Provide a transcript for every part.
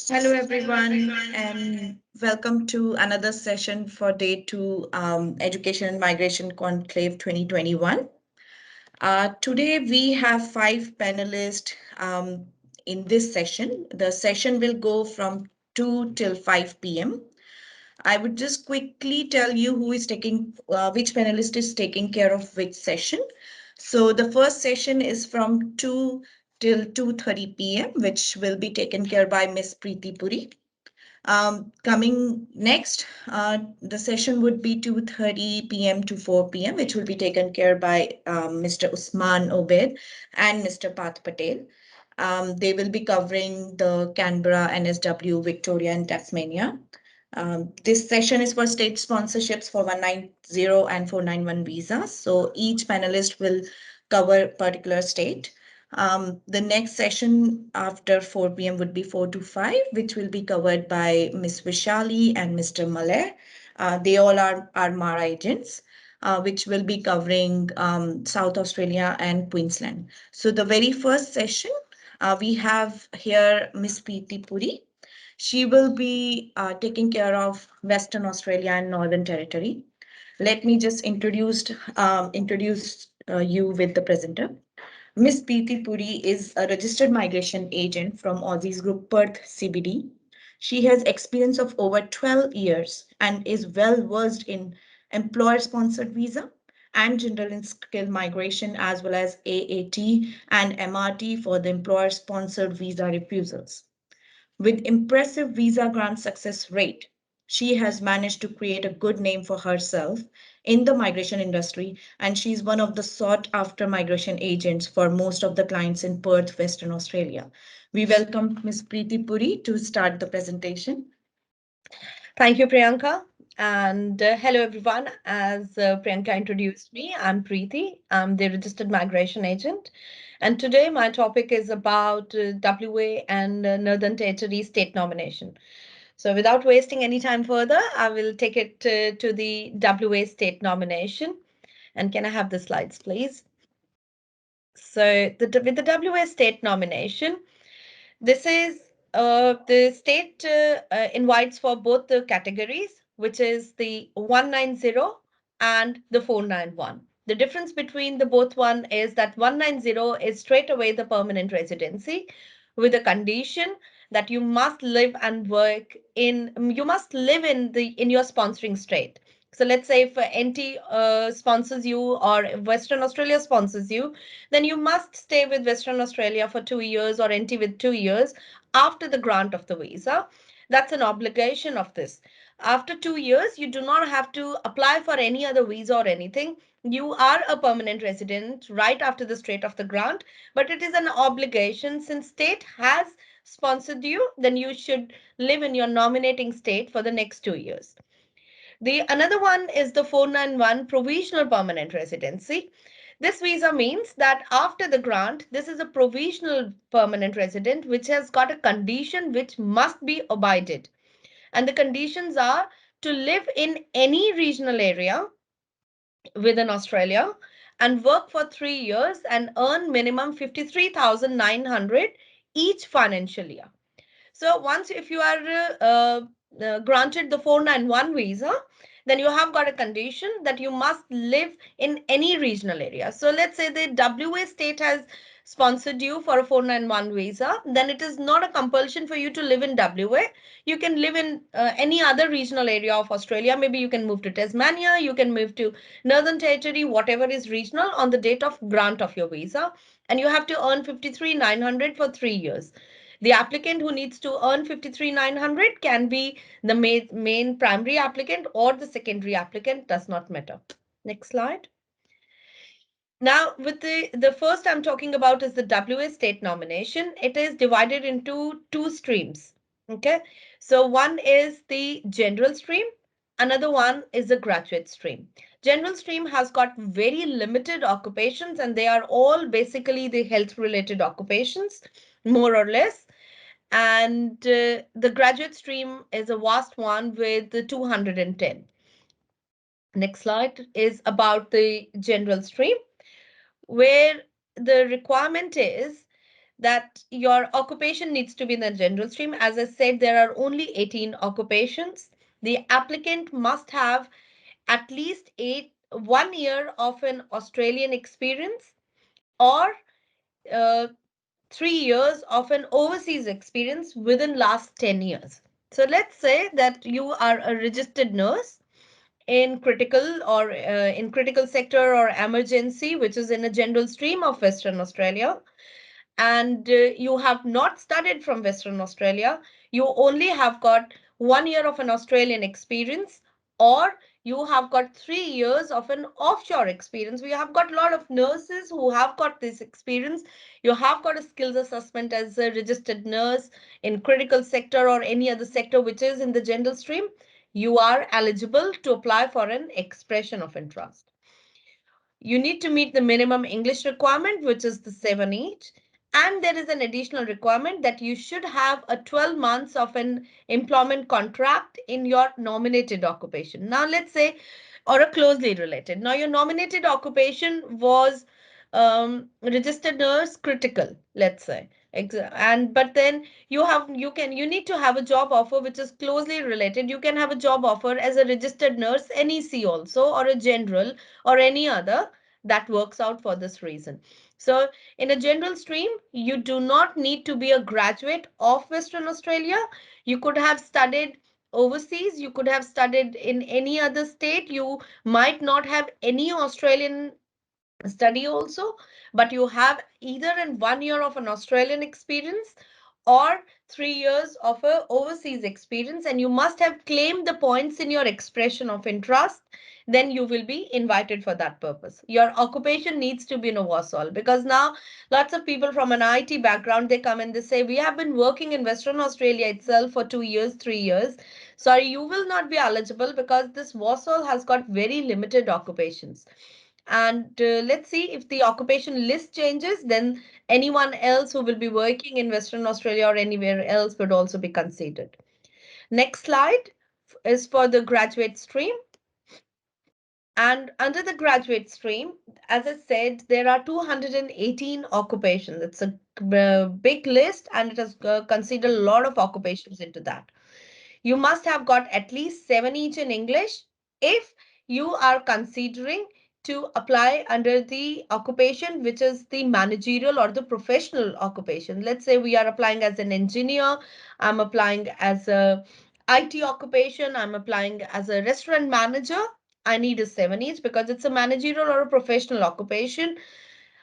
Hello, everyone, and welcome to another session for Day 2 Education and Migration Conclave 2021. Today, we have 5 panelists in this session. The session will go from 2 till 5 p.m. I would just quickly tell you who is taking, which panelist is taking care of which session. So the first session is from 2 till 2:30 p.m., which will be taken care by Ms. Preeti Puri. Coming next, the session would be 2:30 p.m. to 4 p.m., which will be taken care by Mr. Usman Obaid and Mr. Parth Patel. They will be covering the Canberra, Nsw, Victoria, and Tasmania. This session is for state sponsorships for 190 and 491 visas. So each panelist will cover a particular state. The next session after 4 p.m. would be 4 to 5, which will be covered by Ms. Vaishalee and Mr. Malay. They all are MARA agents, which will be covering South Australia and Queensland. So the very first session, we have here Ms. Preeti Puri. She will be taking care of Western Australia and Northern Territory. Let me just introduce you with the presenter. Ms. Preeti Puri is a registered migration agent from Aussizz Group Perth CBD. She has experience of over 12 years and is well versed in employer-sponsored visa and general and skill migration, as well as AAT and MRT for the employer-sponsored visa refusals. With impressive visa grant success rate, she has managed to create a good name for herself in the migration industry, and she's one of the sought after migration agents for most of the clients in Perth, Western Australia. We welcome Ms. Preeti Puri to start the presentation. Thank you, Priyanka. And hello, everyone. As Priyanka introduced me, I'm Preeti. I'm the registered migration agent. And today my topic is about WA and Northern Territory state nomination. So without wasting any time further, I will take it to the WA state nomination. And can I have the slides, please? So with the WA state nomination, this is the state invites for both the categories, which is the 190 and the 491. The difference between the both one is that 190 is straight away the permanent residency with a condition that you must live and work in, you must live in your sponsoring state. So let's say if NT sponsors you or Western Australia sponsors you, then you must stay with Western Australia for 2 years or NT with 2 years after the grant of the visa. That's an obligation of this. After 2 years, you do not have to apply for any other visa or anything. You are a permanent resident right after the state of the grant, but it is an obligation since state has sponsored you, then you should live in your nominating state for the next 2 years. The another one is the 491 provisional permanent residency. This visa means that after the grant, this is a provisional permanent resident which has got a condition which must be abided. And the conditions are to live in any regional area within Australia and work for 3 years and earn minimum 53,900 each financial year. So once if you are granted the 491 visa, then you have got a condition that you must live in any regional area. So let's say the WA state has sponsored you for a 491 visa, then it is not a compulsion for you to live in WA. You can live in any other regional area of Australia. Maybe you can move to Tasmania, you can move to Northern Territory, whatever is regional on the date of grant of your visa. And you have to earn 53,900 for 3 years. The applicant who needs to earn 53,900 can be the main primary applicant or the secondary applicant, does not matter. Next slide. Now, with the first I'm talking about is the WA state nomination. It is divided into two streams. Okay, so one is the general stream, another one is the graduate stream. General stream has got very limited occupations and they are all basically the health related occupations, more or less. And the graduate stream is a vast one with the 210. Next slide is about the general stream, where the requirement is that your occupation needs to be in the general stream. As I said, there are only 18 occupations. The applicant must have at least 1 year of an Australian experience, or uh, 3 years of an overseas experience within last 10 years. So let's say that you are a registered nurse in critical sector or emergency, which is in a general stream of Western Australia, and you have not studied from Western Australia, you only have got 1 year of an Australian experience, or you have got 3 years of an offshore experience. We have got a lot of nurses who have got this experience. You have got a skills assessment as a registered nurse in critical sector or any other sector which is in the general stream. You are eligible to apply for an expression of interest. You need to meet the minimum English requirement, which is the 7 each. And there is an additional requirement that you should have a 12 months of an employment contract in your nominated occupation. Now, let's say, or a closely related. Now, your nominated occupation was registered nurse critical, let's say. And but then you need to have a job offer which is closely related. You can have a job offer as a registered nurse, NEC also, or a general, or any other that works out for this reason. So in a general stream, you do not need to be a graduate of Western Australia. You could have studied overseas, you could have studied in any other state, you might not have any Australian study also, but you have either in 1 year of an Australian experience or 3 years of a overseas experience, and you must have claimed the points in your expression of interest. Then you will be invited for that purpose. Your occupation needs to be in a WASOL, because now lots of people from an IT background, they come and they say, we have been working in Western Australia itself for 2 years, 3 years. Sorry, you will not be eligible because this WASOL has got very limited occupations. And let's see, if the occupation list changes, then anyone else who will be working in Western Australia or anywhere else would also be considered. Next slide is for the graduate stream. And under the graduate stream, as I said, there are 218 occupations. It's a big list, and it has considered a lot of occupations into that. You must have got at least 7 each in English if you are considering to apply under the occupation, which is the managerial or the professional occupation. Let's say we are applying as an engineer, I'm applying as a IT occupation, I'm applying as a restaurant manager. I need a 7 each because it's a managerial or a professional occupation.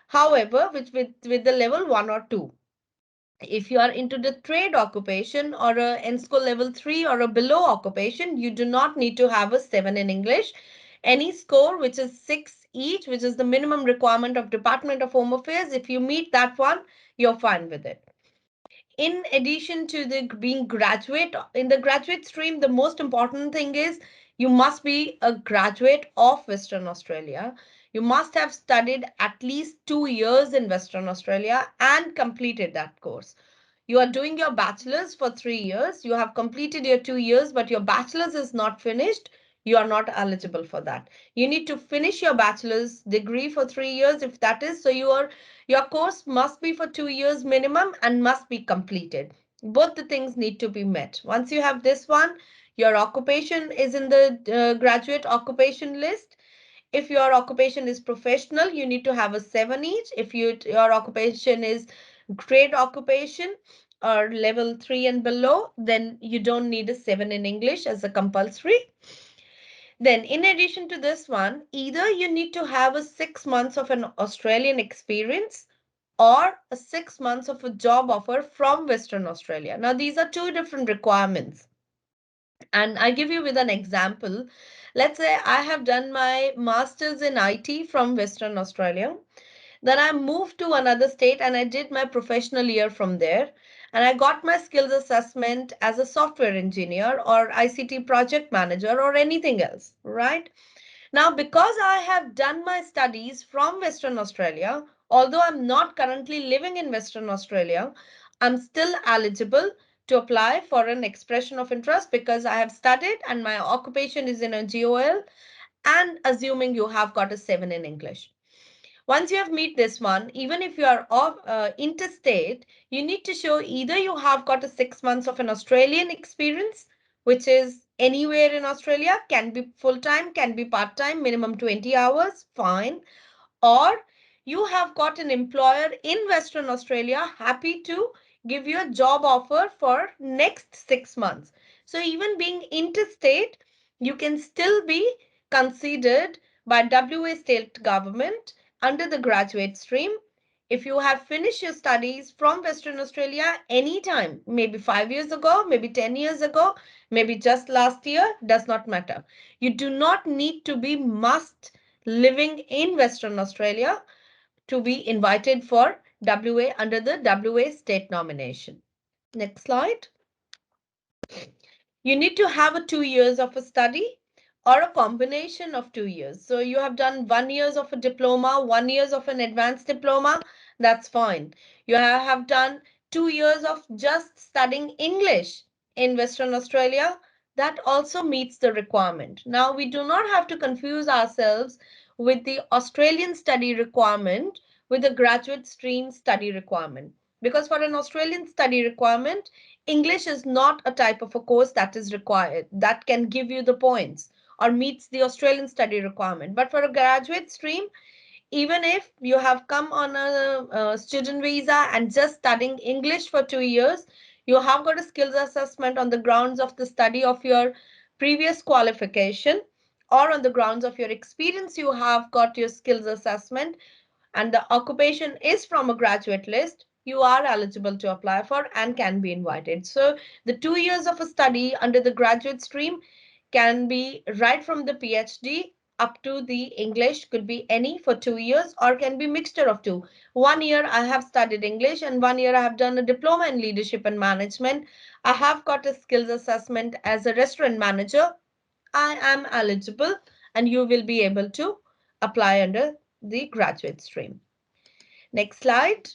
However, with the level 1 or 2. If you are into the trade occupation or a Nsw level 3 or a below occupation, you do not need to have a 7 in English. Any score which is 6 each, which is the minimum requirement of Department of Home Affairs, if you meet that one, you're fine with it. In addition to the being graduate, in the graduate stream, the most important thing is you must be a graduate of Western Australia. You must have studied at least 2 years in Western Australia and completed that course. You are doing your bachelor's for 3 years. You have completed your 2 years, but your bachelor's is not finished. You are not eligible for that. You need to finish your bachelor's degree for 3 years if that is. So your course must be for 2 years minimum and must be completed. Both the things need to be met. Once you have this one, your occupation is in the graduate occupation list. If your occupation is professional, you need to have a 7 each. If your occupation is trade occupation or level 3 and below, then you don't need a 7 in English as a compulsory. Then in addition to this one, either you need to have a 6 months of an Australian experience or a 6 months of a job offer from Western Australia. Now, these are two different requirements. And I give you with an example. Let's say I have done my master's in IT from Western Australia. Then I moved to another state and I did my professional year from there. And I got my skills assessment as a software engineer or ICT project manager or anything else, right? Now, because I have done my studies from Western Australia, although I'm not currently living in Western Australia, I'm still eligible to apply for an expression of interest because I have studied and my occupation is in a GOL, and assuming you have got a 7 in English. Once you have met this one, even if you are interstate, you need to show either you have got a 6 months of an Australian experience, which is anywhere in Australia, can be full-time, can be part-time, minimum 20 hours, fine. Or you have got an employer in Western Australia happy to give you a job offer for next 6 months. So even being interstate, you can still be considered by WA state government under the graduate stream. If you have finished your studies from Western Australia anytime, maybe 5 years ago, maybe 10 years ago, maybe just last year, does not matter. You do not need to be must living in Western Australia to be invited for WA under the WA state nomination. Next slide. You need to have a 2 years of a study or a combination of 2 years. So you have done 1 years of a diploma, 1 years of an advanced diploma, that's fine. You have done 2 years of just studying English in Western Australia, that also meets the requirement. Now, we do not have to confuse ourselves with the Australian study requirement with the graduate stream study requirement. Because for an Australian study requirement, English is not a type of a course that is required, that can give you the points or meets the Australian study requirement. But for a graduate stream, even if you have come on a student visa and just studying English for 2 years, you have got a skills assessment on the grounds of the study of your previous qualification, or on the grounds of your experience, you have got your skills assessment, and the occupation is from a graduate list, you are eligible to apply for and can be invited. So the 2 years of a study under the graduate stream can be right from the PhD up to the English, could be any for 2 years, or can be mixture of two. 1 year I have studied English and 1 year I have done a diploma in leadership and management. I have got a skills assessment as a restaurant manager. I am eligible and you will be able to apply under the graduate stream. Next slide.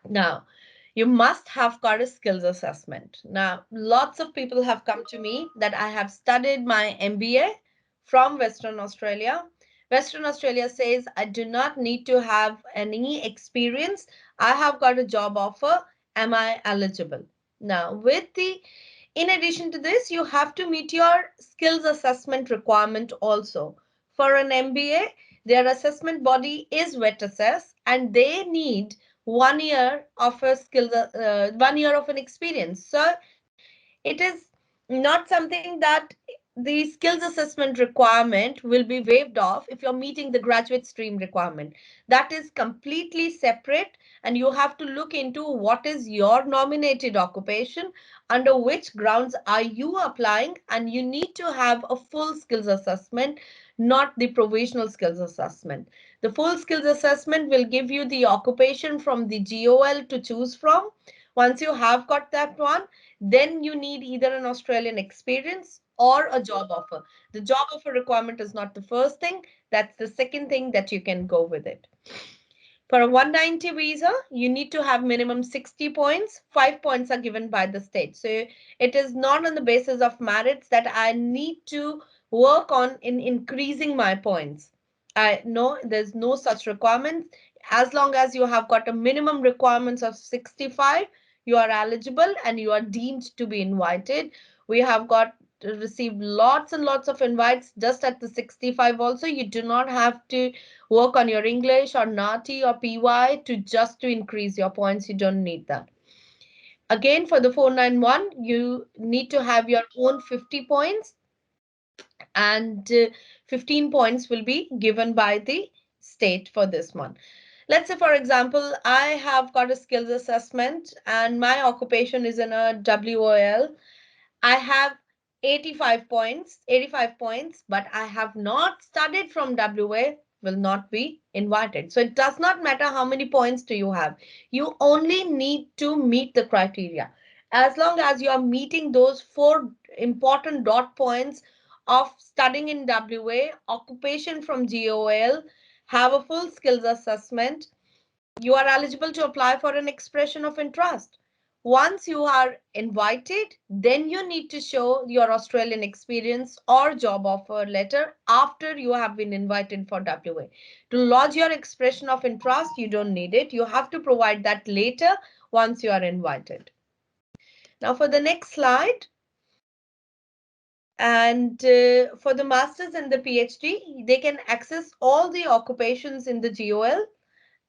Now, you must have got a skills assessment. Now, lots of people have come to me that I have studied my MBA from Western Australia. Western Australia says I do not need to have any experience. I have got a job offer. Am I eligible? Now, in addition to this, you have to meet your skills assessment requirement also. For an MBA, their assessment body is VET-Assess, and they need 1 year of a skill, 1 year of an experience. So it is not something that the skills assessment requirement will be waived off if you're meeting the graduate stream requirement. That is completely separate, and you have to look into what is your nominated occupation, under which grounds are you applying, and you need to have a full skills assessment, not the provisional skills assessment. The full skills assessment will give you the occupation from the GOL to choose from. Once you have got that one, then you need either an Australian experience or a job offer. The job offer requirement is not the first thing, that's the second thing that you can go with it. For a 190 visa, you need to have minimum 60 points. 5 points are given by the state. So it is not on the basis of merits that I need to work on in increasing my points. I know there's no such requirements. As long as you have got a minimum requirements of 65, you are eligible and you are deemed to be invited. We have got received lots and lots of invites just at the 65 also. You do not have to work on your English or NATI or PY to increase your points. You don't need that. Again, for the 491, you need to have your own 50 points, and 15 points will be given by the state for this one. Let's say, for example, I have got a skills assessment and my occupation is in a WOL. I have 85 points, but I have not studied from WA, will not be invited. So it does not matter how many points do you have. You only need to meet the criteria. As long as you are meeting those 4 important dot points of studying in WA, occupation from GOL, have a full skills assessment, you are eligible to apply for an expression of interest. Once you are invited, then you need to show your Australian experience or job offer letter after you have been invited for WA. To lodge your expression of interest, you don't need it. You have to provide that later once you are invited. Now for the next slide. And for the masters and the PhD, they can access all the occupations in the GOL,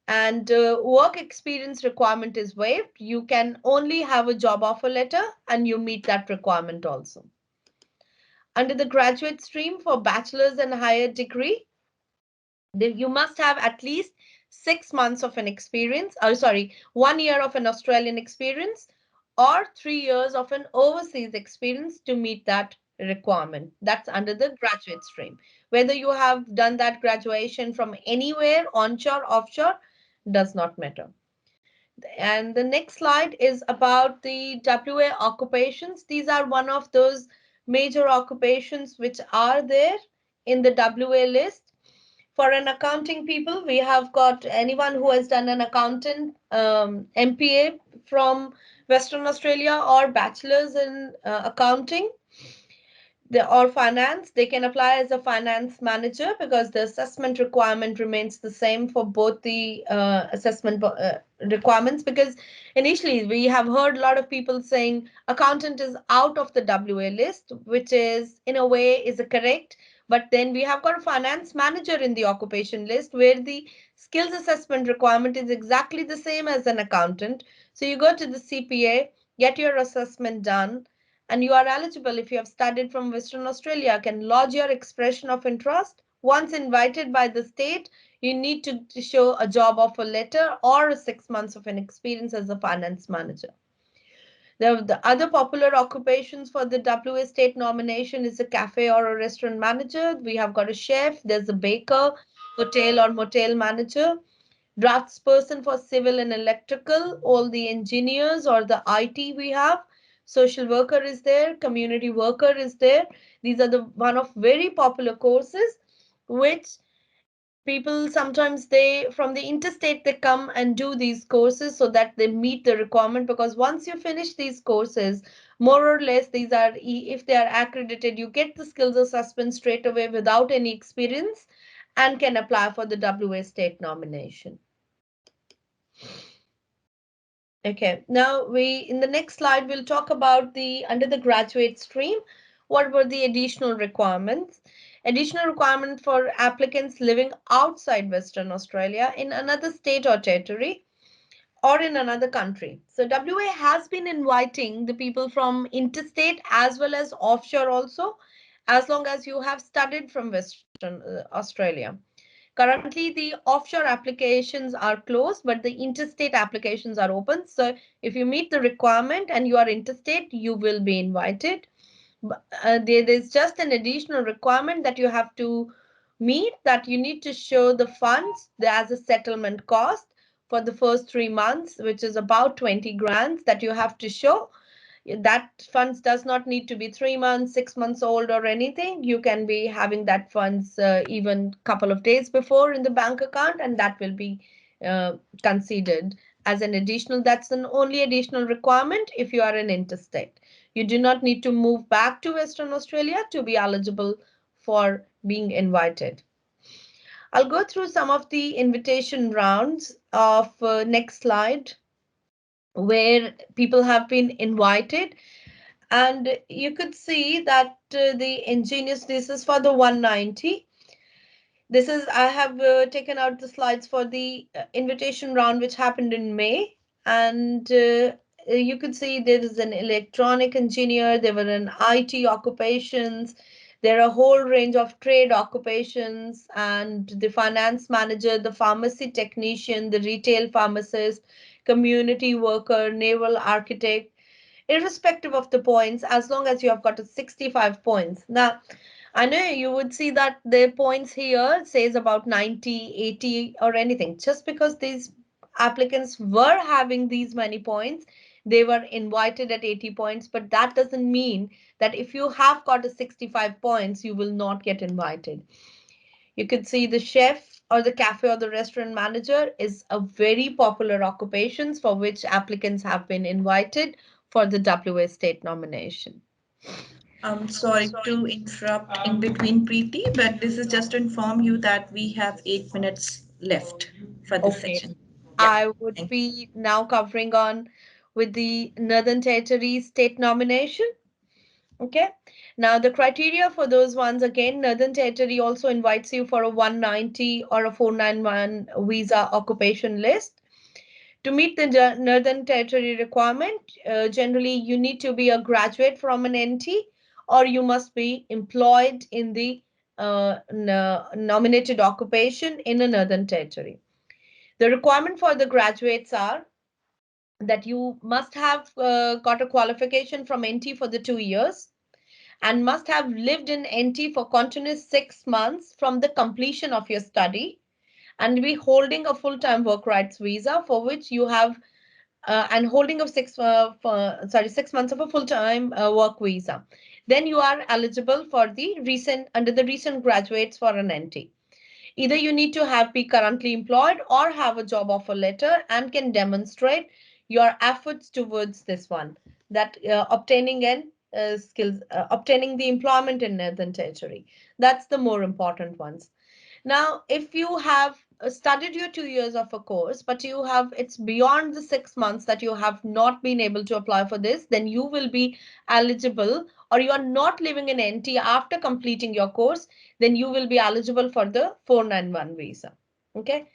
and work experience requirement is waived. You can only have a job offer letter and you meet that requirement also. Under the graduate stream for bachelor's and higher degree, you must have at least 6 months of an experience, or sorry, 1 year of an Australian experience or 3 years of an overseas experience to meet that requirement. That's under the graduate stream. Whether you have done that graduation from anywhere, onshore, offshore, does not matter. And the next slide is about the WA occupations. These are one of those major occupations which are there in the WA list. For an accounting people, we have got anyone who has done an accountant MPA from Western Australia or bachelor's in accounting or finance. They can apply as a finance manager because the assessment requirement remains the same for both the assessment requirements. Because initially we have heard a lot of people saying accountant is out of the WA list, which is in a way is a correct. But then we have got a finance manager in the occupation list where the skills assessment requirement is exactly the same as an accountant. So you go to the CPA, get your assessment done, and you are eligible if you have studied from Western Australia, can lodge your expression of interest. Once invited by the state, you need to show a job offer letter or 6 months of an experience as a finance manager. The other popular occupations for the WA state nomination is a cafe or a restaurant manager. We have got a chef, there's a baker, hotel or motel manager, draftsperson for civil and electrical, all the engineers or the IT we have. Social worker is there, community worker is there. These are the one of very popular courses which people sometimes they from the interstate they come and do these courses so that they meet the requirement, because once you finish these courses, more or less these are, if they are accredited, you get the skills assessment straight away without any experience and can apply for the WA state nomination. Okay, now in the next slide, we'll talk about under the graduate stream, what were the additional requirements? Additional requirement for applicants living outside Western Australia in another state or territory or in another country. So WA has been inviting the people from interstate as well as offshore also, as long as you have studied from Western Australia. Currently, the offshore applications are closed, but the interstate applications are open. So if you meet the requirement and you are interstate, you will be invited. There's just an additional requirement that you have to meet, that you need to show the funds as a settlement cost for the first 3 months, which is about 20 grand that you have to show. That funds does not need to be 3 months, 6 months old or anything. You can be having that funds even couple of days before in the bank account, and that will be considered as an additional. That's an only additional requirement if you are an interstate. You do not need to move back to Western Australia to be eligible for being invited. I'll go through some of the invitation rounds of next slide, where people have been invited. And you could see that the engineers, this is for the 190. This is, I have taken out the slides for the invitation round, which happened in May. And you could see there is an electronic engineer, there were an IT occupations, there are a whole range of trade occupations, and the finance manager, the pharmacy technician, the retail pharmacist, community worker, naval architect, irrespective of the points, as long as you have got a 65 points. Now, I know you would see that the points here says about 90, 80 or anything. Just because these applicants were having these many points, they were invited at 80 points, but that doesn't mean that if you have got a 65 points, you will not get invited. You could see the chef or the cafe or the restaurant manager is a very popular occupations for which applicants have been invited for the WA state nomination. I'm sorry to interrupt in between, Preeti, but this is just to inform you that we have 8 minutes left for this Okay. session. Yeah, I would thank you. be now covering on with the Northern Territory state nomination. Okay. Now the criteria for those ones, again, Northern Territory also invites you for a 190 or a 491 visa occupation list. To meet the Northern Territory requirement, generally you need to be a graduate from an NT or you must be employed in the nominated occupation in a Northern Territory. The requirement for the graduates are that you must have got a qualification from NT for the 2 years and must have lived in NT for continuous 6 months from the completion of your study and be holding a full-time work rights visa for which you have and holding of 6 months of a full-time work visa. Then you are eligible for the under the recent graduates for an NT. Either you need to be currently employed or have a job offer letter and can demonstrate your efforts towards this one, that obtaining the employment in Northern Territory. That's the more important ones. Now, if you have studied your 2 years of a course, but it's beyond the 6 months that you have not been able to apply for this, then you will be eligible, or you are not living in NT after completing your course, then you will be eligible for the 491 visa. Okay.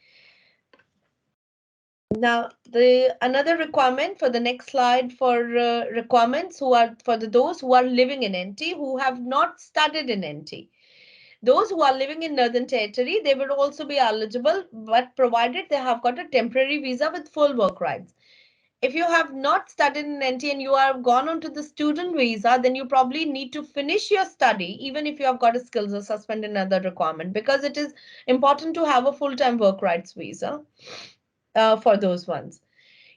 Now, the another requirement for the next slide for requirements who are for those who are living in NT who have not studied in NT. Those who are living in Northern Territory, they will also be eligible, but provided they have got a temporary visa with full work rights. If you have not studied in NT and you have gone on to the student visa, then you probably need to finish your study, even if you have got a skills assessment and other requirement, because it is important to have a full-time work rights visa for those ones.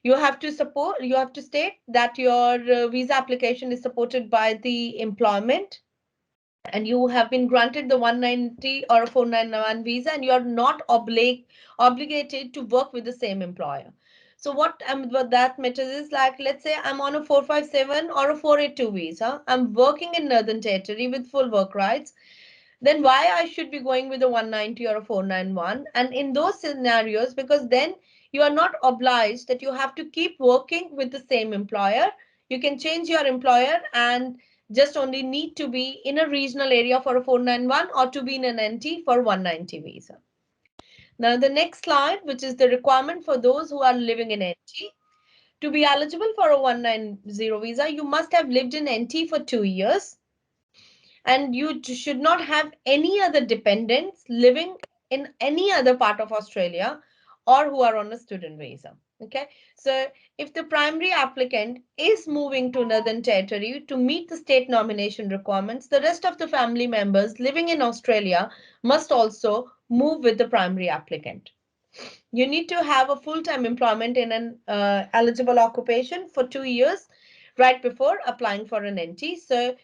You have to state that your visa application is supported by the employment and you have been granted the 190 or a 491 visa and you are not obligated to work with the same employer. So what that matters is, like, let's say I'm on a 457 or a 482 visa. I'm working in Northern Territory with full work rights. Then why I should be going with a 190 or a 491? And in those scenarios, because then you are not obliged that you have to keep working with the same employer. You can change your employer and just only need to be in a regional area for a 491 or to be in an NT for 190 visa. Now the next slide, which is the requirement for those who are living in NT. To be eligible for a 190 visa, you must have lived in NT for 2 years and you should not have any other dependents living in any other part of Australia or who are on a student visa. Okay, so if the primary applicant is moving to Northern Territory to meet the state nomination requirements, the rest of the family members living in Australia must also move with the primary applicant. You need to have a full-time employment in an eligible occupation for 2 years right before applying for an NT. So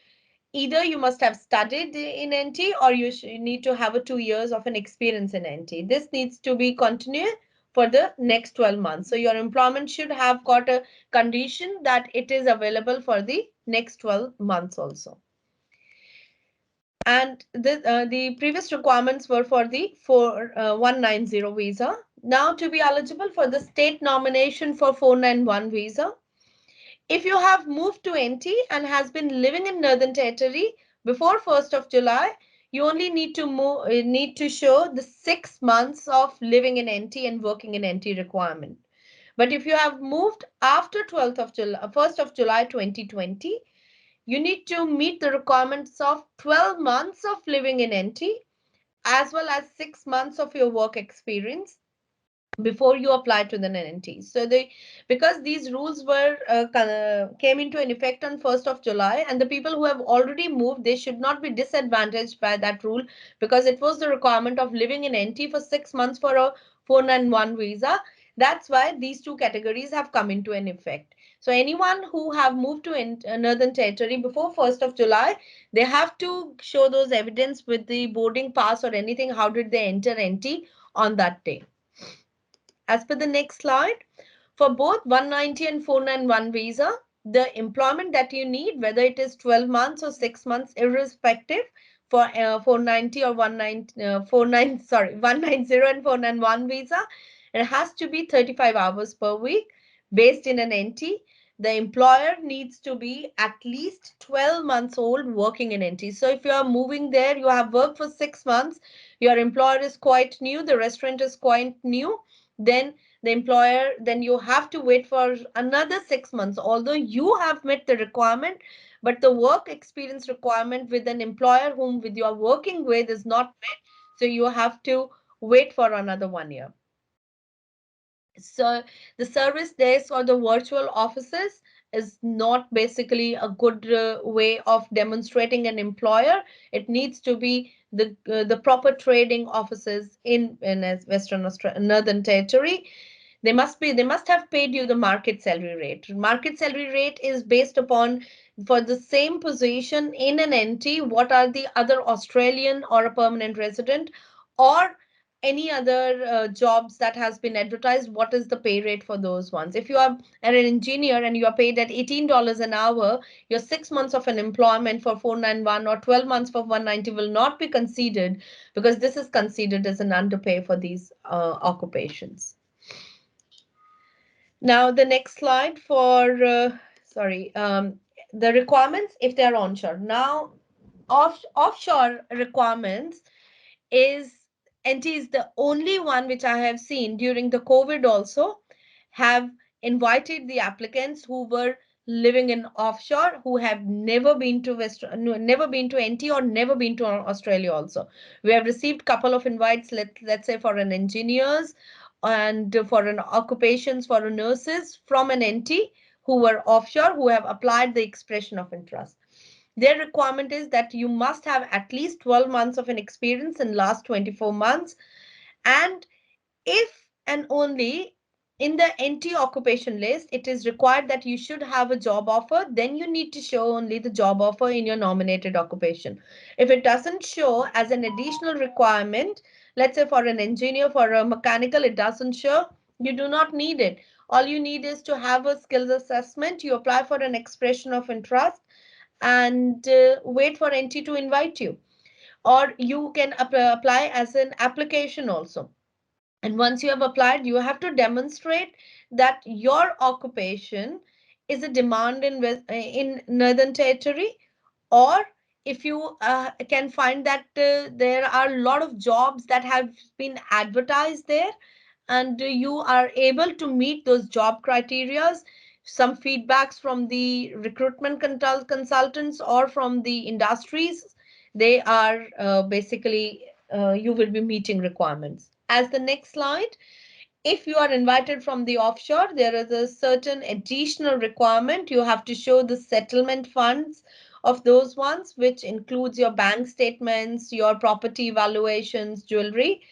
either you must have studied in NT or you need to have a 2 years of an experience in NT. This needs to be continued for the next 12 months. So your employment should have got a condition that it is available for the next 12 months also. And the previous requirements were for the 190 visa. Now to be eligible for the state nomination for 491 visa, if you have moved to NT and has been living in Northern Territory before 1st of July, you only need to show the 6 months of living in NT and working in NT requirement. But if you have moved after 1st of July 2020, you need to meet the requirements of 12 months of living in NT as well as 6 months of your work experience before you apply to the NNT. So because these rules came into an effect on 1st of July, and the people who have already moved, they should not be disadvantaged by that rule, because it was the requirement of living in NT for 6 months for a 491 visa. That's why these two categories have come into an effect. So anyone who have moved to Northern Territory before 1st of July, they have to show those evidence with the boarding pass or anything. How did they enter NT? on that day. As per the next slide, for both 190 and 491 visa, the employment that you need, whether it is 12 months or 6 months, irrespective, for 490 or 190 and 491 visa, it has to be 35 hours per week based in an NT. The employer needs to be at least 12 months old working in NT. So if you are moving there, you have worked for 6 months, your employer is quite new, the restaurant is quite new, then then you have to wait for another 6 months, although you have met the requirement, but the work experience requirement with an employer whom with you are working with is not met, so you have to wait for another 1 year. So the service days for the virtual offices is not basically a good way of demonstrating an employer. It needs to be the proper trading offices in Western Australia, Northern Territory. They must have paid you the market salary rate. Market salary rate is based upon, for the same position in an NT, what are the other Australian or a permanent resident or any other jobs that has been advertised, what is the pay rate for those ones. If you are an engineer and you are paid at $18 an hour, your 6 months of an employment for 491 or 12 months for 190 will not be considered, because this is considered as an underpay for these occupations. Now, the next slide for, the requirements if they are onshore. Now, offshore requirements is, NT is the only one which I have seen during the COVID also, have invited the applicants who were living in offshore, who have never been to never been to NT or never been to Australia also. We have received couple of invites, let's say for an engineers and for an occupations for nurses from an NT who were offshore, who have applied the expression of interest. Their requirement is that you must have at least 12 months of an experience in last 24 months. And if and only in the NT occupation list, it is required that you should have a job offer, then you need to show only the job offer in your nominated occupation. If it doesn't show as an additional requirement, let's say for an engineer, for a mechanical, it doesn't show, you do not need it. All you need is to have a skills assessment, you apply for an expression of interest, and wait for NT to invite you. Or you can apply as an application also. And once you have applied, you have to demonstrate that your occupation is a demand in Northern Territory, or if you can find that there are a lot of jobs that have been advertised there, and you are able to meet those job criterias, some feedbacks from the recruitment consultants or from the industries, they are basically you will be meeting requirements. As the next slide, if you are invited from the offshore, there is a certain additional requirement. You have to show the settlement funds of those ones, which includes your bank statements, your property valuations, jewelry.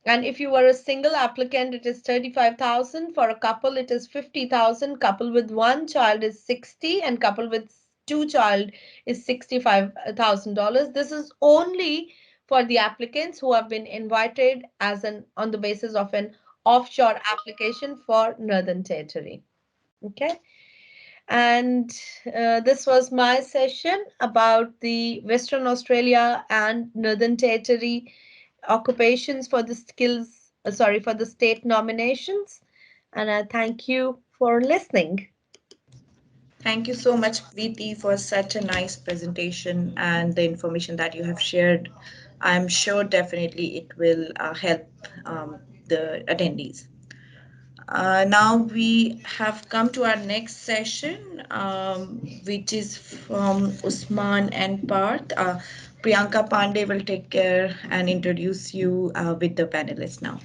And if you were a single applicant, it is 35,000. For a couple, it is 50,000. Couple with one child is 60, and couple with two child is $65,000. This is only for the applicants who have been invited as on the basis of an offshore application for Northern Territory. Okay. And this was my session about the Western Australia and Northern Territory occupations for the for the state nominations. And I thank you for listening. Thank you so much, Preeti, for such a nice presentation and the information that you have shared. I'm sure definitely it will help the attendees. Now we have come to our next session, which is from Usman and Parth. Priyanka Pandey will take care and introduce you with the panelists now.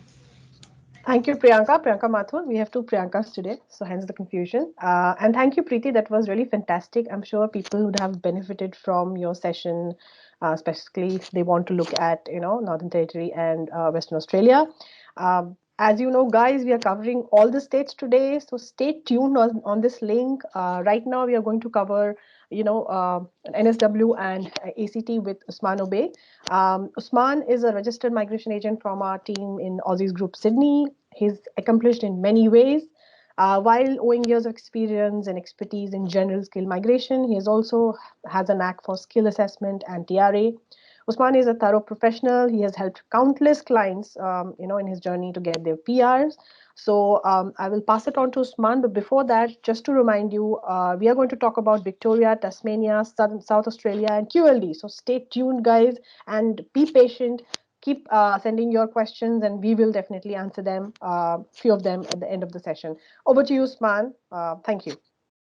Thank you, Priyanka. Priyanka Mathur. We have two Priyankas today, so hence the confusion. And thank you, Preeti. That was really fantastic. I'm sure people would have benefited from your session, especially if they want to look at, Northern Territory and Western Australia. As you know, guys, we are covering all the states today, so stay tuned on this link. Right now, we are going to cover, NSW and ACT with Usman Obaid. Usman is a registered migration agent from our team in Aussizz Group Sydney. He's accomplished in many ways. While owing years of experience and expertise in general skill migration, he also has a knack for skill assessment and TRA. Usman is a thorough professional. He has helped countless clients, in his journey to get their PRs. So I will pass it on to Usman. But before that, just to remind you, we are going to talk about Victoria, Tasmania, South Australia, and QLD. So stay tuned, guys, and be patient. Keep sending your questions, and we will definitely answer them, few of them at the end of the session. Over to you, Usman. Thank you.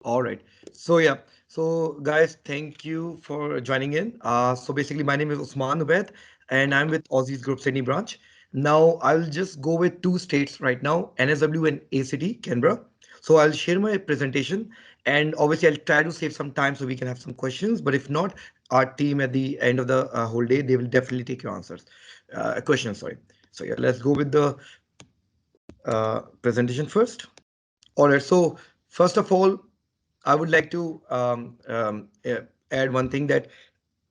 All right. So yeah. So guys, thank you for joining in. So basically, my name is Usman Obaid, and I'm with Aussizz Group Sydney branch. Now I'll just go with two states right now, NSW and ACT, Canberra. So I'll share my presentation, and obviously I'll try to save some time so we can have some questions. But if not, our team at the end of the whole day, they will definitely take your answers, questions. Sorry. So yeah, let's go with the presentation first. All right. So first of all, I would like to add one thing that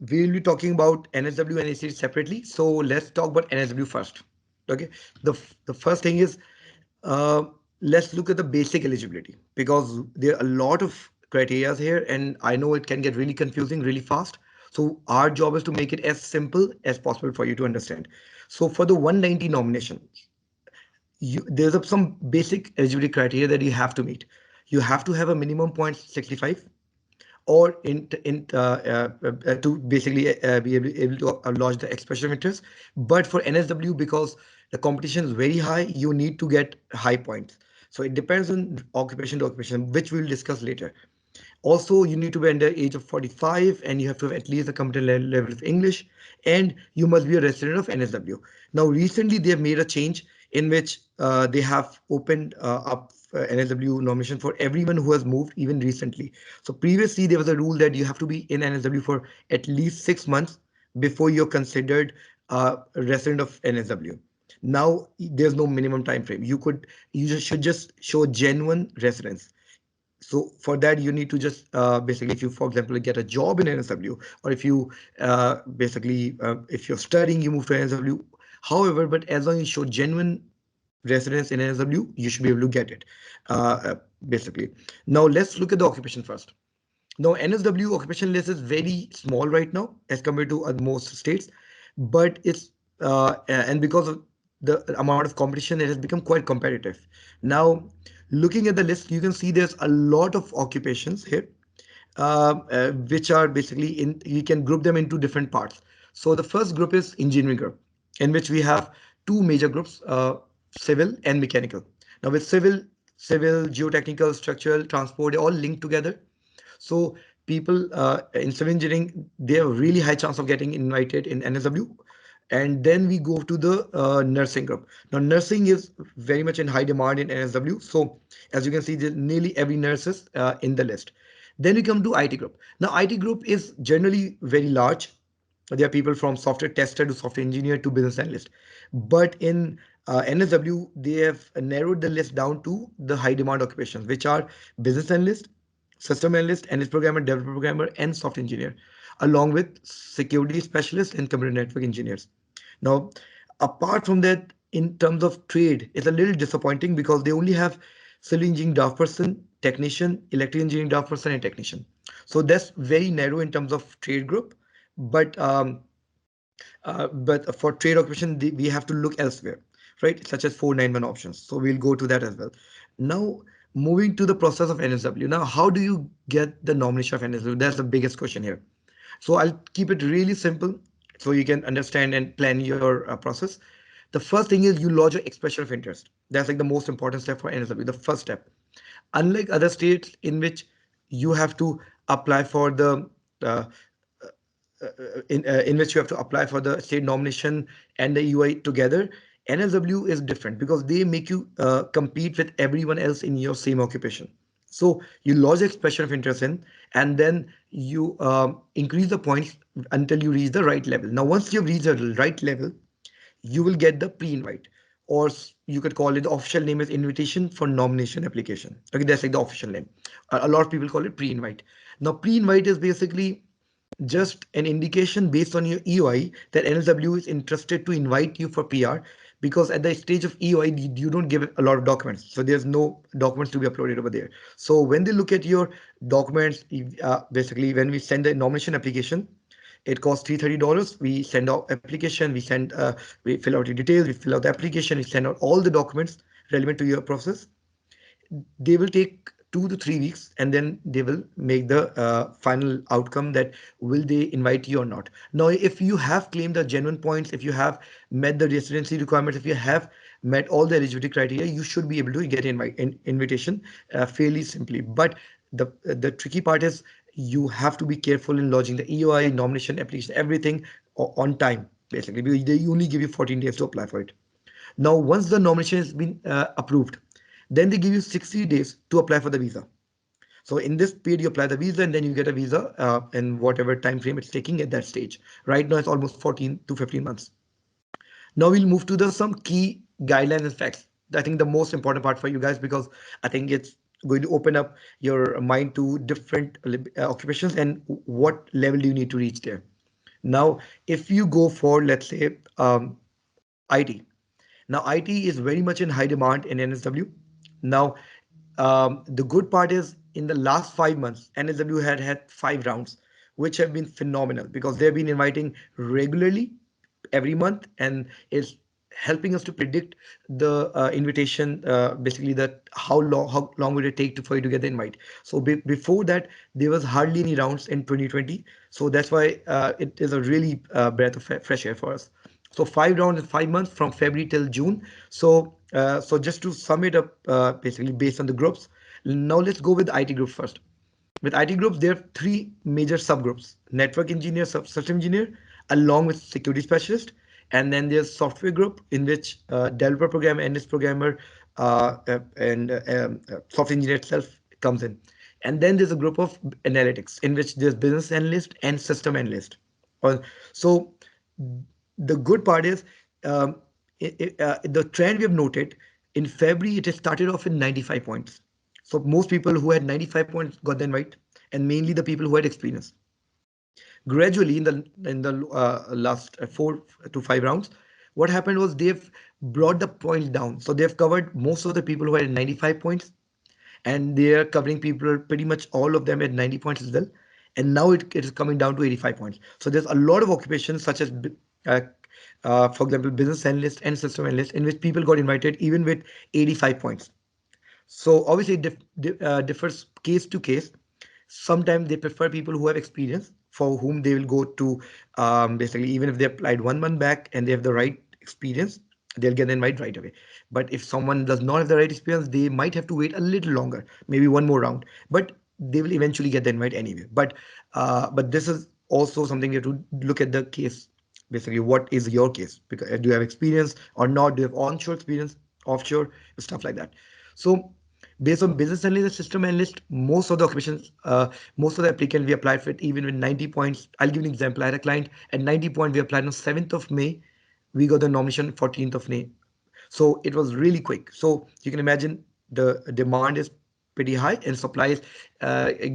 we will be talking about NSW and ACT separately. So let's talk about NSW first. Okay. The first thing is uh, let's look at the basic eligibility because there are a lot of criteria here and I know it can get really confusing really fast. So our job is to make it as simple as possible for you to understand. So for the 190 nomination, there's some basic eligibility criteria that you have to meet. You have to have a minimum point 65 or to basically be able to lodge the expression of interest. But for NSW, because the competition is very high, you need to get high points. So it depends on occupation to occupation, which we will discuss later. Also, you need to be under age of 45 and you have to have at least a competent level of English and you must be a resident of NSW. Now, recently they have made a change in which they have opened up NSW nomination for everyone who has moved even recently. So previously there was a rule that you have to be in NSW for at least 6 months before you're considered a resident of NSW. Now there's no minimum time frame. You should just show genuine residence. So for that, you need to just basically, if you, for example, get a job in NSW, or if you if you're studying, you move to NSW. However, but as long as you show genuine residence in NSW, you should be able to get it. Basically. Now let's look at the occupation first. Now NSW occupation list is very small right now as compared to most states, but it's and because of the amount of competition, it has become quite competitive. Now, looking at the list, you can see there's a lot of occupations here, which are basically in, you can group them into different parts. So the first group is engineering group, in which we have two major groups, civil and mechanical. Now with civil, geotechnical, structural, transport, they all linked together. So people in civil engineering, they have a really high chance of getting invited in NSW. And then we go to the nursing group. Now nursing is very much in high demand in NSW. So as you can see, nearly every nurse is in the list. Then we come to IT group. Now IT group is generally very large. There are people from software tester to software engineer to business analyst. But in NSW, they have narrowed the list down to the high demand occupations, which are business analyst, system analyst, analyst programmer, developer programmer, and software engineer, along with security specialist and computer network engineers. Now, apart from that, in terms of trade, it's a little disappointing because they only have civil engineering draft person, technician, electrical engineering draft person, and technician. So that's very narrow in terms of trade group. But for trade occupation, we have to look elsewhere, right? Such as 491 options. So we'll go to that as well. Now, moving to the process of NSW. Now, how do you get the nomination of NSW? That's the biggest question here. So I'll keep it really simple so you can understand and plan your process. The first thing is you lodge your expression of interest. That's like the most important step for NSW, the first step. Unlike other states in which you have to apply for the uh, in which you have to apply for the state nomination and the UI together. NSW is different because they make you compete with everyone else in your same occupation. So you lodge expression of interest in, and then you increase the points until you reach the right level. Now, once you've reached the right level, you will get the pre-invite. or you could call it, the official name is invitation for nomination application. Okay, that's like the official name. A lot of people call it pre-invite. Now, pre-invite is basically just an indication based on your EOI that NSW is interested to invite you for PR, because at the stage of EOI, you don't give a lot of documents. So there's no documents to be uploaded over there. So when they look at your documents, basically when we send the nomination application, it costs $330. We send out application, we fill out your details, we fill out the application, we send out all the documents relevant to your process. They will take 2 to 3 weeks, and then they will make the final outcome that will they invite you or not. Now, if you have claimed the genuine points, if you have met the residency requirements, if you have met all the eligibility criteria, you should be able to get invitation fairly simply. But the tricky part is you have to be careful in lodging the EOI, nomination application, everything on time. Basically, they only give you 14 days to apply for it. Now, once the nomination has been approved, then they give you 60 days to apply for the visa. So in this period, you apply the visa and then you get a visa in whatever time frame it's taking at that stage. Right now, it's almost 14 to 15 months. Now we'll move to the some key guidelines and facts. I think the most important part for you guys, because I think it's going to open up your mind to different occupations and what level do you need to reach there. Now, if you go for, let's say, IT. Now, IT is very much in high demand in NSW. Now, the good part is in the last 5 months, NSW had 5 rounds, which have been phenomenal because they've been inviting regularly every month, and it's helping us to predict the invitation, basically that how long would it take for you to get the invite. So before that, there was hardly any rounds in 2020. So that's why it is a really breath of fresh air for us. So 5 rounds in 5 months from February till June. So just to sum it up, basically based on the groups. Now let's go with the IT group first. With IT groups, there are 3 major subgroups: network engineer, system engineer, along with security specialist. And then there's software group, in which developer programmer, analyst programmer, and software engineer itself comes in. And then there's a group of analytics, in which there's business analyst and system analyst. So the good part is, the trend we have noted in February, it has started off in 95 points. So most people who had 95 points got the invite, and mainly the people who had experience. Gradually, in the last 4 to 5 rounds, what happened was they've brought the points down. So they've covered most of the people who had 95 points, and they are covering people, pretty much all of them, at 90 points as well. And now it is coming down to 85 points. So there's a lot of occupations, such as for example, business analyst and system analyst, in which people got invited even with 85 points. So obviously it differs case to case. Sometimes they prefer people who have experience, for whom they will go to, basically, even if they applied 1 month back and they have the right experience, they'll get an invite right away. But if someone does not have the right experience, they might have to wait a little longer, maybe one more round, but they will eventually get the invite anyway. But this is also something you have to look at the case. Basically, what is your case? Because do you have experience or not? Do you have onshore experience, offshore, stuff like that? So based on business analyst, system analyst, most of the occupations, most of the applicants we applied for it, even with 90 points. I'll give you an example. I had a client at 90 points. We applied on 7th of May. We got the nomination 14th of May. So it was really quick. So you can imagine the demand is pretty high and supply is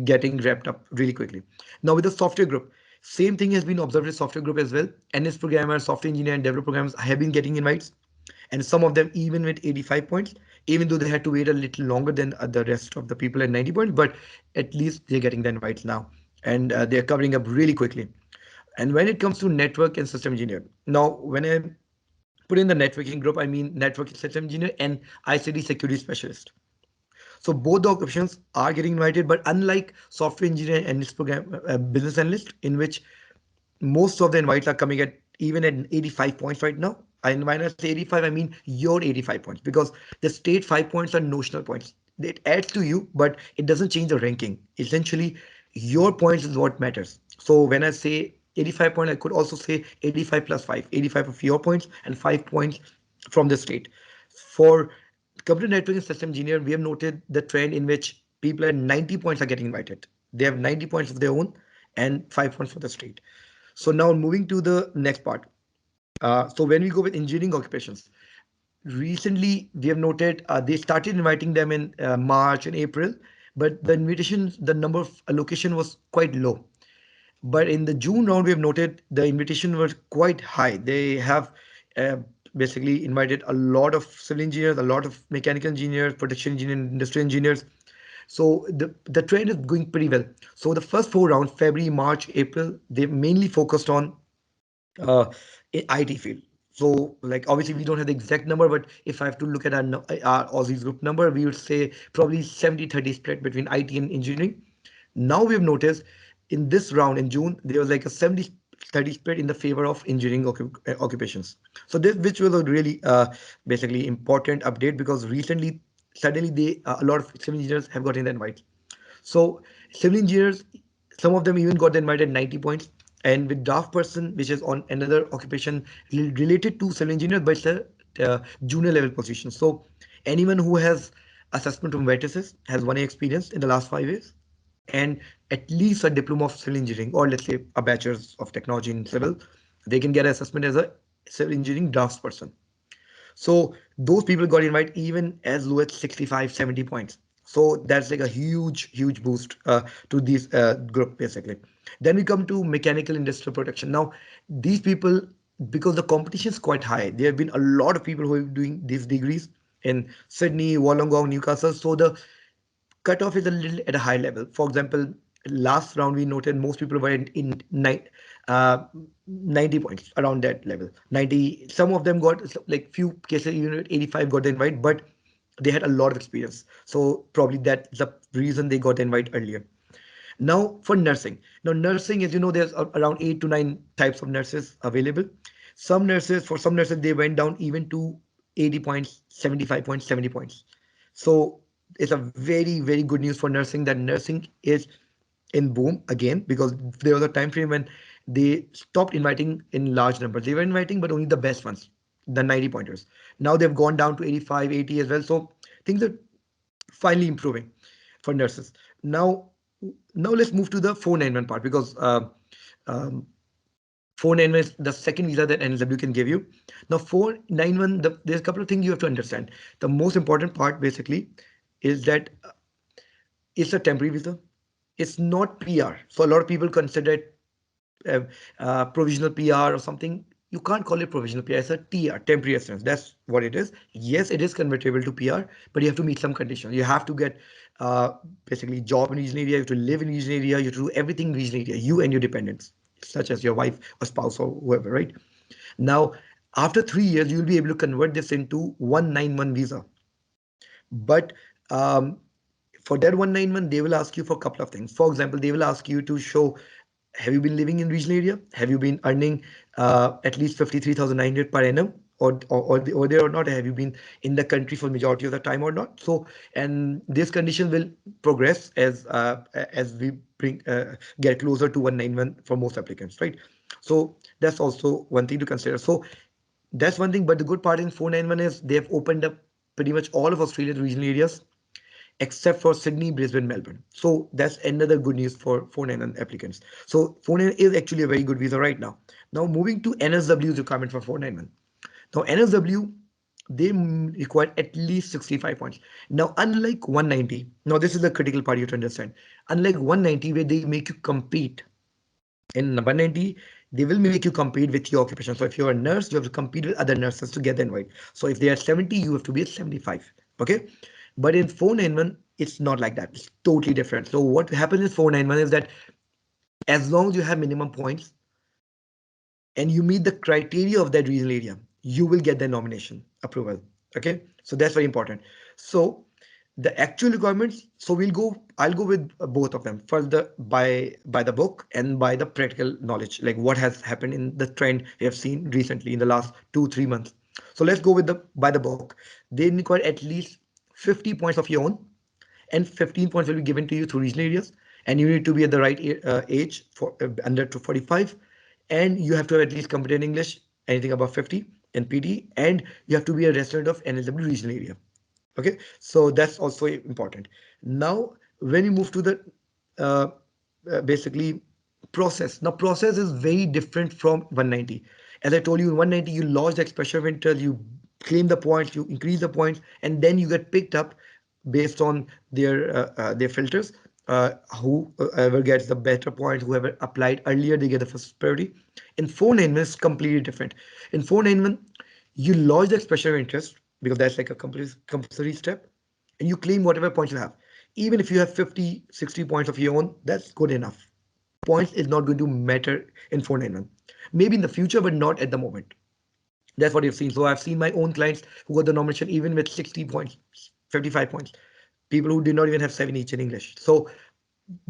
getting wrapped up really quickly. Now with the software group, same thing has been observed with software group as well. NS programmers, software engineer, and developer programmers have been getting invites, and some of them even with 85 points, even though they had to wait a little longer than the rest of the people at 90 points, but at least they're getting the invites now, and they're covering up really quickly. And when it comes to network and system engineer, now when I put in the networking group, I mean network system engineer and ICT security specialist. So both the occupations are getting invited, but unlike software engineer and this program, business analyst, in which most of the invites are coming at even at 85 points right now. And when I say 85, I mean your 85 points, because the state 5 points are notional points. It adds to you, but it doesn't change the ranking. Essentially, your points is what matters. So when I say 85 points, I could also say 85 plus 5, 85 of your points and 5 points from the state. For computer network and system engineer, we have noted the trend in which people at 90 points are getting invited. They have 90 points of their own and 5 points for the state. So now moving to the next part. So when we go with engineering occupations, recently we have noted they started inviting them in March and April, but the number of allocation was quite low. But in the June round, we have noted the invitation was quite high. They have uh, basically invited a lot of civil engineers, a lot of mechanical engineers, production engineers, industrial engineers. So the trend is going pretty well. So the first four rounds, February, March, April, they mainly focused on uh, IT field. So like obviously we don't have the exact number, but if I have to look at our Aussizz group number, we would say probably 70-30 split between IT and engineering. Now we have noticed in this round in June, there was like a 70-30 split in the favor of engineering occupations. So this, which was a really basically important update because recently, suddenly a lot of civil engineers have gotten the invite. So civil engineers, some of them even got the invite at 90 points. And with draft person, which is on another occupation related to civil engineers, but it's a junior level position. So anyone who has assessment from vertices has 1 year experience in the last 5 years and at least a diploma of civil engineering or let's say a bachelor's of technology in civil, they can get assessment as a civil engineering drafts person. So those people got invited even as low as 65, 70 points. So that's like a huge boost to this group basically. Then we come to mechanical industrial protection. Now, these people, because the competition is quite high, there have been a lot of people who are doing these degrees in Sydney, Wollongong, Newcastle. So the cutoff is a little at a high level. For example, last round we noted most people were in 90 points around that level. 90. Some of them got like few cases even at 85 got the invite, but they had a lot of experience. So probably that's the reason they got the invite earlier. Now for nursing. Now nursing, as you know, there's around 8 to 9 types of nurses available. For some nurses, they went down even to 80 points, 75 points, 70 points. So it's a very good news for nursing that nursing is in boom again because there was a time frame when they stopped inviting in large numbers. They were inviting, but only the best ones, the 90 pointers. Now they've gone down to 85, 80 as well. So things are finally improving for nurses. Now let's move to the 491 part because um, 491 is the second visa that NSW can give you. Now 491, there's a couple of things you have to understand. The most important part basically is that it's a temporary visa. It's not PR. So a lot of people consider it provisional PR or something. You can't call it provisional PR. It's a TR, temporary residence. That's what it is. Yes, it is convertible to PR, but you have to meet some conditions. You have to get basically job in regional area. You have to live in regional area. You have to do everything in regional area. You and your dependents, such as your wife or spouse or whoever, right? Now, after 3 years, you will be able to convert this into 191 visa. But for that 191, they will ask you for a couple of things. For example, they will ask you to show, have you been living in regional area? Have you been earning at least 53,900 per annum or there or not? Have you been in the country for majority of the time or not? So, and this condition will progress as we get closer to 191 for most applicants, right? So that's also one thing to consider. So that's one thing, but the good part in 491 is they have opened up pretty much all of Australia's regional areas except for Sydney, Brisbane, Melbourne. So that's another good news for 491 applicants. So 491 is actually a very good visa right now. Now moving to NSW's requirement for 491. Now NSW, they require at least 65 points. Now unlike 190, now this is the critical part you have to understand. Unlike 190 where they make you compete, in 190, they will make you compete with your occupation. So if you're a nurse, you have to compete with other nurses to get the invite. So if they are 70, you have to be at 75. Okay. But in 491, it's not like that. It's totally different. So what happens in 491 is that as long as you have minimum points and you meet the criteria of that regional area, you will get the nomination approval. Okay. So that's very important. So the actual requirements, so I'll go with both of them. First, by the book and by the practical knowledge, like what has happened in the trend we have seen recently in the last 2-3 months. So let's go with the by the book. They require at least 50 points of your own, and 15 points will be given to you through regional areas, and you need to be at the right age for under 45, and you have to have at least competent English, anything above 50 in PD, and you have to be a resident of NSW regional area. Okay, so that's also important. Now when you move to the uh, basically process, now process is very different from 190. As I told you, in 190 you lodge the expression of interest, you claim the points, you increase the points, and then you get picked up based on their filters. Whoever gets the better points, whoever applied earlier, they get the first priority. In 491, it's completely different. In 491, you lodge the expression of interest because that's like a compulsory step, and you claim whatever points you have. Even if you have 50, 60 points of your own, that's good enough. Points is not going to matter in 491. Maybe in the future, but not at the moment. That's what you've seen. So I've seen my own clients who got the nomination even with 60 points, 55 points. People who did not even have 7 each in English. So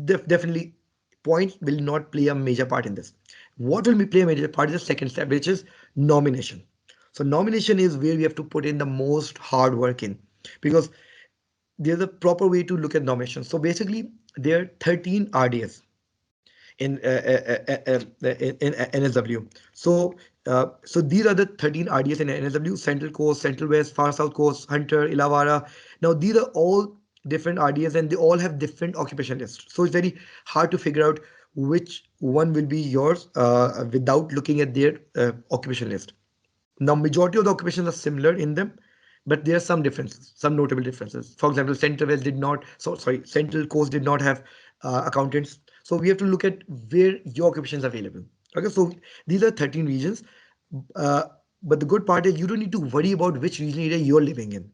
definitely points will not play a major part in this. What will play a major part is the second step, which is nomination. So nomination is where we have to put in the most hard work in, because there's a proper way to look at nomination. So basically there are 13 RDS in NSW. So these are the 13 RDS in NSW: Central Coast, Central West, Far South Coast, Hunter, Illawarra. Now these are all different RDS and they all have different occupation lists. So it's very hard to figure out which one will be yours without looking at their occupation list. Now majority of the occupations are similar in them, but there are some differences, some notable differences. For example, Central West did not, Central Coast did not have accountants. So we have to look at where your occupations are available. Okay, so these are 13 regions. Uh, but the good part is you don't need to worry about which regional area you're living in.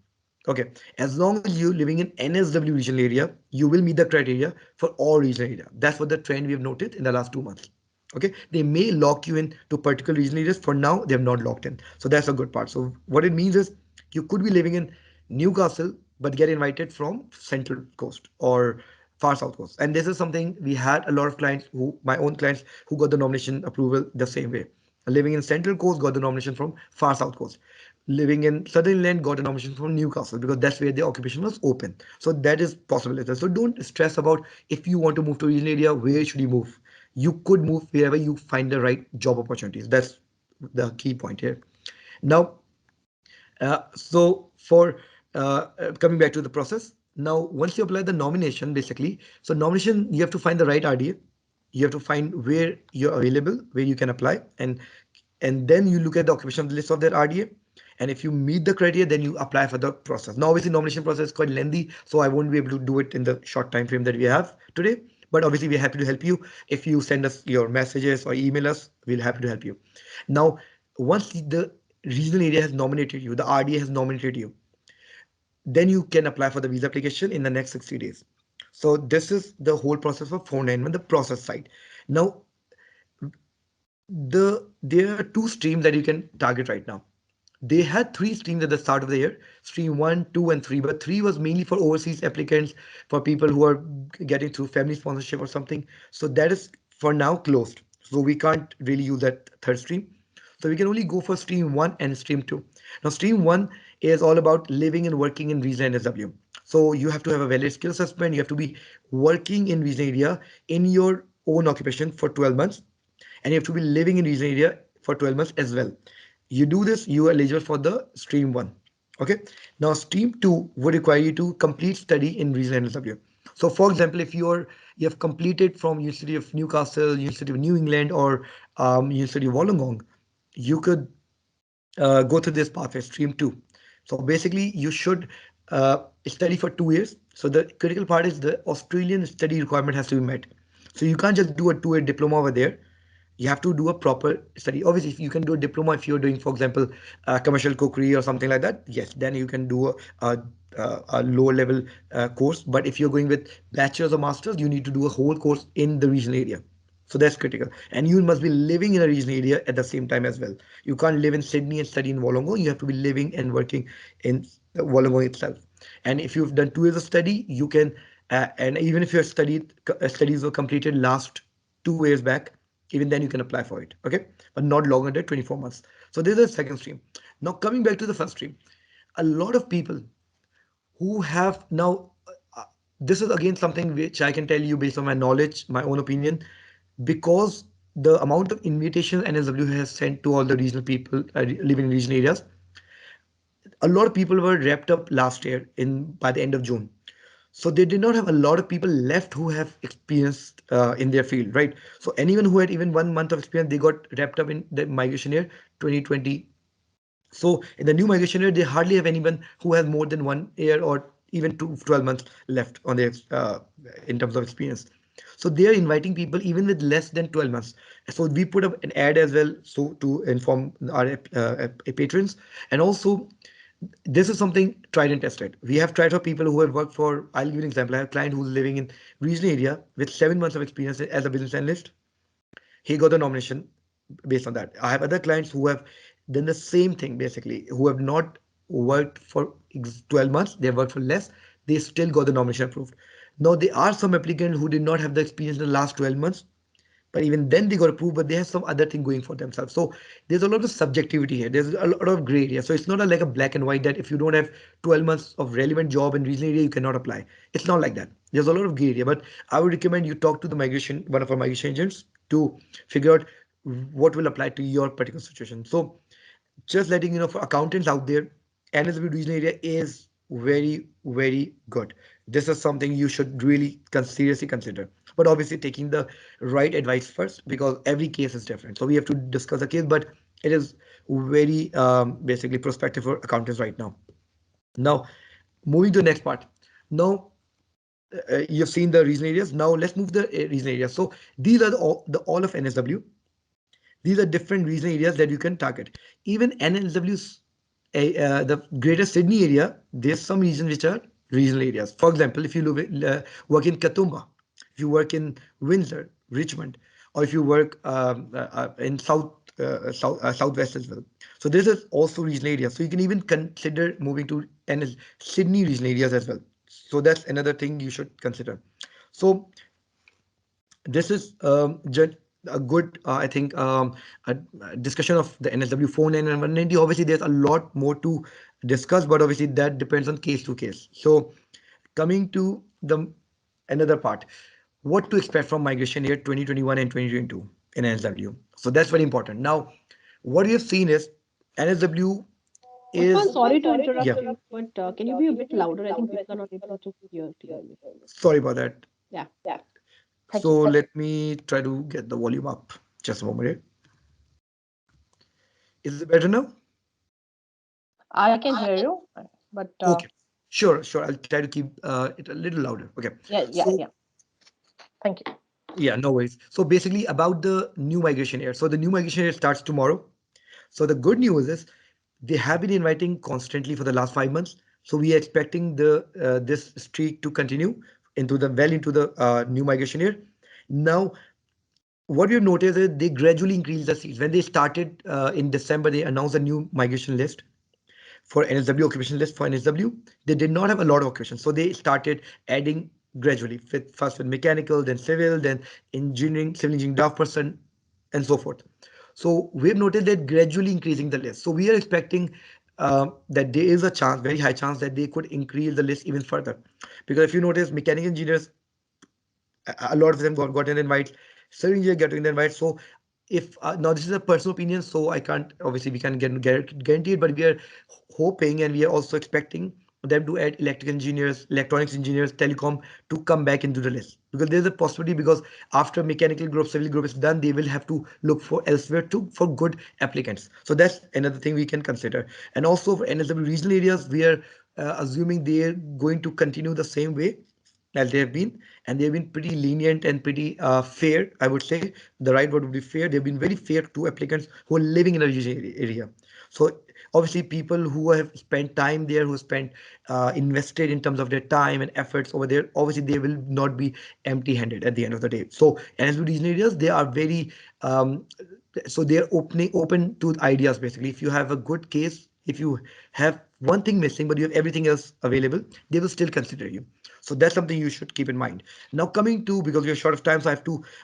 Okay, as long as you're living in NSW regional area, you will meet the criteria for all regional area. That's what the trend we have noted in the last 2 months. Okay, they may lock you in to particular regional areas. For now, they have not locked in. So that's a good part. So what it means is you could be living in Newcastle, but get invited from Central Coast or Far South Coast. And this is something we had a lot of clients my own clients who got the nomination approval the same way. Living in Central Coast got the nomination from Far South Coast. Living in Southern Inland got a nomination from Newcastle because that's where the occupation was open. So that is possible. So don't stress about if you want to move to a regional area, where should you move? You could move wherever you find the right job opportunities. That's the key point here. Now, so for coming back to the process, now once you apply the nomination, basically, so nomination, you have to find the right RDA. You have to find where you're available, where you can apply, and then you look at the occupation list of that RDA. And if you meet the criteria, then you apply for the process. Now, obviously, nomination process is quite lengthy, so I won't be able to do it in the short time frame that we have today. But obviously, we're happy to help you. If you send us your messages or email us, we'll happy to help you. Now, once the regional area has nominated you, the RDA has nominated you, then you can apply for the visa application in the next 60 days. So this is the whole process for 491, the process side. Now, there are 2 streams that you can target right now. They had 3 streams at the start of the year: stream 1, 2, and 3. But 3 was mainly for overseas applicants, for people who are getting through family sponsorship or something. So that is for now closed. So we can't really use that 3rd stream. So we can only go for stream 1 and stream 2. Now, stream 1 is all about living and working in regional NSW. So you have to have a valid skill assessment. You have to be working in regional area in your own occupation for 12 months. And you have to be living in regional area for 12 months as well. You do this, you are eligible for the stream 1. Okay. Now stream 2 would require you to complete study in regional NSW. So for example, if you have completed from University of Newcastle, University of New England, or University of Wollongong, you could go through this pathway, stream 2. So basically you should study for 2 years. So the critical part is the Australian study requirement has to be met. So you can't just do a 2-year diploma over there. You have to do a proper study. Obviously, if you can do a diploma if you're doing, for example, commercial cookery or something like that, yes, then you can do a lower level course. But if you're going with bachelor's or master's, you need to do a whole course in the regional area. So that's critical. And you must be living in a regional area at the same time as well. You can't live in Sydney and study in Wollongong. You have to be living and working in Wollongong itself. And if you've done 2 years of study, you can, and even if your studies were completed last 2 years back, even then you can apply for it. Okay, but not longer than 24 months. So this is the second stream. Now coming back to the first stream, a lot of people who have now, this is again something which I can tell you based on my knowledge, my own opinion, because the amount of invitations NSW has sent to all the regional people living in regional areas, a lot of people were wrapped up last year by the end of June. So they did not have a lot of people left who have experienced in their field, right? So anyone who had even 1 month of experience, they got wrapped up in the migration year 2020 So in the new migration year, they hardly have anyone who has more than 1 year or even 12 months left on their in terms of experience. So they are inviting people even with less than 12 months. So we put up an ad as well, so to inform our patrons. And also, this is something tried and tested. We have tried for people who have worked for, I'll give you an example. I have a client who's living in regional area with 7 months of experience as a business analyst. He got the nomination based on that. I have other clients who have done the same thing basically, who have not worked for 12 months, they have worked for less, they still got the nomination approved. Now, there are some applicants who did not have the experience in the last 12 months, but even then they got approved, but they have some other thing going for themselves. So there's a lot of subjectivity here. There's a lot of gray area. So it's not like a black and white that if you don't have 12 months of relevant job in regional area, you cannot apply. It's not like that. There's a lot of gray area, but I would recommend you talk to the migration, one of our migration agents, to figure out what will apply to your particular situation. So just letting you know, for accountants out there, NSW regional area is very, very good. This is something you should really seriously consider. But obviously taking the right advice first, because every case is different. So we have to discuss the case, but it is very basically prospective for accountants right now. Now, moving to the next part. Now, you've seen the regional areas. Now let's move the regional areas. So these are all of NSW. These are different regional areas that you can target. Even NSW's, the Greater Sydney area, there's some regions which are regional areas. For example, if you work in Katoomba, if you work in Windsor, Richmond, or if you work in Southwest as well. So this is also regional areas. So you can even consider moving to Sydney regional areas as well. So that's another thing you should consider. So this is just a good, I think, a discussion of the NSW 490 and 190. Obviously, there's a lot more to discuss, but obviously that depends on case to case. So coming to the another part, what to expect from migration year 2021 and 2022 in NSW. So that's very important. Now, what we have seen is NSW Usman, is, sorry to interrupt yeah, you, but can you be a bit louder? I think people are not able to hear clearly. sorry about that. Yeah, thank So you. let me try to get the volume up. Just a moment here. Is it better now? I can hear you, but Okay, sure, sure. I'll try to keep it a little louder. Okay. So yeah. Thank you. yeah, no worries. So basically about the new migration year. So the new migration year starts tomorrow. So the good news is they have been inviting constantly for the last 5 months. So we are expecting the this streak to continue into the new migration year. Now, what we've noticed is they gradually increase the seats. When they started in December, they announced a new migration list for Nsw occupation list for Nsw. They did not have a lot of occupations, so they started adding gradually. First with mechanical, then civil, then engineering, civil engineering draft person, and so forth. So we've noted that gradually increasing the list. So we are expecting that there is a chance, very high chance, that they could increase the list even further. Because if you notice, mechanical engineers, a lot of them got an invite, civil engineer getting the invite. So if now this is a personal opinion, so I can't, obviously we can't guarantee it, but we are hoping and we are also expecting them to add electrical engineers, electronics engineers, telecom to come back into the list, because there's a possibility, because after mechanical group, civil group is done, they will have to look for elsewhere to for good applicants. So that's another thing we can consider. And also for NSW regional areas, we are assuming they are going to continue the same way as they have been, and they've been pretty lenient and pretty fair. I would say the right word would be fair. They've been very fair to applicants who are living in a regional area. So obviously people who have spent time there, who spent invested in terms of their time and efforts over there, obviously they will not be empty-handed at the end of the day. So as with regional areas, they are very so they are open to ideas. Basically, if you have a good case, if you have one thing missing but you have everything else available, they will still consider you. So that's something you should keep in mind. Now coming to, because we are short of time, so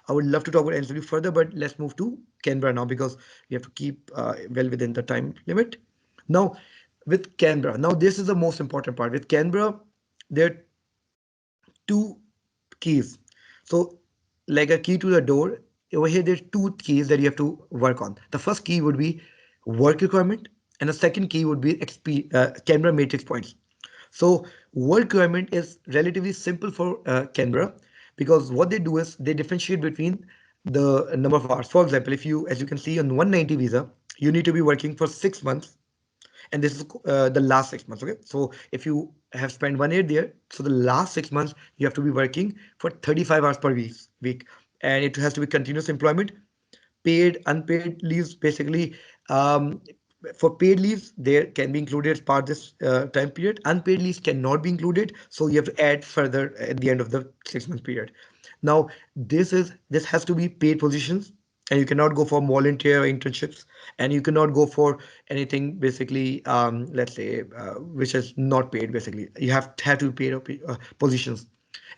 I would love to talk about NSW further, but let's move to Canberra now, because we have to keep well within the time limit. Now with Canberra, now this is the most important part. With Canberra, there are two keys. So like a key to the door, over here there's two keys that you have to work on. The first key would be work requirement, and the second key would be Canberra matrix points. So work requirement is relatively simple for Canberra, because what they do is they differentiate between the number of hours. For example, if you, as you can see on 190 visa, you need to be working for 6 months and this is the last 6 months. Okay, so if you have spent 1 year there, so the last 6 months you have to be working for 35 hours per week, and it has to be continuous employment. Paid, unpaid leaves, basically, um, for paid leaves, there can be included as part of this time period. Unpaid leaves cannot be included, so you have to add further at the end of the 6 month period. Now, this has to be paid positions, and you cannot go for volunteer internships, and you cannot go for anything basically, let's say, which is not paid. Basically, you have to be paid positions,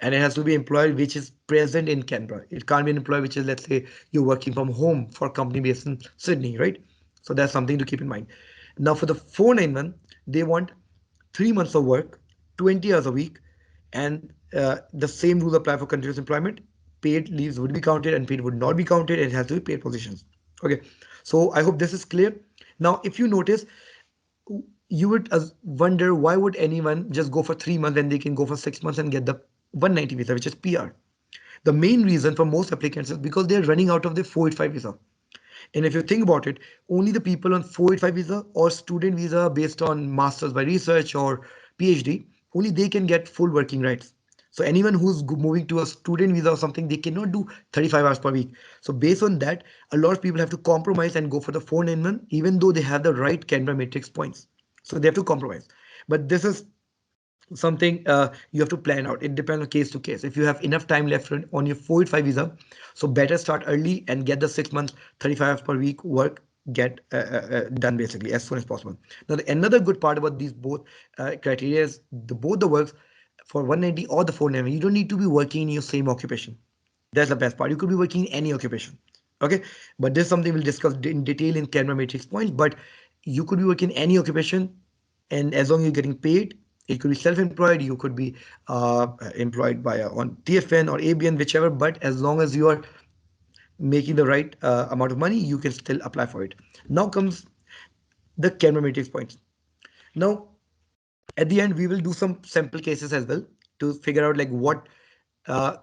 and it has to be employed which is present in Canberra. It can't be an employee which is, let's say, you're working from home for a company based in Sydney, right? So that's something to keep in mind. Now for the 491, they want 3 months of work, 20 hours a week, and the same rules apply for continuous employment. Paid leaves would be counted and paid would not be counted. It has to be paid positions. Okay, so I hope this is clear. Now, if you notice, you would wonder why would anyone just go for 3 months and they can go for 6 months and get the 190 visa, which is PR. The main reason for most applicants is because they're running out of the 485 visa. And if you think about it, only the people on 485 visa or student visa based on masters by research or PhD, only they can get full working rights. So anyone who's moving to a student visa or something, they cannot do 35 hours per week. So based on that, a lot of people have to compromise and go for the 491, even though they have the right Canberra matrix points. So they have to compromise. But this is something you have to plan out. It depends on case to case. If you have enough time left on your 485 visa, so better start early and get the 6 months 35 hours per week work get done basically as soon as possible. Now another good part about these both criteria is both the works for 190 or the 490, you don't need to be working in your same occupation. That's the best part. You could be working in any occupation. Okay, but this is something we'll discuss in detail in Canberra matrix points. But you could be working in any occupation, and as long as you're getting paid, it could be self-employed, you could be employed by on TFN or ABN, whichever. But as long as you are making the right amount of money, you can still apply for it. Now comes the Canberra matrix points. Now at the end we will do some sample cases as well to figure out like what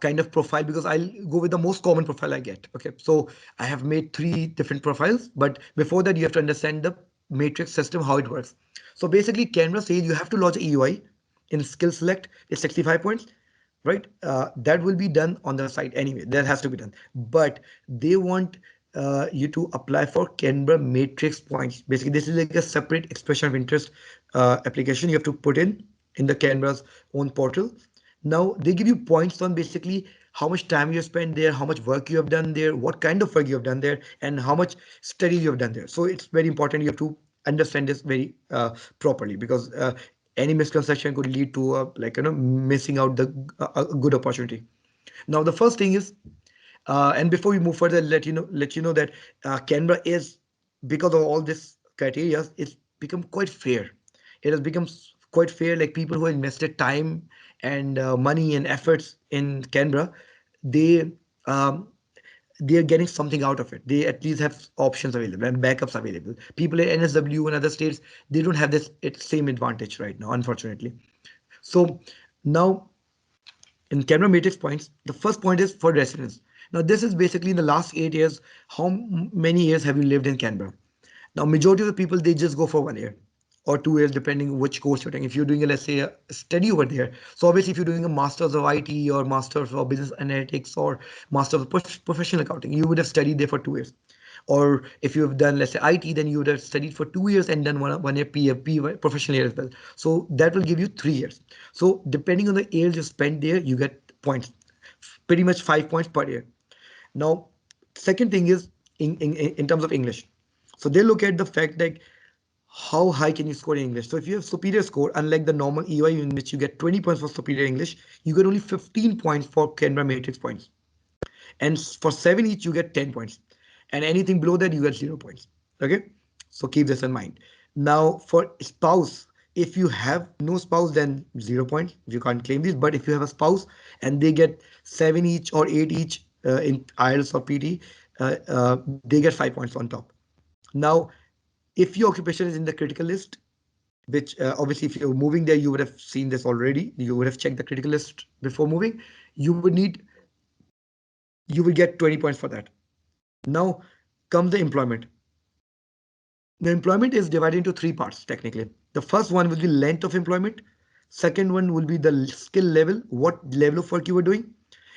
kind of profile, because I'll go with the most common profile I get. Okay, so I have made 3 different profiles, but before that you have to understand the matrix system, how it works. So basically Canberra says you have to lodge a EUI in skill select. It's 65 points, right? That will be done on the site anyway. That has to be done, but they want you to apply for Canberra matrix points. Basically, this is like a separate expression of interest application you have to put in the Canberra's own portal. Now they give you points on basically how much time you spent there, how much work you have done there, what kind of work you have done there, and how much study you have done there. So it's very important you have to understand this very properly, because any misconception could lead to missing out the a good opportunity. Now the first thing is, and before we move further, let you know that Canberra is, because of all this criteria, it's become quite fair. It has become quite fair. Like people who invested time and money and efforts in Canberra, they um, they are getting something out of it. They at least have options available and backups available. People in NSW and other states, they don't have this same advantage right now, unfortunately. So now in Canberra matrix points, the first point is for residence. Now this is basically in the last 8 years, how many years have you lived in Canberra? Now majority of the people, they just go for 1 year or 2 years, depending which course you're taking. If you're doing a, let's say, a study over there, so obviously if you're doing a master's of IT or master's of business analytics or master's of professional accounting, you would have studied there for 2 years. Or if you have done, let's say, IT, then you would have studied for 2 years and done one year PFP professional year as well. So that will give you 3 years. So depending on the years you spend there, you get points, pretty much 5 points per year. Now, second thing is in terms of English. So they look at the fact that how high can you score in English. So if you have superior score, unlike the normal EY in which you get 20 points for superior English, you get only 15 points for Canberra matrix points. And for 7 each, you get 10 points. And anything below that, you get 0 points. Okay, so keep this in mind. Now for spouse, if you have no spouse, then 0 points. You can't claim these. But if you have a spouse and they get 7 each or 8 each in IELTS or PT, they get 5 points on top. Now, if your occupation is in the critical list, which obviously if you're moving there, you would have seen this already. You would have checked the critical list before moving. You will get 20 points for that. Now comes the employment. The employment is divided into three parts technically. The first one will be length of employment. Second one will be the skill level, what level of work you were doing.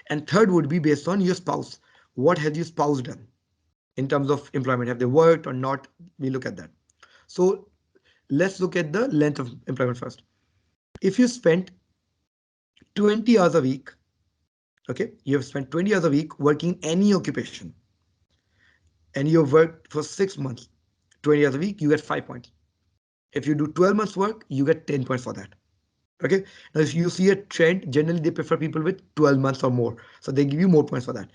And third would be based on your spouse. What has your spouse done in terms of employment? Have they worked or not? We look at that. So let's look at the length of employment first. If you spent 20 hours a week, okay, you have spent 20 hours a week working any occupation, and you have worked for 6 months, 20 hours a week, you get 5 points. If you do 12 months work, you get 10 points for that. Okay. Now, if you see a trend, generally they prefer people with 12 months or more. So they give you more points for that.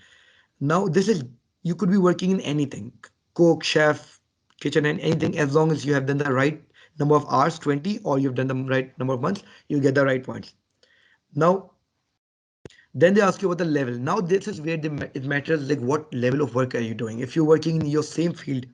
Now, this is, you could be working in anything, cook, chef, kitchen, and anything, as long as you have done the right number of hours, 20, or you've done the right number of months, you get the right points. Now, then they ask you about the level. Now, this is where it matters, like what level of work are you doing? If you're working in your same field,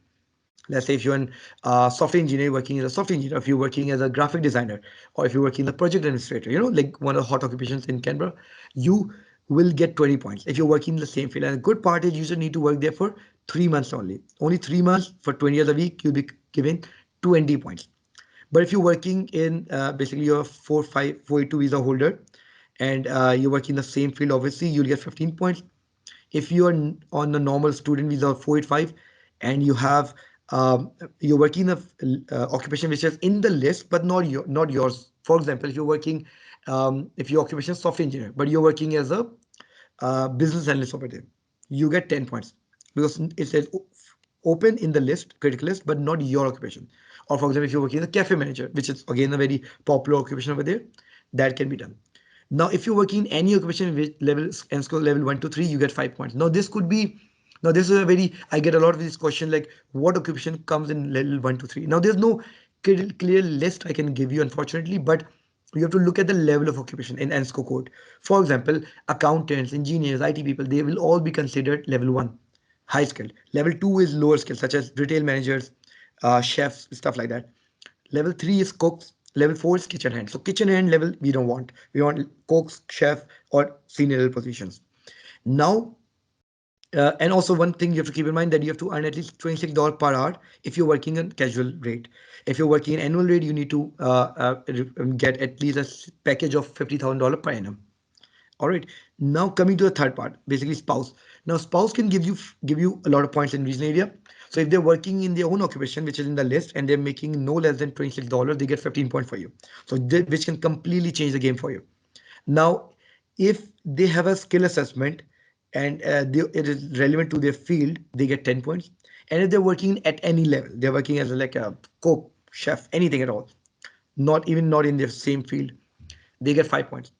let's say if you're a software engineer working as a software engineer, if you're working as a graphic designer, or if you're working as a project administrator, like one of the hot occupations in Canberra, you will get 20 points if you're working in the same field. And the good part is you just need to work there for 3 months only. Only 3 months for 20 hours a week, you'll be given 20 points. But if you're working in basically you're 482 visa holder, and you work in the same field, obviously you'll get 15 points. If you are on a normal student visa 485 and you have you're working in a occupation which is in the list but not yours. For example, if you're working if your occupation is software engineer but you're working as a business analyst over there, you get 10 points because it says open in the list, critical list, but not your occupation. Or for example, if you're working as a cafe manager, which is again a very popular occupation over there, that can be done. Now, if you're working in any occupation with level and skill level 1 to 3, you get 5 points. Now, this could be, now this is a very, I get a lot of this question like what occupation comes in level 1 to 3. Now, there's no clear list I can give you, unfortunately, but you have to look at the level of occupation in Nsw code. For example, accountants, engineers, IT people, they will all be considered level 1, high skilled. Level 2 is lower skill, such as retail managers, chefs, stuff like that. Level 3 is cooks. Level 4 is kitchen hand. So kitchen hand level we don't want. We want cooks, chef, or senior level positions. Now, and also one thing you have to keep in mind that you have to earn at least $26 per hour if you're working on casual rate. If you're working in annual rate, you need to get at least a package of $50,000 per annum. All right. Now coming to the third part, basically spouse. Now spouse can give you a lot of points in regional area. So if they're working in their own occupation, which is in the list, and they're making no less than $26, they get 15 points for you. So which can completely change the game for you. Now, if they have a skill assessment and it is relevant to their field, they get 10 points. And if they're working at any level, they're working as like a cook, chef, anything at all, not in their same field, they get 5 points.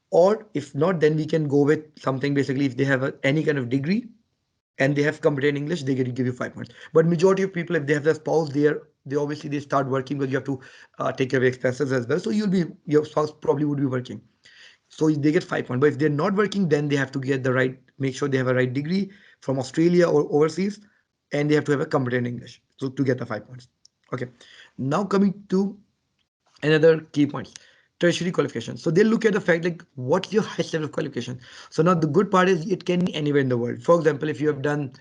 Or if not, then we can go with something basically if they have any kind of degree and they have competent English, they get to give you 5 points. But majority of people, if they have their spouse, they obviously they start working because you have to take care of expenses as well. So your spouse probably would be working. So they get 5 points. But if they're not working, then they have to get the right, make sure they have a right degree from Australia or overseas, and they have to have a competent English. So to get the 5 points. Okay. Now coming to another key point, tertiary qualification. So they look at the fact like what's your highest level of qualification. So now the good part is it can be anywhere in the world. For example, if you have done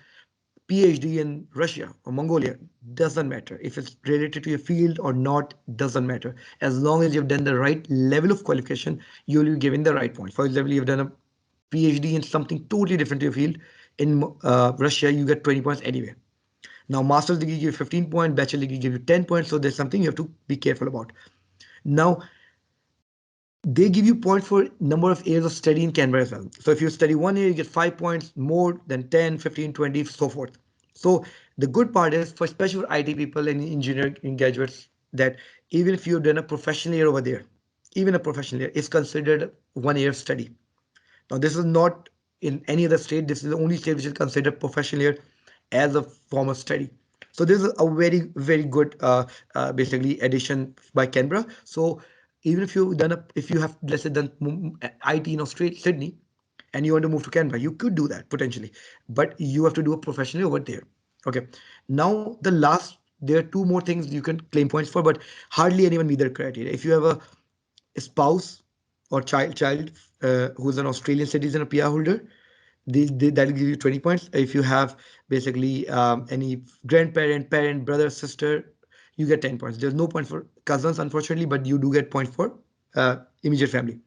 PhD in Russia or Mongolia, doesn't matter. If it's related to your field or not, doesn't matter. As long as you've done the right level of qualification, you'll be given the right point. For example, you've done a PhD in something totally different to your field. In Russia, you get 20 points anyway. Now, master's degree give you 15 points, bachelor degree give you 10 points. So there's something you have to be careful about. Now, they give you points for number of years of study in Canberra as well. So if you study 1 year, you get 5 points more than 10, 15, 20, so forth. So the good part is for especially for IT people and engineering graduates that even if you've done a professional year over there, even a professional year is considered 1 year of study. Now this is not in any other state. This is the only state which is considered professional year as a form of study. So this is a very good basically addition by Canberra. So even if if you have let's say done IT in Australia, Sydney, and you want to move to Canberra, you could do that potentially, but you have to do a professional over there. Okay. Now there are two more things you can claim points for, but hardly anyone meet their criteria. If you have a spouse or child who's an Australian citizen or PR holder, That will give you 20 points. If you have basically any grandparent, parent, brother, sister, you get 10 points. There's no point for cousins, unfortunately, but you do get points for immediate family.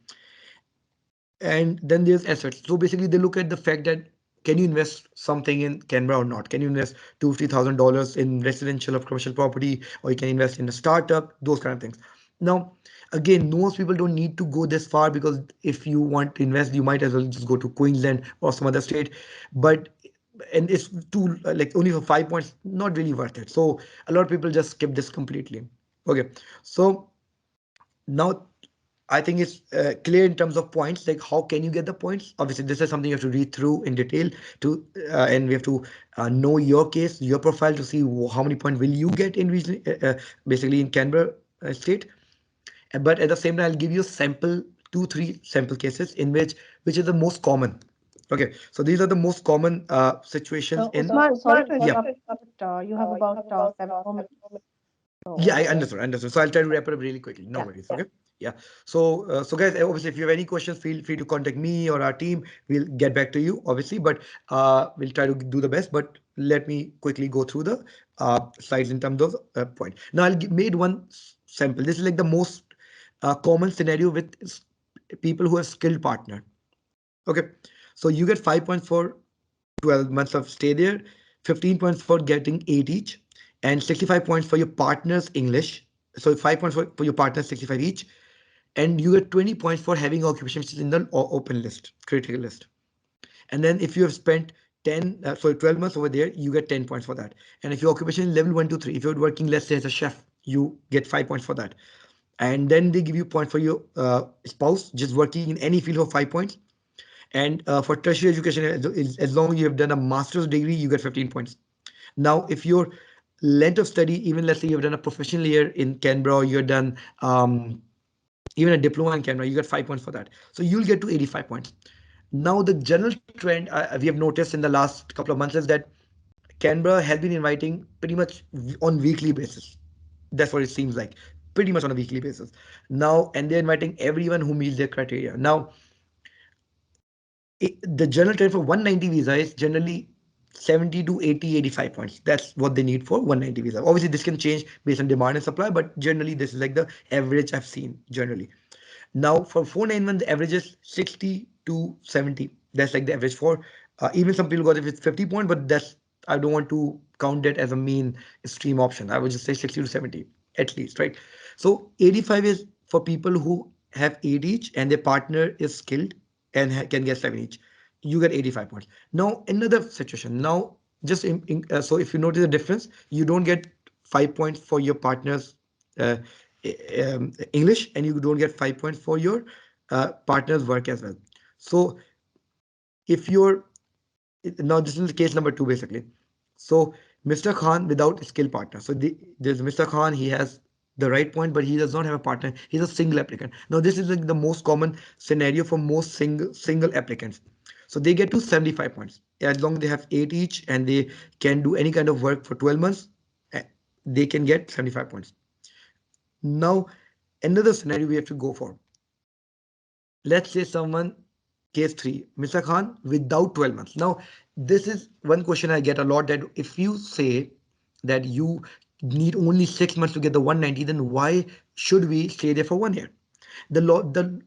And then there's assets. So basically they look at the fact that can you invest something in Canberra or not? Can you invest $2,000-3,000 in residential or commercial property, or you can invest in a startup, those kind of things. Now, again, most people don't need to go this far, because if you want to invest, you might as well just go to Queensland or some other state. But and it's too like only for 5 points, not really worth it. So a lot of people just skip this completely. Okay, so now I think it's clear in terms of points, like how can you get the points? Obviously, this is something you have to read through in detail to, and we have to know your case, your profile to see how many points will you get in region, basically in Canberra state. But at the same time, I'll give you a sample, 2-3 sample cases in which is the most common. Okay, so these are the most common situations in. Usman, sorry to Yeah. interrupt, but you have about 7 more minutes. Yeah, I understood. So I'll try to wrap it up really quickly. No worries. Okay. Yeah. So guys, obviously, if you have any questions, feel free to contact me or our team. We'll get back to you, obviously, but we'll try to do the best. But let me quickly go through the slides in terms of point. Now I'll made one sample. This is like the most common scenario with people who have skilled partner. Okay. So you get 5 points for 12 months of stay there, 15 points for getting 8 each, and 65 points for your partner's English. So 5 points for your partner, 65 each. And you get 20 points for having occupation which is in the open list, critical list. And then if you have spent 12 months over there, you get 10 points for that. And if your occupation is level 1 to 3, if you're working, let's say as a chef, you get 5 points for that. And then they give you point for your spouse, just working in any field for 5 points. And for tertiary education, as long as you have done a master's degree, you get 15 points. Now, if your length of study, even let's say you've done a professional year in Canberra, or you've done even a diploma in Canberra, you get 5 points for that. So you'll get to 85 points. Now, the general trend we have noticed in the last couple of months is that Canberra has been inviting pretty much on weekly basis. That's what it seems like, pretty much on a weekly basis. Now, and they're inviting everyone who meets their criteria. Now, the general trend for 190 visa is generally 70 to 80, 85 points. That's what they need for 190 visa. Obviously, this can change based on demand and supply, but generally this is like the average I've seen generally. Now for 491, the average is 60 to 70. That's like the average for even some people got it with 50 points, but that's I don't want to count that as a mean stream option. I would just say 60 to 70 at least, right? So 85 is for people who have 8 each and their partner is skilled and can get 7 each. You get 85 points. Now another situation. Now just so if you notice the difference, you don't get 5 points for your partner's uh, English, and you don't get 5 points for your partner's work as well. So if you're now this is case number 2 basically. So Mr. Khan without a skill partner. So there's Mr. Khan, he has the right point, but he does not have a partner. He's a single applicant. Now this is like the most common scenario for most single applicants. So they get to 75 points as long as they have 8 each and they can do any kind of work for 12 months. They can get 75 points. Now another scenario we have to go for. Let's say someone case 3, Mr. Khan without 12 months. Now, this is one question I get a lot, that if you say that you need only 6 months to get the 190, then why should we stay there for 1 year? The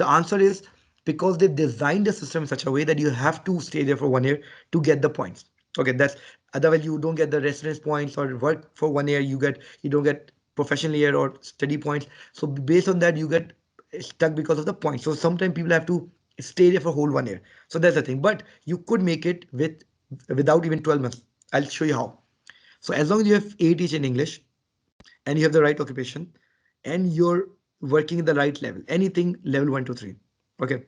answer is because they designed the system in such a way that you have to stay there for 1 year to get the points. Okay, that's otherwise you don't get the residence points, or work for 1 year you don't get professional year or study points. So based on that you get stuck because of the points. So sometimes people have to stay there for whole 1 year. So that's the thing. But you could make it without even 12 months. I'll show you how. So as long as you have 8 each in English and you have the right occupation and you're working at the right level, anything level 1 to 3. Okay.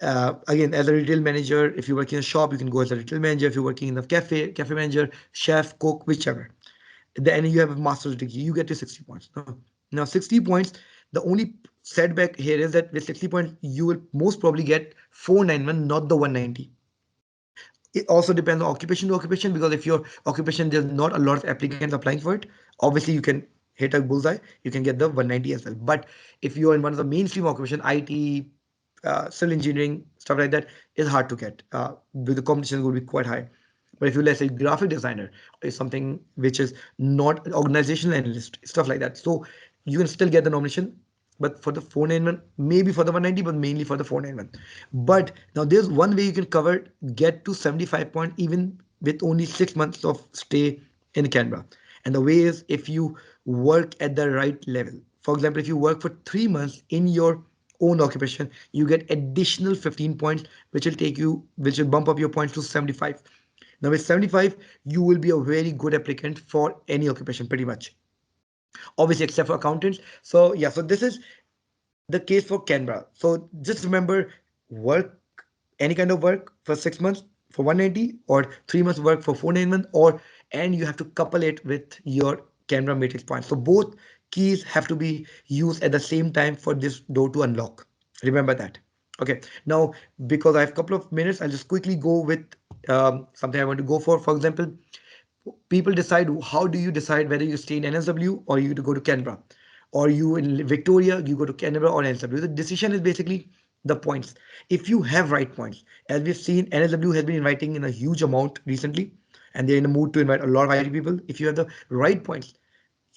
Again, as a retail manager, if you work in a shop, you can go as a retail manager. If you're working in the cafe manager, chef, cook, whichever. Then you have a master's degree, you get to 60 points. Now 60 points, the only setback here is that with 60 points, you will most probably get 491, not the 190. It also depends on occupation to occupation, because if your occupation, there's not a lot of applicants applying for it, obviously you can hit a bullseye, you can get the 190 as well. But if you're in one of the mainstream occupation, IT, civil engineering, stuff like that is hard to get. The competition will be quite high. But if you, let's say, graphic designer is something which is not organizational analyst, stuff like that. So you can still get the nomination, but for the 491, maybe for the 190, but mainly for the 491. But now there's one way you can cover, get to 75 point even with only 6 months of stay in Canberra. And the way is if you work at the right level. For example, if you work for 3 months in your own occupation, you get additional 15 points, which will bump up your points to 75. Now with 75, you will be a very good applicant for any occupation, pretty much. Obviously, except for accountants. So yeah, so this is the case for Canberra. So just remember, work any kind of work for 6 months for 190 or 3 months work for 491, or and you have to couple it with your Canberra matrix points. So both keys have to be used at the same time for this door to unlock. Remember that. Okay, now because I have a couple of minutes, I'll just quickly go with something I want to go for. For example, people decide, how do you decide whether you stay in NSW or you to go to Canberra, or you in Victoria, you go to Canberra or NSW. The decision is basically the points. If you have right points, as we've seen, NSW has been inviting in a huge amount recently, and they're in a mood to invite a lot of IT people. If you have the right points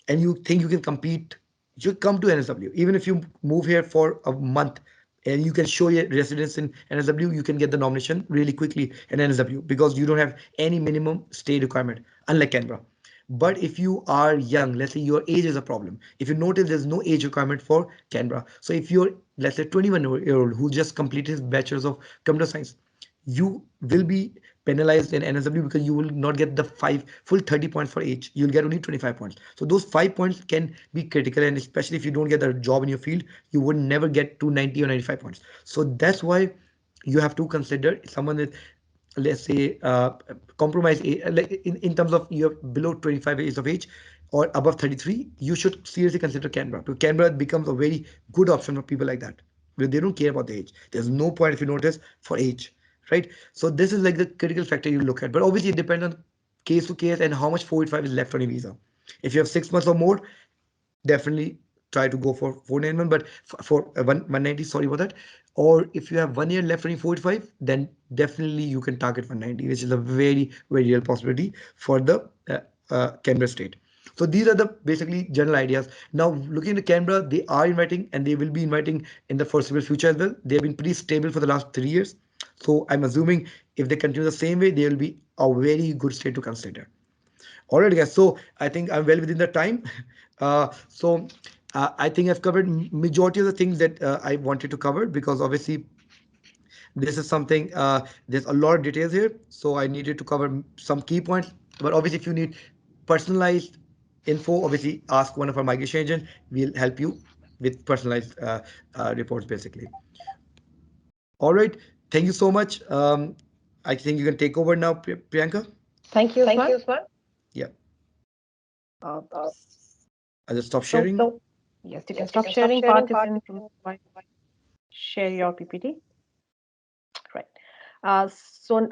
and you think you can compete, you come to NSW. Even if you move here for a month and you can show your residence in NSW, you can get the nomination really quickly in NSW because you don't have any minimum stay requirement, unlike Canberra. But if you are young, let's say your age is a problem. If you notice, there's no age requirement for Canberra. So if you're, let's say, 21-year-old who just completed his bachelor's of computer science, you will be penalized in NSW because you will not get the full 30 points for age. You'll get only 25 points. So those 5 points can be critical, and especially if you don't get a job in your field, you would never get to 90 or 95 points. So that's why you have to consider someone that, let's say, compromise like in terms of you're below 25 years of age or above 33, you should seriously consider Canberra. Because Canberra becomes a very good option for people like that, because they don't care about the age. There's no point, if you notice, for age, right? So this is like the critical factor you look at. But obviously it depends on case to case and how much 485 is left on your visa. If you have 6 months or more, definitely try to go for 491, but for 190, sorry about that. Or if you have 1 year left on your 485, then definitely you can target 190, which is a very, very real possibility for the Canberra state. So these are the basically general ideas. Now looking at Canberra, they are inviting and they will be inviting in the foreseeable future as well. They have been pretty stable for the last 3 years. So I'm assuming if they continue the same way, they will be a very good state to consider. All right, guys. So I think I'm well within the time. I think I've covered majority of the things that I wanted to cover, because obviously this is something, there's a lot of details here. So I needed to cover some key points. But obviously, if you need personalized info, obviously ask one of our migration agents. We'll help you with personalized reports, basically. All right. Thank you so much. I think you can take over now, Priyanka. Thank you, Thank Usman. you, Usman. Yeah. Uh, I'll just stop so, sharing. yes, you can Yes, you stop can stop sharing. sharing. Parth, you Parth, can share your PPT. Right. So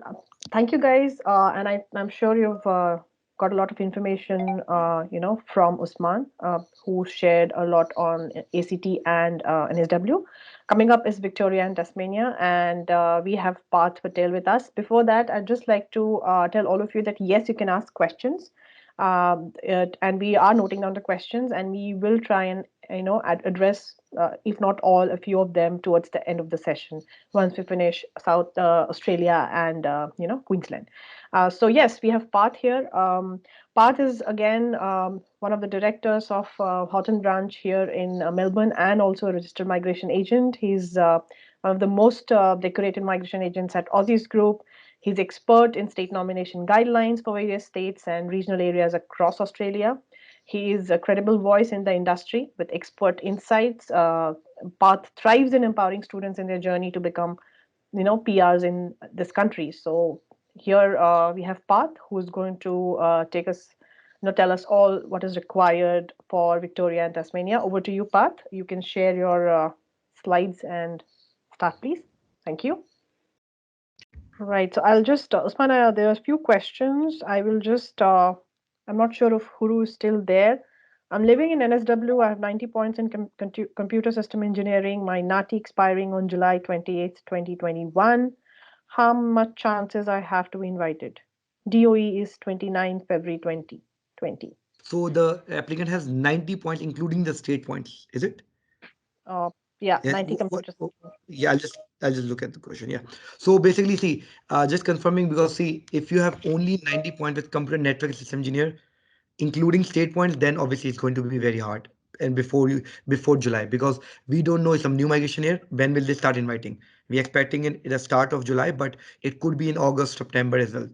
thank you guys, and I'm sure you've got a lot of information, from Usman, who shared a lot on ACT and NSW. Coming up is Victoria and Tasmania, and we have Parth Patel with us. Before that, I'd just like to tell all of you that yes, you can ask questions, and we are noting down the questions, and we will try and address, if not all, a few of them towards the end of the session once we finish South Australia and Queensland. So yes, we have Parth here. Parth is again one of the directors of Houghton branch here in Melbourne, and also a registered migration agent. He's one of the most decorated migration agents at Aussizz Group. He's expert in state nomination guidelines for various states and regional areas across Australia. He is a credible voice in the industry with expert insights. Parth thrives in empowering students in their journey to become, PRs in this country. So here we have Parth, who is going to take us, tell us all what is required for Victoria and Tasmania. Over to you, Parth. You can share your slides and start, please. Thank you. Right. So I'll just, Usman, there are a few questions. I will just, I'm not sure if Huru is still there. I'm living in NSW. I have 90 points in computer system engineering. My NATI expiring on July 28th, 2021. How much chances I have to be invited? DOE is 29 February 2020. So the applicant has 90 points, including the state points, is it? Yeah, Yeah, 90 computer system. yeah, I'll just look at the question. Yeah. So basically, see, just confirming, because see, if you have only 90 points with computer network system engineer, including state points, then obviously it's going to be very hard. And before July, because we don't know some new migration here. When will they start inviting? We're expecting in the start of July, but it could be in August, September as well.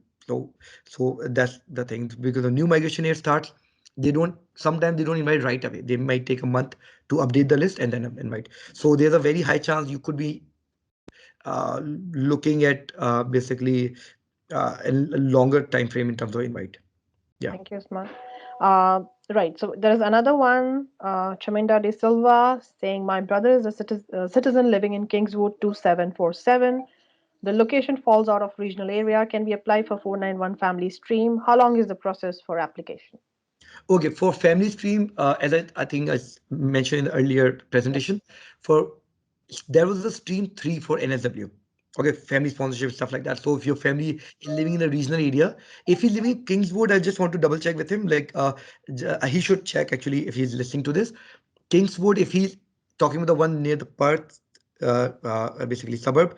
So that's the thing, because the new migration year starts. Sometimes they don't invite right away. They might take a month to update the list and then invite. So there's a very high chance you could be looking at basically a longer time frame in terms of invite. Yeah. Thank you, Usman. Right. So there's another one, Chaminda de Silva, saying, my brother is a citizen living in Kingswood 2747. The location falls out of regional area. Can we apply for 491 family stream? How long is the process for application? Okay, for family stream, as I think mentioned in the earlier presentation, for there was a stream 3 for NSW. Okay, family sponsorship, stuff like that. So if your family is living in a regional area, if he's living in Kingswood, I just want to double check with him. Like, he should check actually if he's listening to this. Kingswood, if he's talking about the one near the Perth, basically suburb,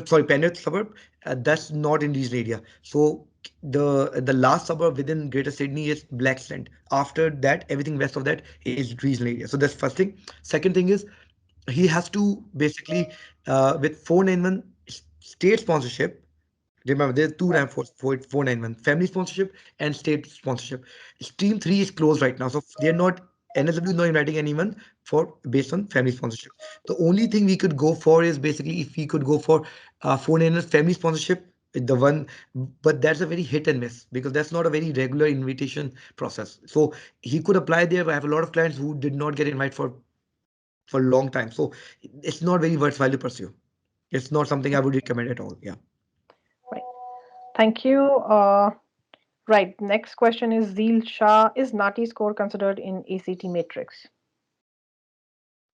sorry, Penrith suburb, that's not in regional area. So the last suburb within Greater Sydney is Blackstrand. After that, everything west of that is regional area. So that's first thing. Second thing is he has to basically with 491 state sponsorship. Remember, there's two RAM for 491 family sponsorship and state sponsorship. Stream 3 is closed right now, so they're not NSW is not inviting anyone for based on family sponsorship. The only thing we could go for is basically if we could go for 491 family sponsorship, the one, but that's a very hit and miss because that's not a very regular invitation process. So he could apply there. I have a lot of clients who did not get invited for a long time, so it's not very worthwhile to pursue. It's not something I would recommend at all. Yeah. Right. Thank you. Right. Next question is Zeel Shah. Is NATI score considered in ACT matrix?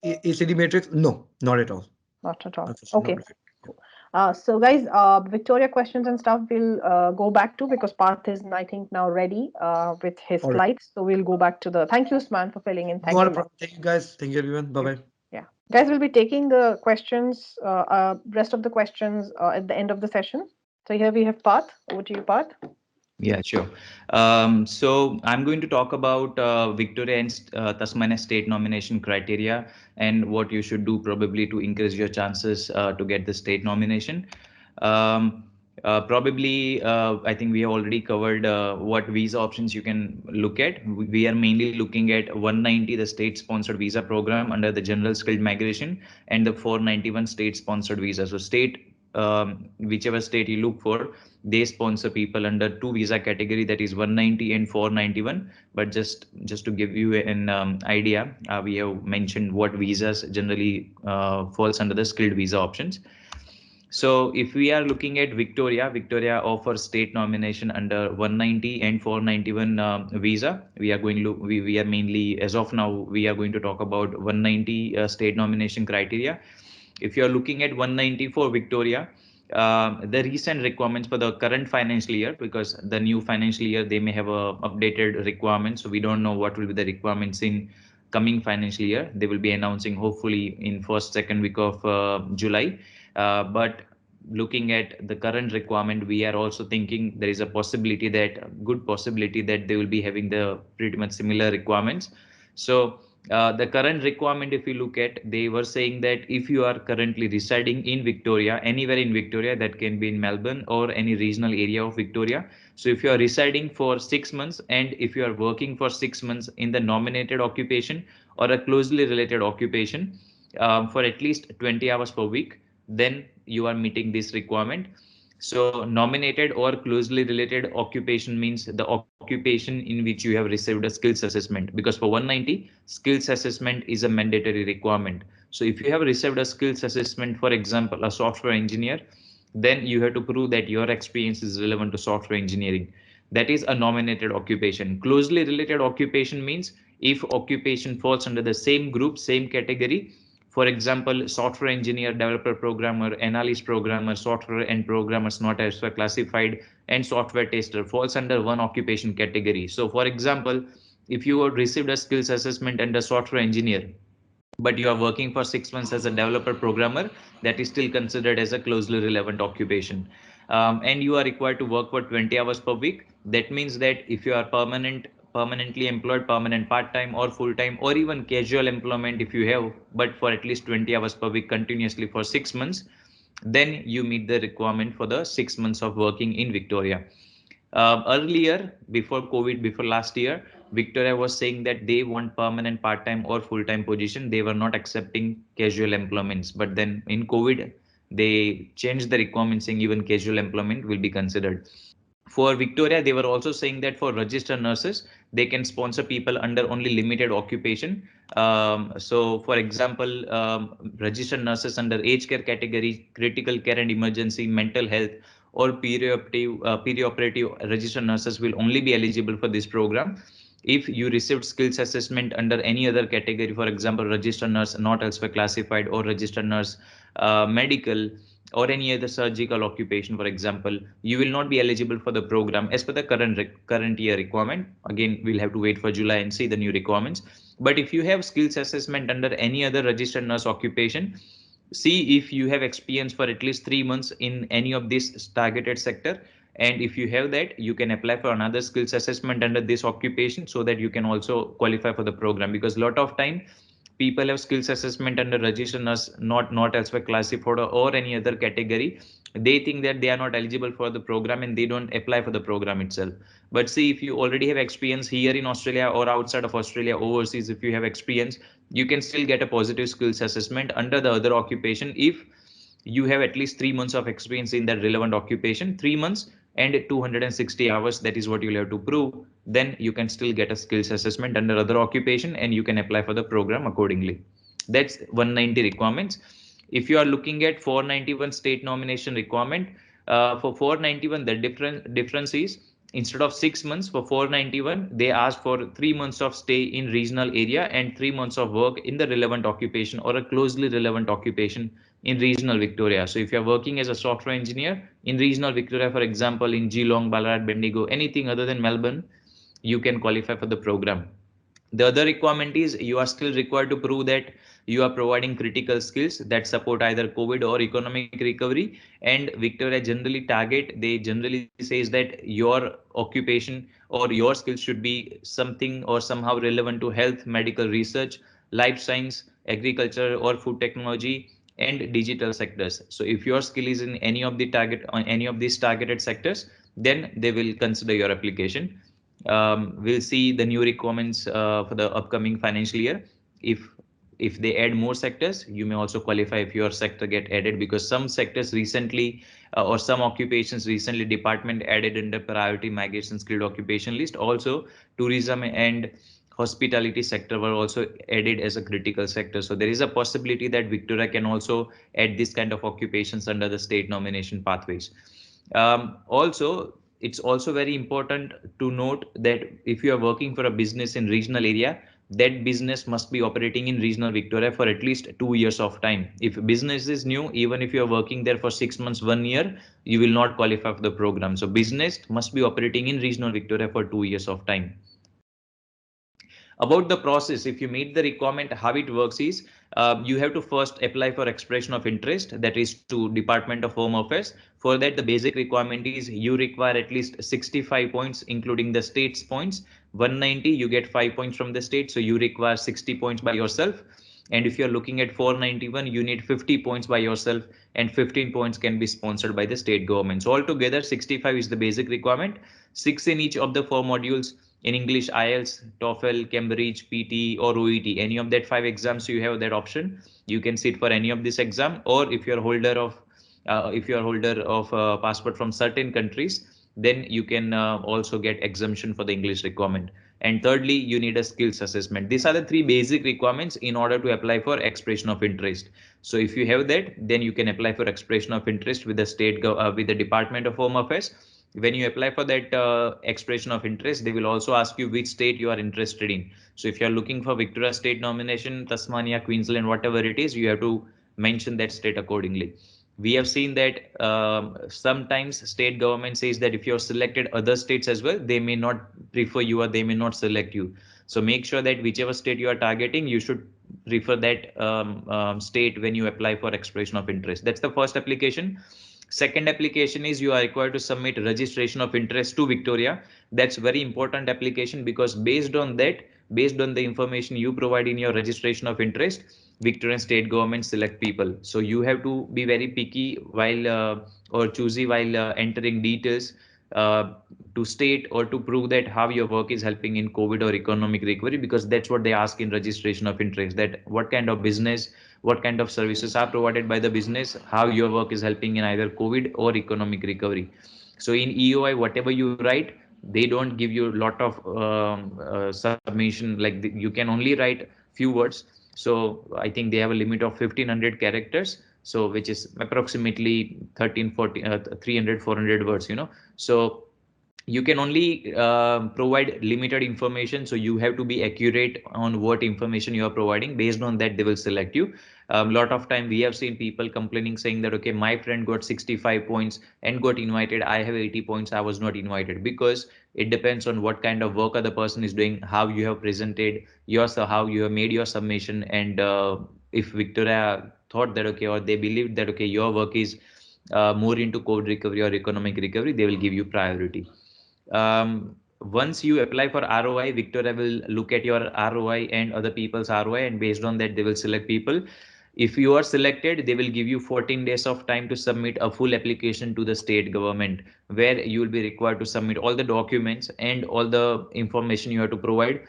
ACD matrix? No, not at all. Not at all. Unfortunately, Okay. not So guys, Victoria questions and stuff we'll go back to because Parth is, I think, now ready with his All right. slides. So we'll go back to the. Thank you, Usman, for filling in. Thank Not you. a problem. Thank you, guys. Thank you, everyone. Bye bye. Yeah, guys, we'll be taking the questions, rest of the questions at the end of the session. So here we have Parth. Over to you, Parth. Yeah, sure. So I'm going to talk about Victoria and Tasmania state nomination criteria and what you should do probably to increase your chances to get the state nomination. Probably, I think we have already covered what visa options you can look at. We are mainly looking at 190, the state-sponsored visa program under the General Skilled Migration, and the 491 state-sponsored visa. So state, whichever state you look for, they sponsor people under two visa category, that is 190 and 491. But just to give you an idea, we have mentioned what visas generally falls under the skilled visa options. So if we are looking at Victoria offers state nomination under 190 and 491 visa. We are going to we are mainly, as of now, we are going to talk about 190 state nomination criteria. If you are looking at 190 for Victoria, the recent requirements for the current financial year, because the new financial year they may have a updated requirement, so we don't know what will be the requirements in coming financial year. They will be announcing hopefully in first second week of July. But looking at the current requirement, we are also thinking there is a possibility that good possibility that they will be having the pretty much similar requirements. So the current requirement, if you look at, they were saying that if you are currently residing in Victoria, anywhere in Victoria, that can be in Melbourne or any regional area of Victoria. So if you are residing for 6 months and if you are working for 6 months in the nominated occupation or a closely related occupation for at least 20 hours per week, then you are meeting this requirement. So nominated or closely related occupation means the occupation in which you have received a skills assessment, because for 190 skills assessment is a mandatory requirement. So if you have received a skills assessment, for example a software engineer, then you have to prove that your experience is relevant to software engineering. That is a nominated occupation. Closely related occupation means if occupation falls under the same group, same category. For example, software engineer, developer, programmer, analyst, programmer, software and programmers not as classified, and software tester falls under one occupation category. So for example, if you have received a skills assessment under software engineer, but you are working for 6 months as a developer programmer, that is still considered as a closely relevant occupation. And you are required to work for 20 hours per week. That means that if you are permanently employed, permanent part-time or full-time, or even casual employment if you have, but for at least 20 hours per week continuously for 6 months, then you meet the requirement for the 6 months of working in Victoria. Earlier, before COVID, before last year, Victoria was saying that they want permanent part-time or full-time position. They were not accepting casual employments. But then in COVID, they changed the requirement saying even casual employment will be considered. For Victoria, they were also saying that for registered nurses, they can sponsor people under only limited occupation. So, for example, registered nurses under aged care category, critical care and emergency, mental health, or perioperative registered nurses will only be eligible for this program. If you received skills assessment under any other category, for example, registered nurse not elsewhere classified, or registered nurse medical, or any other surgical occupation, for example, you will not be eligible for the program as per the current year requirement. Again, we'll have to wait for July and see the new requirements. But if you have skills assessment under any other registered nurse occupation, see if you have experience for at least 3 months in any of this targeted sector. And if you have that, you can apply for another skills assessment under this occupation so that you can also qualify for the program. Because a lot of time people have skills assessment under registered nurse not elsewhere classified or any other category. They think that they are not eligible for the program and they don't apply for the program itself. But see, if you already have experience here in Australia or outside of Australia, overseas, if you have experience, you can still get a positive skills assessment under the other occupation if you have at least 3 months of experience in that relevant occupation. 3 months and 260 hours, that is what you'll have to prove. Then you can still get a skills assessment under other occupation and you can apply for the program accordingly. That's 190 requirements. If you are looking at 491 state nomination requirement, for 491 the difference is, instead of 6 months for 491, they ask for 3 months of stay in regional area and 3 months of work in the relevant occupation or a closely relevant occupation in regional Victoria. So if you're working as a software engineer in regional Victoria, for example, in Geelong, Ballarat, Bendigo, anything other than Melbourne, you can qualify for the program. The other requirement is you are still required to prove that you are providing critical skills that support either COVID or economic recovery. And Victoria generally they generally says that your occupation or your skills should be something or somehow relevant to health, medical research, life science, agriculture or food technology, and digital sectors. So if your skill is in any of these targeted sectors, then they will consider your application. We'll see the new requirements for the upcoming financial year. If they add more sectors, you may also qualify if your sector get added, because some sectors recently or some occupations recently department added in the priority migration skilled occupation list. Also, tourism and hospitality sector were also added as a critical sector. So there is a possibility that Victoria can also add this kind of occupations under the state nomination pathways. Also, it's also very important to note that if you are working for a business in regional area, that business must be operating in regional Victoria for at least 2 years of time. If business is new, even if you are working there for 6 months, 1 year, you will not qualify for the program. So business must be operating in regional Victoria for 2 years of time. About the process, if you meet the requirement, how it works is you have to first apply for expression of interest, that is to Department of Home Affairs. For that, the basic requirement is you require at least 65 points, including the state's points. 190, you get 5 points from the state, so you require 60 points by yourself. And if you're looking at 491, you need 50 points by yourself, and 15 points can be sponsored by the state government. So altogether, 65 is the basic requirement. 6 in each of the 4 modules. In English, IELTS, TOEFL, Cambridge, PT, or OET, any of that 5 exams, you have that option. You can sit for any of this exam, or if you're holder of passport from certain countries, then you can also get exemption for the English requirement. And thirdly, you need a skills assessment. These are the 3 basic requirements in order to apply for expression of interest. So if you have that, then you can apply for expression of interest with the Department of Home Affairs. When you apply for that expression of interest, they will also ask you which state you are interested in. So if you are looking for Victoria state nomination, Tasmania, Queensland, whatever it is, you have to mention that state accordingly. We have seen that sometimes state government says that if you're selected other states as well, they may not prefer you or they may not select you. So make sure that whichever state you are targeting, you should prefer that state when you apply for expression of interest. That's the first application. Second application is you are required to submit registration of interest to Victoria. That's very important application, because based on that, based on the information you provide in your registration of interest, Victorian state government select people. So you have to be very picky while or choosy while entering details uh, to state or to prove that how your work is helping in COVID or economic recovery, because that's what they ask in registration of interest, that what kind of business, what kind of services are provided by the business, how your work is helping in either COVID or economic recovery. So in EOI, whatever you write, they don't give you a lot of submission, like you can only write few words. So I think they have a limit of 1500 characters, so which is approximately 13 40 300 400 words, so you can only provide limited information, so you have to be accurate on what information you are providing. Based on that, they will select you. Lot of time we have seen people complaining, saying that okay, my friend got 65 points and got invited, I have 80 points, I was not invited. Because it depends on what kind of work other person is doing, how you have presented yourself, how you have made your submission, and if Victoria thought that okay, or they believed that okay, your work is more into COVID recovery or economic recovery, they will give you priority. Once you apply for ROI, Victoria will look at your ROI and other people's ROI, and based on that, they will select people. If you are selected, they will give you 14 days of time to submit a full application to the state government, where you will be required to submit all the documents and all the information you have to provide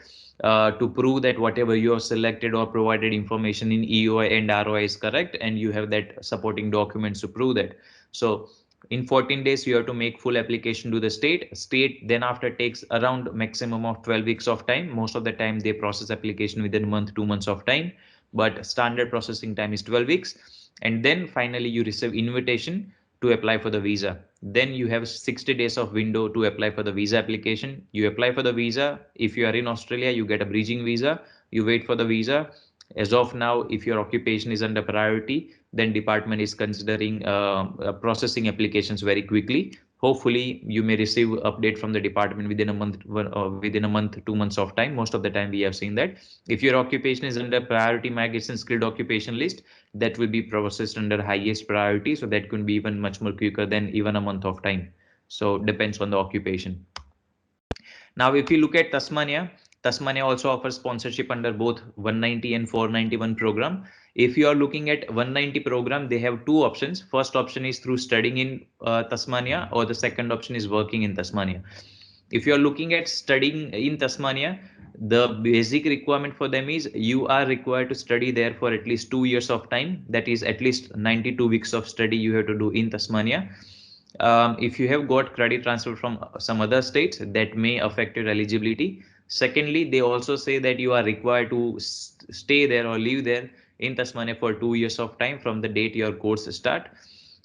to prove that whatever you have selected or provided information in EOI and ROI is correct, and you have that supporting documents to prove that. So in 14 days, you have to make full application to the state then after takes around maximum of 12 weeks of time. Most of the time they process application within a month, 2 months of time, but standard processing time is 12 weeks. And then finally you receive invitation to apply for the visa. Then you have 60 days of window to apply for the visa application. You apply for the visa. If you are in Australia, you get a bridging visa, you wait for the visa. As of now, if your occupation is under priority, then department is considering processing applications very quickly. Hopefully you may receive update from the department within a month, 2 months of time. Most of the time we have seen that. If your occupation is under priority migration skilled occupation list, that will be processed under highest priority, so that could be even much more quicker than even a month of time. So depends on the occupation. Now, if you look at Tasmania, Tasmania also offers sponsorship under both 190 and 491 program. If you are looking at 190 program, they have two options. First option is through studying in Tasmania, or the second option is working in Tasmania. If you are looking at studying in Tasmania, the basic requirement for them is you are required to study there for at least 2 years of time. That is at least 92 weeks of study you have to do in Tasmania. If you have got credit transfer from some other states, that may affect your eligibility. Secondly, they also say that you are required to stay there or live there in Tasmania for 2 years of time from the date your course start.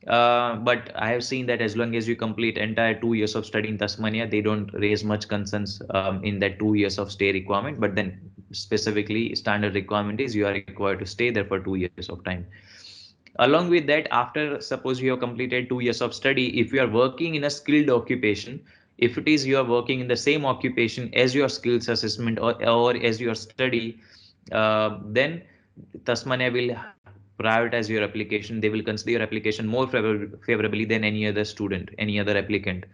But I have seen that as long as you complete entire 2 years of study in Tasmania, they don't raise much concerns in that 2 years of stay requirement. But then specifically standard requirement is you are required to stay there for 2 years of time. Along with that, after suppose you have completed 2 years of study, if you are working in a skilled occupation, if it is you are working in the same occupation as your skills assessment or as your study, then Tasmania will prioritize your application. They will consider your application more favorably than any other student, any other applicant.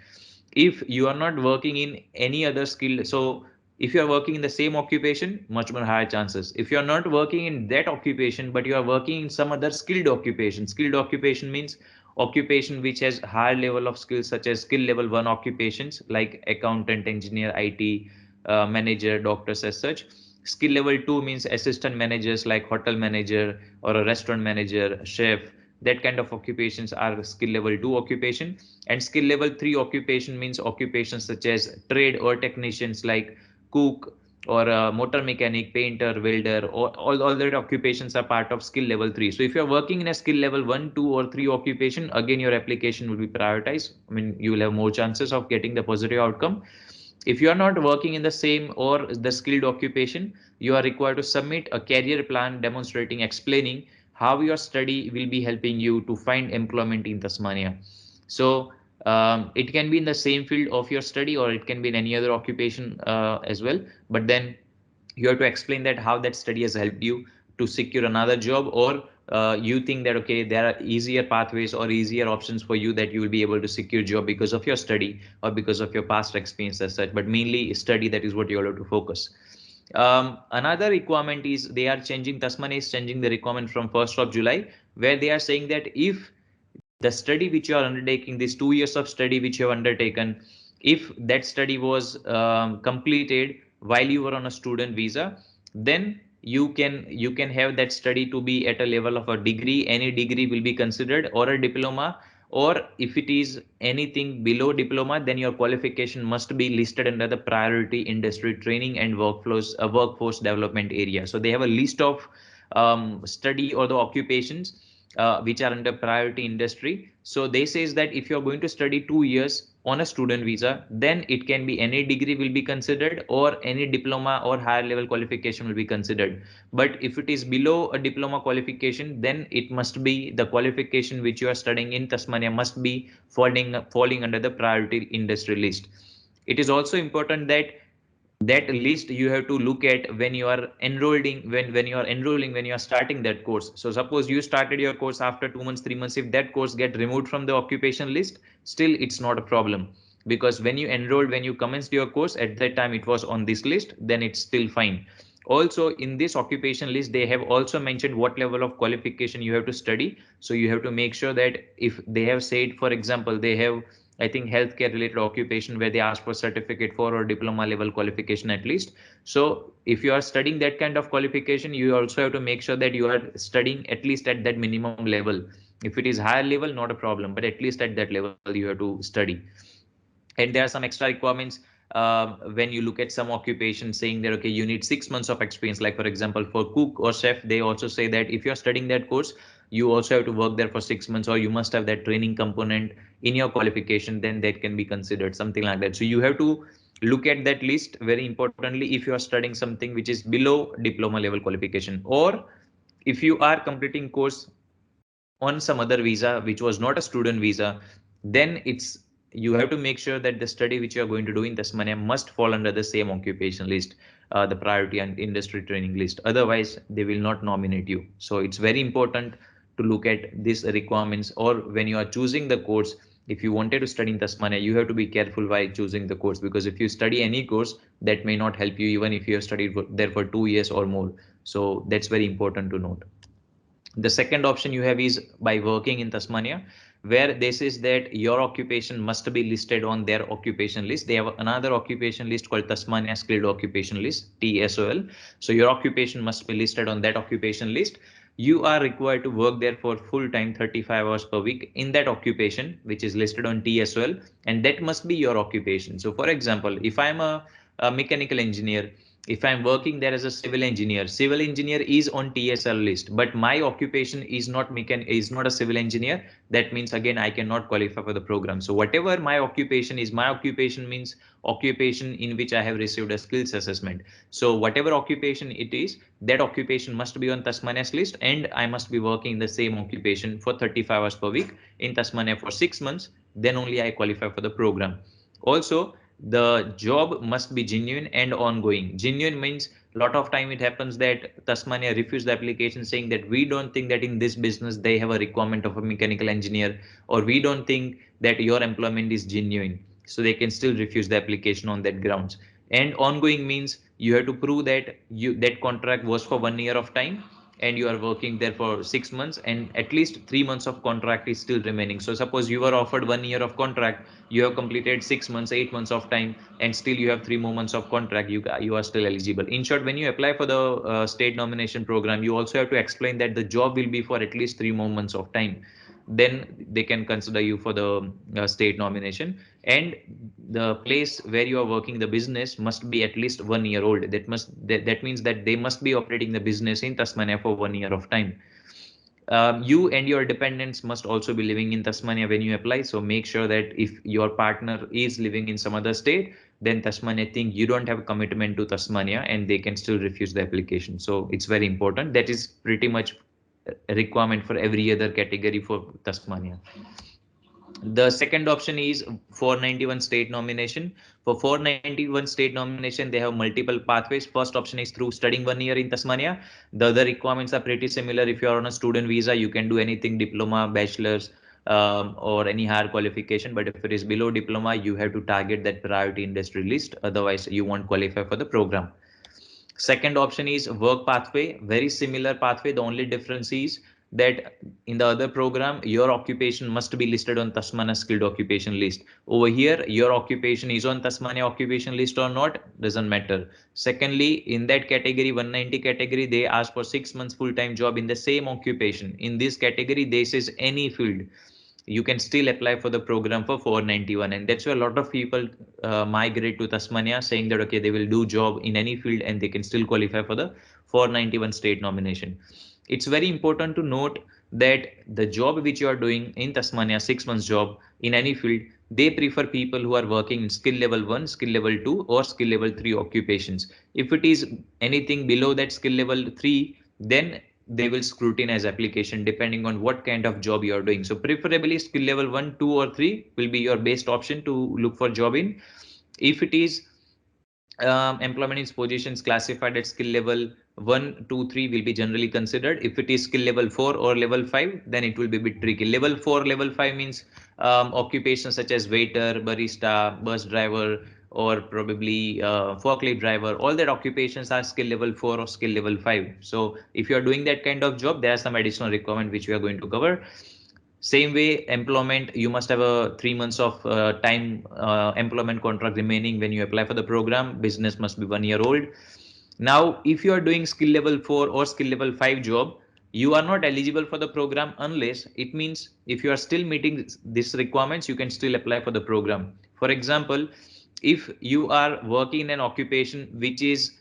If you are not working in any other skill, so if you are working in the same occupation, much more higher chances. If you are not working in that occupation, but you are working in some other skilled occupation means occupation which has higher level of skills, such as skill level 1 occupations like accountant, engineer, IT, manager, doctors as such. Skill level 2 means assistant managers like hotel manager or a restaurant manager, chef. That kind of occupations are skill level 2 occupation. And skill level 3 occupation means occupations such as trade or technicians like cook, or motor mechanic, painter, welder, or all the occupations are part of skill level 3. So if you're working in a skill level 1, 2, or 3 occupation, again your application will be prioritized. I mean, you will have more chances of getting the positive outcome. If you are not working in the same or the skilled occupation, you are required to submit a career plan demonstrating, explaining how your study will be helping you to find employment in Tasmania. So it can be in the same field of your study, or it can be in any other occupation as well. But then you have to explain that how that study has helped you to secure another job, or you think that okay, there are easier pathways or easier options for you that you will be able to secure job because of your study or because of your past experience as such. But mainly study, that is what you have to focus. Another requirement is they are changing, Tasmania is changing the requirement from 1st of July, where they are saying that if the study which you are undertaking, this 2 years of study which you have undertaken, if that study was completed while you were on a student visa, then you can have that study to be at a level of a degree. Any degree will be considered, or a diploma, or if it is anything below diploma, then your qualification must be listed under the priority industry training and workforce development area. So they have a list of study or the occupations which are under priority industry. So they says that if you're going to study 2 years on a student visa, then it can be any degree will be considered, or any diploma or higher level qualification will be considered. But if it is below a diploma qualification, then it must be the qualification which you are studying in Tasmania must be falling under the priority industry list. It is also important that that list you have to look at when you are enrolling, when you are starting that course. So suppose you started your course after 2 months, 3 months, if that course get removed from the occupation list, still it's not a problem, because when you enrolled, when you commenced your course, at that time it was on this list, then it's still fine. Also in this occupation list, they have also mentioned what level of qualification you have to study. So you have to make sure that if they have said, for example, they have, I think, healthcare related occupation where they ask for certificate for or diploma level qualification at least. So if you are studying that kind of qualification, you also have to make sure that you are studying at least at that minimum level. If it is higher level, not a problem, but at least at that level you have to study. And there are some extra requirements when you look at some occupations saying that okay, you need 6 months of experience. Like for example, for cook or chef, they also say that if you're studying that course, you also have to work there for 6 months, or you must have that training component in your qualification, then that can be considered, something like that. So you have to look at that list very importantly if you are studying something which is below diploma level qualification, or if you are completing course on some other visa which was not a student visa, then it's, you have to make sure that the study which you are going to do in Tasmania must fall under the same occupation list, the priority and industry training list. Otherwise, they will not nominate you. So it's very important to look at these requirements, or when you are choosing the course, if you wanted to study in Tasmania, you have to be careful while choosing the course, because if you study any course, that may not help you even if you have studied there for 2 years or more. So that's very important to note. The second option you have is by working in Tasmania, where this is that your occupation must be listed on their occupation list. They have another occupation list called Tasmania Skilled Occupation List, TSOL. So your occupation must be listed on that occupation list. You are required to work there for full time 35 hours per week in that occupation, which is listed on TSOL, and that must be your occupation. So for example, if I'm a mechanical engineer, if I'm working there as a civil engineer is on TSL list, but my occupation is not a civil engineer. That means again, I cannot qualify for the program. So whatever my occupation is, my occupation means occupation in which I have received a skills assessment. So whatever occupation it is, that occupation must be on Tasmania's list, and I must be working the same occupation for 35 hours per week in Tasmania for 6 months. Then only I qualify for the program. Also, the job must be genuine and ongoing. Genuine means a lot of time it happens that Tasmania refuse the application saying that we don't think that in this business they have a requirement of a mechanical engineer, or we don't think that your employment is genuine. So they can still refuse the application on that grounds. And ongoing means you have to prove that that contract was for 1 year of time, and you are working there for 6 months, and at least 3 months of contract is still remaining. So suppose you were offered 1 year of contract, you have completed 6 months, 8 months of time, and still you have 3 more months of contract, you are still eligible. In short, when you apply for the state nomination program, you also have to explain that the job will be for at least 3 more months of time. then they can consider you for the state nomination. And the place where you are working, the business must be at least 1 year old. That means that they must be operating the business in Tasmania for 1 year of time. You and your dependents must also be living in Tasmania when you apply. So make sure that if your partner is living in some other state, then Tasmania think you don't have a commitment to Tasmania and they can still refuse the application. So it's very important. That is pretty much a requirement for every other category for Tasmania. The second option is 491 state nomination. For 491 state nomination, they have multiple pathways. First option is through studying 1 year in Tasmania. The other requirements are pretty similar. If you are on a student visa, you can do anything, diploma, bachelor's, or any higher qualification. But if it is below diploma, you have to target that priority industry list. Otherwise, you won't qualify for the program. Second option is work pathway, very similar pathway. The only difference is that in the other program, your occupation must be listed on Tasmania skilled occupation list. Over here, your occupation is on Tasmania occupation list or not, doesn't matter. Secondly, in that category, 190 category, they ask for 6 months full-time job in the same occupation. In this category, they says any field. You can still apply for the program for 491, and that's why a lot of people migrate to Tasmania saying that okay, they will do job in any field and they can still qualify for the 491 state nomination. It's very important to note that the job which you are doing in Tasmania, 6 months job in any field, they prefer people who are working in skill level 1, skill level 2 or skill level 3 occupations. If it is anything below that skill level 3, then they will scrutinize application depending on what kind of job you are doing. So preferably skill level 1, 2 or 3 will be your best option to look for job in. If it is employment is positions classified at skill level 1, 2, 3 will be generally considered. If it is skill level 4 or level 5, then it will be a bit tricky. Level 4, level 5 means occupations such as waiter, barista, bus driver, or probably forklift driver. All that occupations are skill level 4 or skill level 5. So if you are doing that kind of job, there are some additional requirement which we are going to cover. Same way, employment, you must have a 3 months of time employment contract remaining when you apply for the program. Business must be 1 year old. Now, if you are doing skill level 4 or skill level 5 job, you are not eligible for the program unless it means if you are still meeting these requirements, you can still apply for the program. For example, if you are working in an occupation which is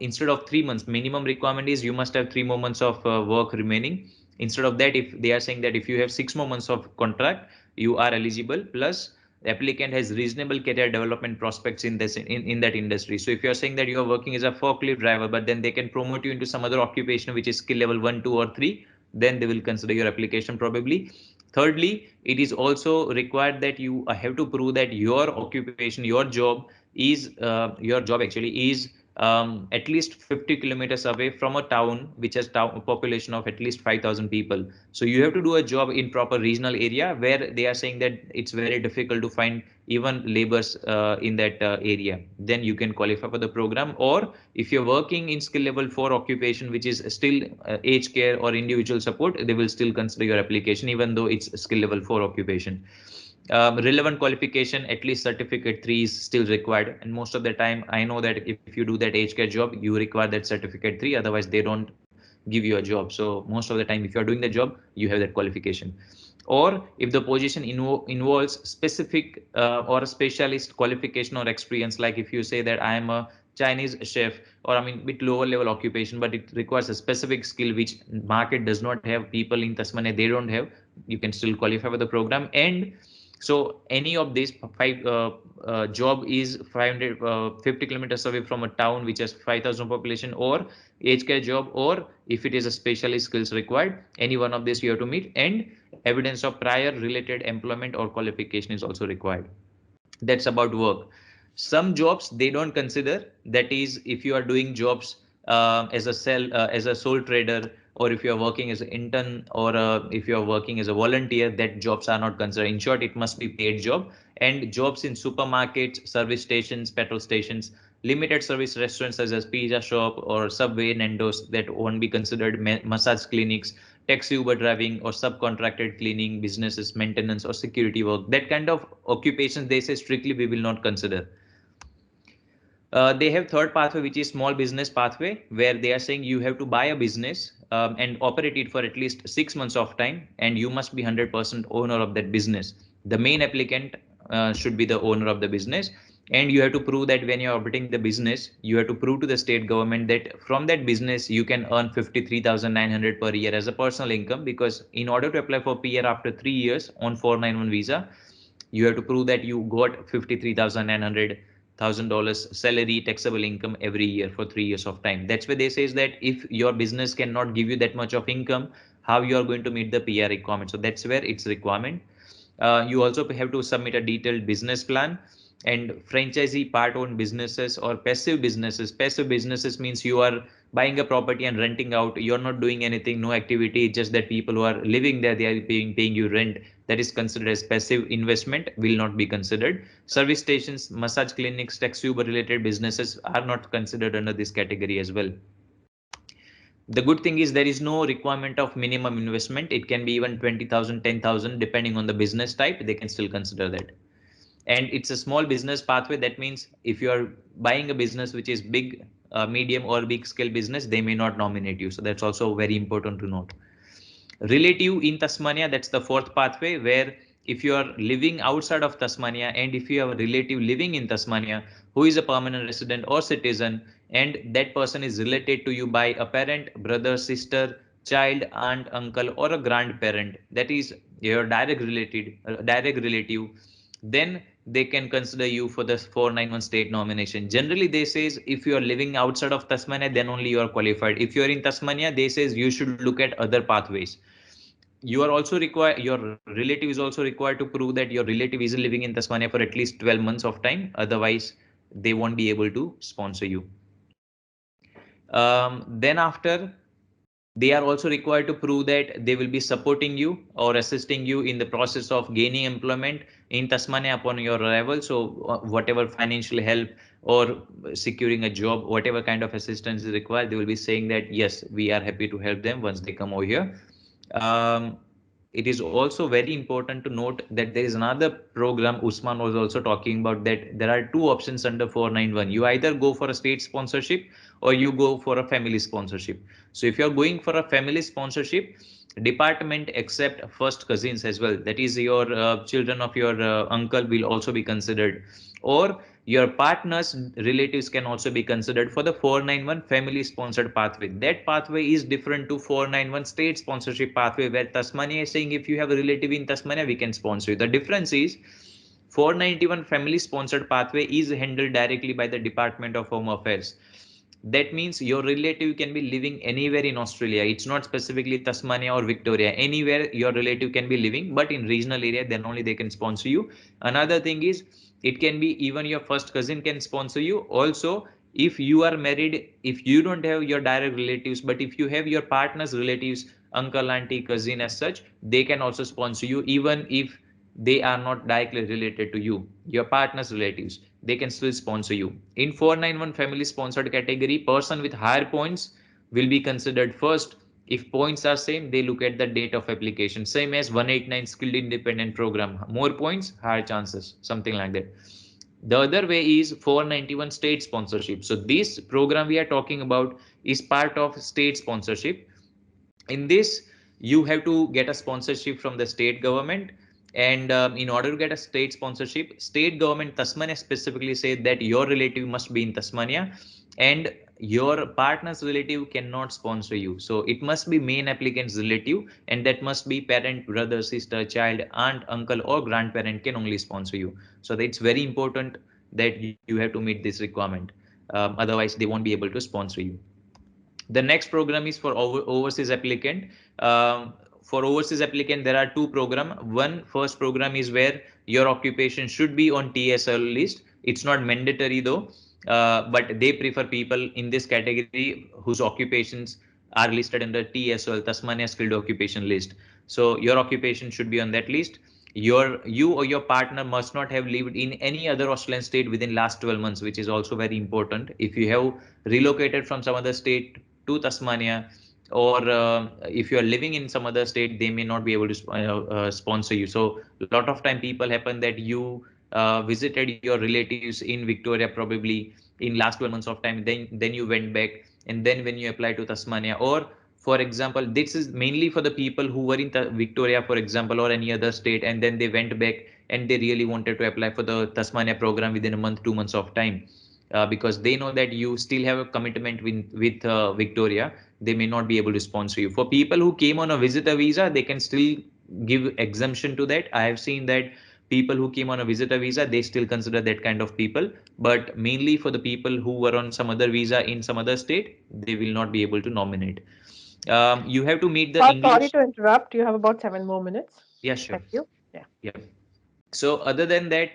instead of 3 months, minimum requirement is you must have 3 more months of work remaining. Instead of that, if they are saying that if you have 6 more months of contract, you are eligible, plus the applicant has reasonable career development prospects in this in that industry. So if you are saying that you are working as a forklift driver, but then they can promote you into some other occupation which is skill level 1, 2 or 3, then they will consider your application probably. Thirdly, it is also required that you have to prove that your occupation, your job actually is at least 50 kilometers away from a town which has a population of at least 5,000 people. So you have to do a job in proper regional area where they are saying that it's very difficult to find even laborers in that area. Then you can qualify for the program. Or if you're working in skill level 4 occupation, which is still aged care or individual support, they will still consider your application even though it's skill level 4 occupation. Relevant qualification, at least certificate 3 is still required, and most of the time I know that if you do that aged care job, you require that certificate 3, otherwise they don't give you a job. So most of the time if you are doing the job, you have that qualification. Or if the position involves specific or a specialist qualification or experience, like if you say that I am a Chinese chef, or I mean bit lower level occupation, but it requires a specific skill which market does not have, people in Tasmania they don't have, you can still qualify for the program. And so any of these 5 job is 550 kilometers away from a town which has 5,000 population, or aged care job, or if it is a specialist skills required, any one of these you have to meet, and evidence of prior related employment or qualification is also required. That's about work. Some jobs they don't consider, that is if you are doing jobs as a sole trader, or if you are working as an intern, or if you are working as a volunteer, that jobs are not considered. In short, it must be paid job. And jobs in supermarkets, service stations, petrol stations, limited service restaurants such as pizza shop or Subway, Nando's, that won't be considered. Massage clinics, taxi, Uber driving, or subcontracted cleaning businesses, maintenance or security work, that kind of occupations they say strictly we will not consider. They have third pathway, which is small business pathway, where they are saying you have to buy a business and operate it for at least 6 months of time, and you must be 100% owner of that business. The main applicant should be the owner of the business, and you have to prove that when you're operating the business, you have to prove to the state government that from that business you can earn 53,900 per year as a personal income, because in order to apply for PR after 3 years on 491 visa, you have to prove that you got $53,900 salary taxable income every year for 3 years of time. That's why they says that if your business cannot give you that much of income, how you are going to meet the PR requirement. So that's where it's requirement. You also have to submit a detailed business plan. And franchisee part-owned businesses or passive businesses. Passive businesses means you are buying a property and renting out. You're not doing anything, no activity, just that people who are living there, they are paying you rent. That is considered as passive investment, will not be considered. Service stations, massage clinics, taxi-Uber related businesses are not considered under this category as well. The good thing is there is no requirement of minimum investment. It can be even 20,000, 10,000, depending on the business type, they can still consider that. And it's a small business pathway. That means if you are buying a business which is big, medium or big scale business, they may not nominate you. So that's also very important to note. Relative in Tasmania, that's the fourth pathway, where if you are living outside of Tasmania and if you have a relative living in Tasmania who is a permanent resident or citizen, and that person is related to you by a parent, brother, sister, child, aunt, uncle, or a grandparent, that is your direct relative, then they can consider you for the 491 state nomination. Generally, they says if you are living outside of Tasmania, then only you are qualified. If you are in Tasmania, they says you should look at other pathways. You are also required, your relative is also required to prove that your relative is living in Tasmania for at least 12 months of time. Otherwise, they won't be able to sponsor you. Then after, they are also required to prove that they will be supporting you or assisting you in the process of gaining employment in Tasmania upon your arrival. So whatever financial help or securing a job, whatever kind of assistance is required, they will be saying that, yes, we are happy to help them once they come over here. It is also very important to note that there is another program Usman was also talking about, that there are two options under 491. You either go for a state sponsorship or you go for a family sponsorship. So if you're going for a family sponsorship, department accept first cousins as well. That is your children of your uncle will also be considered, or your partner's relatives can also be considered for the 491 family sponsored pathway. That pathway is different to 491 state sponsorship pathway, where Tasmania is saying if you have a relative in Tasmania, we can sponsor you. The difference is 491 family sponsored pathway is handled directly by the Department of Home Affairs. That means your relative can be living anywhere in Australia. It's not specifically Tasmania or Victoria. Anywhere your relative can be living, but in regional area, then only they can sponsor you. Another thing is, it can be even your first cousin can sponsor you. Also, if you are married, if you don't have your direct relatives, but if you have your partner's relatives, uncle, auntie, cousin as such, they can also sponsor you, even if they are not directly related to you, your partner's relatives, they can still sponsor you. In 491 family sponsored category, person with higher points will be considered first. If points are same, they look at the date of application, same as 189 skilled independent program. More points, higher chances, something like that. The other way is 491 state sponsorship. So this program we are talking about is part of state sponsorship. In this, you have to get a sponsorship from the state government, and in order to get a state sponsorship, state government Tasmania specifically said that your relative must be in Tasmania and your partner's relative cannot sponsor you. So it must be main applicant's relative, and that must be parent, brother, sister, child, aunt, uncle, or grandparent can only sponsor you. So it's very important that you have to meet this requirement. Otherwise, they won't be able to sponsor you. The next program is for overseas applicant. For overseas applicant, there are two programs. First program is where your occupation should be on TSL list. It's not mandatory though, but they prefer people in this category whose occupations are listed under TSL, Tasmania Skilled Occupation List. So your occupation should be on that list. You or your partner must not have lived in any other Australian state within last 12 months, which is also very important. If you have relocated from some other state to Tasmania, or if you are living in some other state, they may not be able to sponsor you. So a lot of time people happen that you visited your relatives in Victoria probably in last 12 months of time, then you went back, and then when you apply to Tasmania, or for example, this is mainly for the people who were in Victoria, for example, or any other state, and then they went back and they really wanted to apply for the Tasmania program within a month, 2 months of time. Because they know that you still have a commitment with Victoria, they may not be able to sponsor you. For people who came on a visitor visa, they can still give exemption to that. I have seen that people who came on a visitor visa, they still consider that kind of people. But mainly for the people who were on some other visa in some other state, they will not be able to nominate. You have to meet the Sorry English. to interrupt. You have about 7 more minutes. Yeah, sure. Thank you. Yeah. Yeah. So other than that,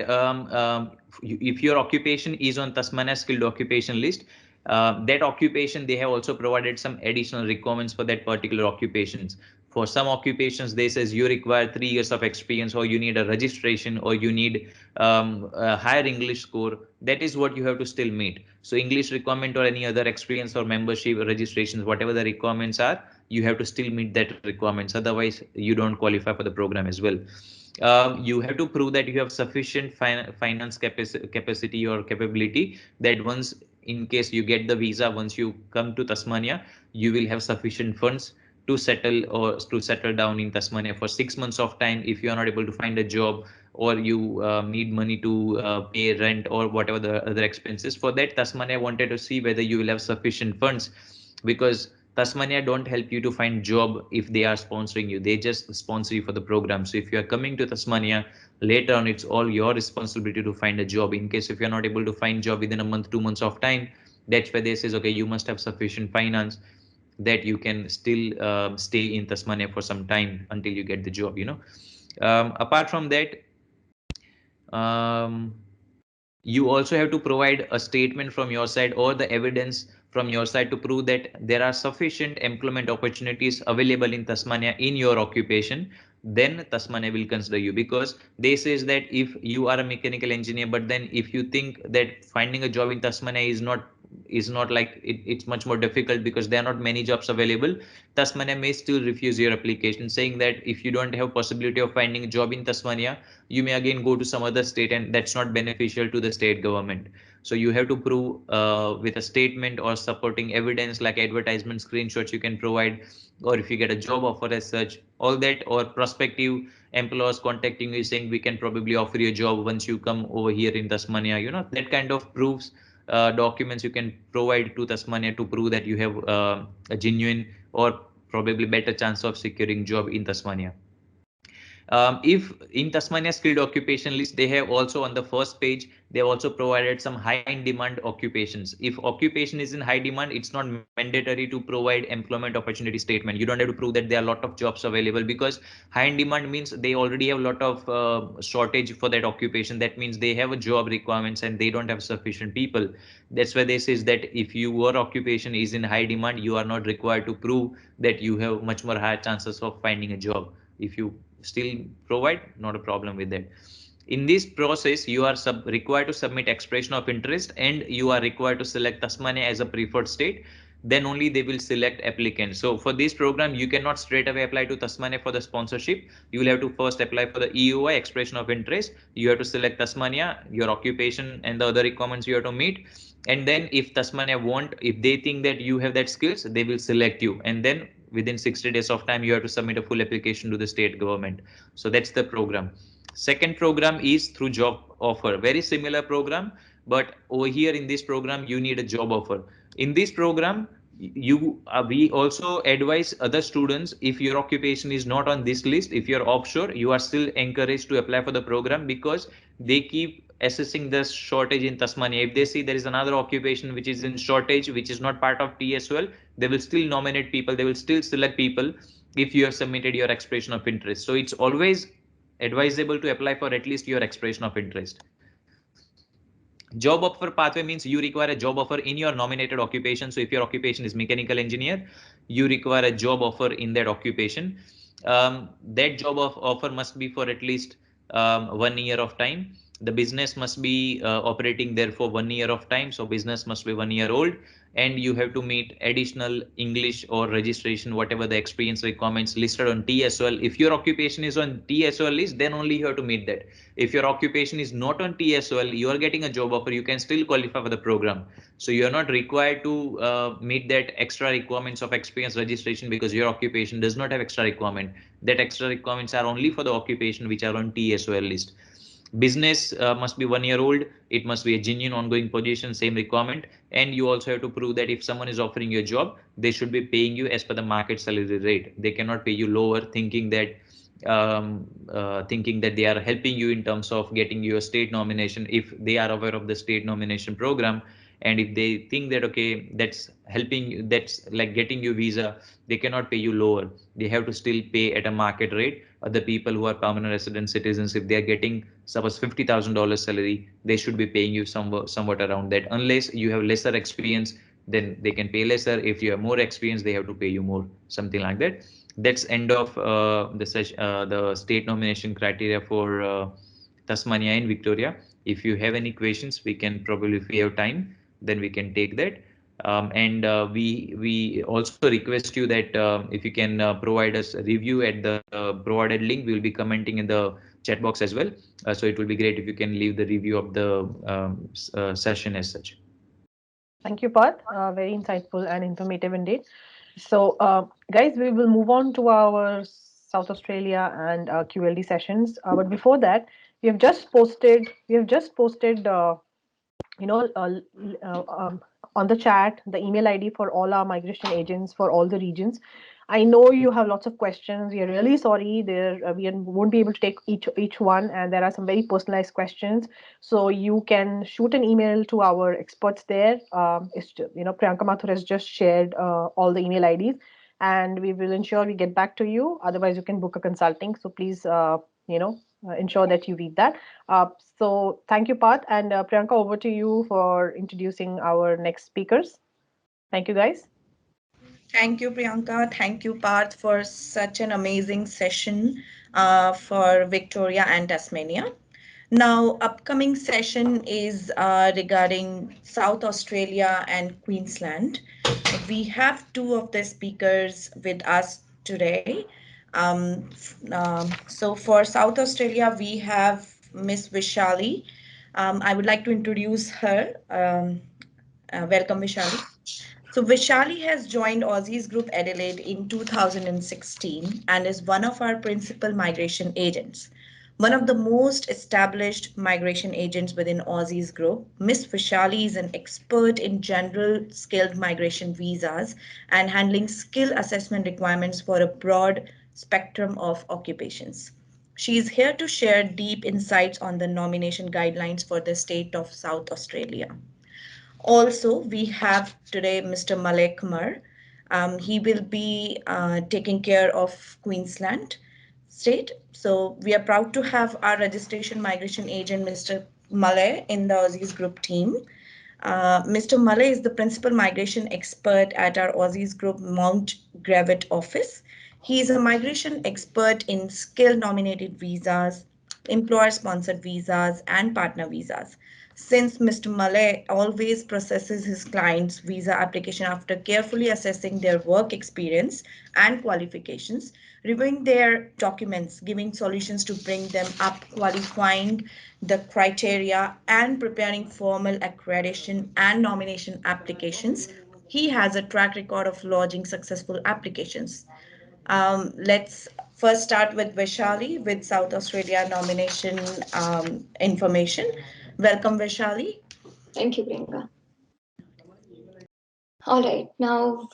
if your occupation is on Tasmania skilled occupation list, that occupation, they have also provided some additional requirements for that particular occupations. For some occupations, they says you require 3 years of experience, or you need a registration, or you need a higher English score. That is what you have to still meet. So English requirement or any other experience or membership or registrations, whatever the requirements are, you have to still meet that requirements. Otherwise, you don't qualify for the program as well. You have to prove that you have sufficient finance capacity or capability, that once in case you get the visa, once you come to Tasmania, you will have sufficient funds to settle or to settle down in Tasmania for 6 months of time. If you are not able to find a job, or you need money to pay rent or whatever the other expenses, for that Tasmania wanted to see whether you will have sufficient funds, because Tasmania don't help you to find job if they are sponsoring you. They just sponsor you for the program. So if you are coming to Tasmania later on, it's all your responsibility to find a job. In case if you're not able to find job within a month, 2 months of time, that's where they says, okay, you must have sufficient finance that you can still stay in Tasmania for some time until you get the job, apart from that, um, you also have to provide a statement from your side or the evidence from your side to prove that there are sufficient employment opportunities available in Tasmania in your occupation. Then Tasmania will consider you, because they says that if you are a mechanical engineer, but then if you think that finding a job in Tasmania is not like it's much more difficult because there are not many jobs available, Tasmania may still refuse your application, saying that if you don't have possibility of finding a job in Tasmania, you may again go to some other state, and that's not beneficial to the state government. So you have to prove with a statement or supporting evidence like advertisement screenshots you can provide, or if you get a job offer as such, all that, or prospective employers contacting you saying we can probably offer you a job once you come over here in Tasmania, that kind of proofs, documents you can provide to Tasmania to prove that you have a genuine or probably better chance of securing job in Tasmania. If in Tasmania skilled occupation list, they have also on the first page, they have also provided some high in demand occupations. If occupation is in high demand, it's not mandatory to provide employment opportunity statement. You don't have to prove that there are a lot of jobs available, because high in demand means they already have a lot of shortage for that occupation. That means they have a job requirements and they don't have sufficient people. That's why this is that if your occupation is in high demand, you are not required to prove that you have much more higher chances of finding a job. If you still provide, not a problem with that. In this process, you are required to submit expression of interest, and you are required to select Tasmania as a preferred state. Then only they will select applicants. So for this program, you cannot straight away apply to Tasmania for the sponsorship. You will have to first apply for the EOI, expression of interest. You have to select Tasmania, your occupation, and the other requirements you have to meet. And then if Tasmania if they think that you have that skills, they will select you. And then within 60 days of time, you have to submit a full application to the state government. So that's the program. Second program is through job offer, very similar program, but over here in this program, you need a job offer. In this program, we also advise other students, if your occupation is not on this list, if you're offshore, you are still encouraged to apply for the program, because they keep assessing the shortage in Tasmania. If they see there is another occupation which is in shortage, which is not part of TSOL, they will still nominate people, they will still select people if you have submitted your expression of interest. So it's always advisable to apply for at least your expression of interest. Job offer pathway means you require a job offer in your nominated occupation. So if your occupation is mechanical engineer, you require a job offer in that occupation. That job offer must be for at least 1 year of time. The business must be operating there for 1 year of time, so business must be 1 year old, and you have to meet additional English or registration, whatever the experience requirements listed on TSOL. If your occupation is on TSOL list, then only you have to meet that. If your occupation is not on TSOL, you are getting a job offer, you can still qualify for the program. So you are not required to meet that extra requirements of experience registration because your occupation does not have extra requirement. That extra requirements are only for the occupation which are on TSOL list. Business must be 1 year old. It must be a genuine ongoing position, same requirement. And you also have to prove that if someone is offering you a job, they should be paying you as per the market salary rate. They cannot pay you lower thinking that they are helping you in terms of getting you a state nomination if they are aware of the state nomination program. And if they think that, okay, that's helping you, that's like getting you visa, they cannot pay you lower. They have to still pay at a market rate. The people who are permanent resident citizens, if they are getting suppose $50,000 salary, they should be paying you somewhat around that. Unless you have lesser experience, then they can pay lesser. If you have more experience, they have to pay you more, something like that. That's end of the state nomination criteria for Tasmania and Victoria. If you have any questions, we can probably, if we have time, then we can take that. And we also request you that if you can provide us a review at the provided link, we will be commenting in the chat box as well. So it will be great if you can leave the review of the session as such. Thank you, Parth. Very insightful and informative indeed. So, guys, we will move on to our South Australia and QLD sessions. But before that, we have just posted. You know, on the chat, the email ID for all our migration agents for all the regions. I know you have lots of questions. We are really sorry. We won't be able to take each one, and there are some very personalized questions. So you can shoot an email to our experts there. Priyanka Mathur has just shared all the email IDs, and we will ensure we get back to you. Otherwise, you can book a consulting. So please, ensure that you read that. So thank you, Parth, and Priyanka, over to you for introducing our next speakers. Thank you, guys. Thank you, Priyanka. Thank you, Parth, for such an amazing session for Victoria and Tasmania. Now, upcoming session is regarding South Australia and Queensland. We have two of the speakers with us today. So for South Australia, we have Miss Vaishalee. I would like to introduce her. Welcome, Vaishalee. So Vaishalee has joined Aussizz Group Adelaide in 2016 and is one of our principal migration agents. One of the most established migration agents within Aussizz Group, Ms. Vaishalee is an expert in general skilled migration visas and handling skill assessment requirements for a broad spectrum of occupations. She is here to share deep insights on the nomination guidelines for the state of South Australia. Also, we have today Mr. 𝐦𝐚𝐬𝐿. He will be taking care of Queensland state. So we are proud to have our registration migration agent, Mr. 𝐦𝐚𝐬𝐿, in the Aussizz Group team. Mr. 𝐦𝐚𝐬𝐿 is the principal migration expert at our Aussizz Group Mount Gravatt office. He is a migration expert in skill-nominated visas, employer-sponsored visas, and partner visas. Since Mr. 𝐦𝐚𝐬𝐿 always processes his clients' visa application after carefully assessing their work experience and qualifications, reviewing their documents, giving solutions to bring them up, qualifying the criteria, and preparing formal accreditation and nomination applications, he has a track record of lodging successful applications. Let's first start with Vaishalee with South Australia nomination information. Welcome, Vaishalee. Thank you, Priyanka. All right, now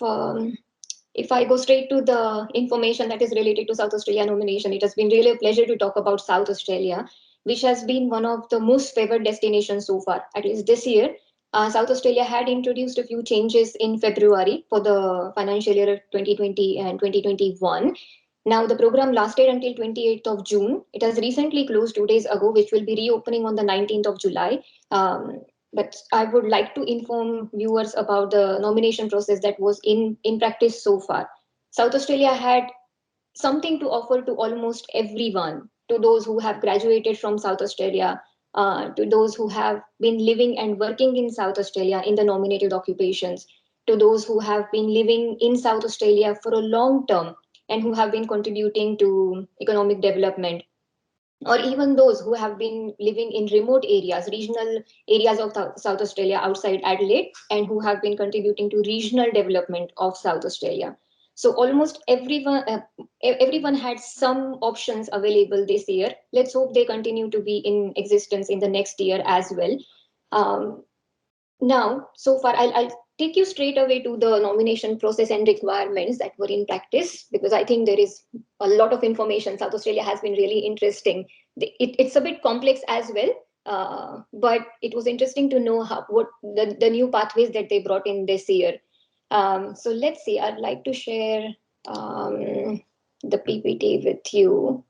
if I go straight to the information that is related to South Australia nomination, it has been really a pleasure to talk about South Australia, which has been one of the most favored destinations so far, at least this year. South Australia had introduced a few changes in February for the financial year 2020 and 2021. Now, the program lasted until 28th of June. It has recently closed 2 days ago, which will be reopening on the 19th of July. But I would like to inform viewers about the nomination process that was in practice so far. South Australia had something to offer to almost everyone, to those who have graduated from South Australia, to those who have been living and working in South Australia in the nominated occupations, to those who have been living in South Australia for a long term and who have been contributing to economic development, or even those who have been living in remote areas, regional areas of South Australia outside Adelaide, and who have been contributing to regional development of South Australia. So almost everyone had some options available this year. Let's hope they continue to be in existence in the next year as well. Now, so far, I'll take you straight away to the nomination process and requirements that were in practice, because I think there is a lot of information. South Australia has been really interesting. It's a bit complex as well, but it was interesting to know what the new pathways that they brought in this year. So let's see, I'd like to share the PPT with you.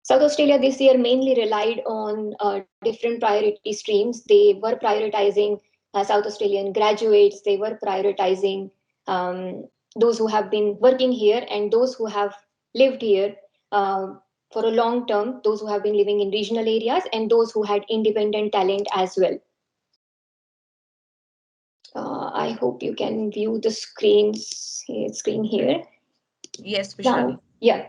South Australia this year mainly relied on different priority streams. They were prioritizing South Australian graduates. They were prioritizing those who have been working here and those who have lived here for a long term, those who have been living in regional areas, and those who had independent talent as well. I hope you can view the screen here. Yes, Vaishalee. Yeah.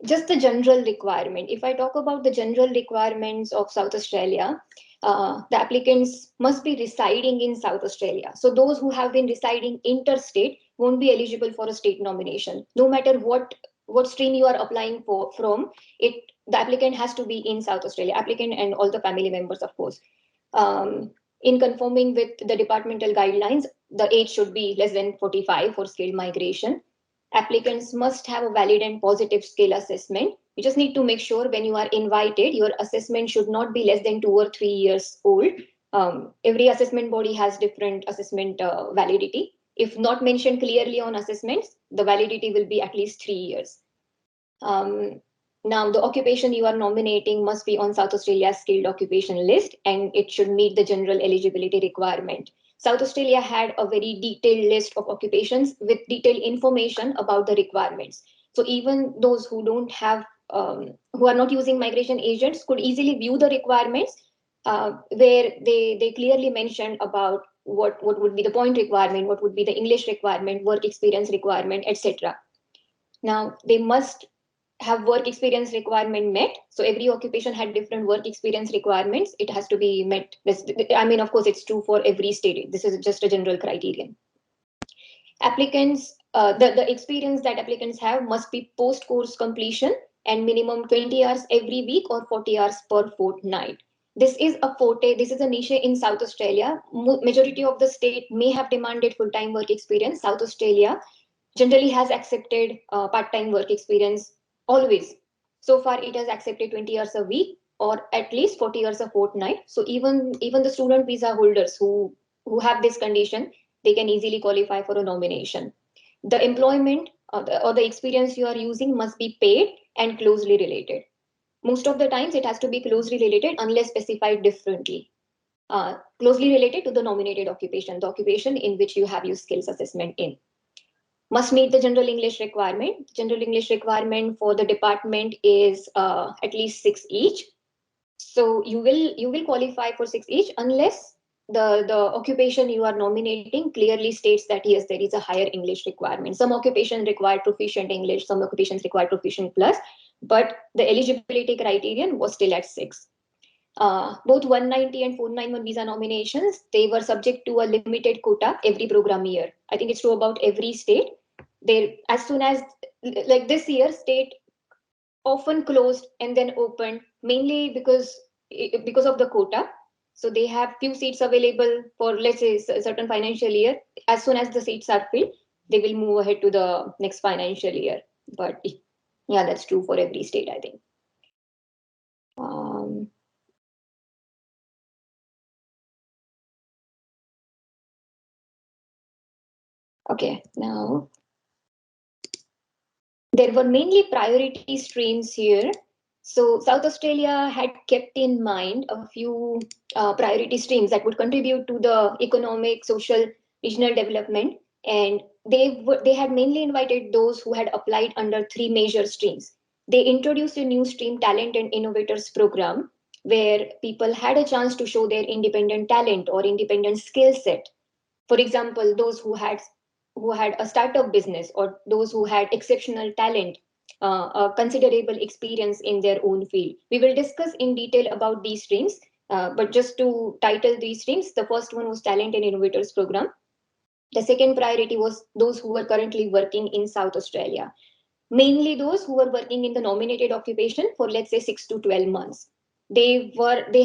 Just the general requirement. If I talk about the general requirements of South Australia, the applicants must be residing in South Australia. So those who have been residing interstate won't be eligible for a state nomination. No matter what stream you are applying from, the applicant has to be in South Australia, applicant and all the family members, of course. In conforming with the departmental guidelines, the age should be less than 45 for skilled migration. Applicants must have a valid and positive skill assessment. You just need to make sure when you are invited, your assessment should not be less than 2 or 3 years old. Every assessment body has different assessment validity. If not mentioned clearly on assessments, the validity will be at least 3 years. Now, the occupation you are nominating must be on South Australia's skilled occupation list, and it should meet the general eligibility requirement. South Australia had a very detailed list of occupations with detailed information about the requirements. So even those who don't have, who are not using migration agents could easily view the requirements where they clearly mentioned about what would be the point requirement, what would be the English requirement, work experience requirement, etc. Now, they must have work experience requirement met. So every occupation had different work experience requirements. It has to be met. I mean, of course, it's true for every state. This is just a general criterion. Applicants, the experience that applicants have must be post-course completion and minimum 20 hours every week or 40 hours per fortnight. This is a forte, this is a niche in South Australia. Majority of the state may have demanded full-time work experience. South Australia generally has accepted part-time work experience always. So far, it has accepted 20 hours a week or at least 40 hours a fortnight. So even the student visa holders who have this condition, they can easily qualify for a nomination. The employment or the experience you are using must be paid and closely related. Most of the times, it has to be closely related unless specified differently. Closely related to the nominated occupation, the occupation in which you have used skills assessment in. Must meet the general English requirement. General English requirement for the department is at least 6 each. So you will qualify for 6 each unless the occupation you are nominating clearly states that yes, there is a higher English requirement. Some occupations require proficient English, some occupations require proficient plus, but the eligibility criterion was still at 6. Both 190 and 491 visa nominations, they were subject to a limited quota every program year. I think it's true about every state. As soon as, like this year, state often closed and then opened, mainly because of the quota. So they have few seats available for, let's say, a certain financial year. As soon as the seats are filled, they will move ahead to the next financial year. But yeah, that's true for every state, I think. Okay, now there were mainly priority streams here. So South Australia had kept in mind a few priority streams that would contribute to the economic, social, regional development, and they had mainly invited those who had applied under three major streams. They introduced a new stream, Talent and Innovators Program, where people had a chance to show their independent talent or independent skill set. For example, those who had a startup business or those who had exceptional talent, a considerable experience in their own field. We will discuss in detail about these streams, but just to title these streams, the first one was Talent and Innovators Program. The second priority was those who were currently working in South Australia, mainly those who were working in the nominated occupation for, let's say, 6 to 12 months. They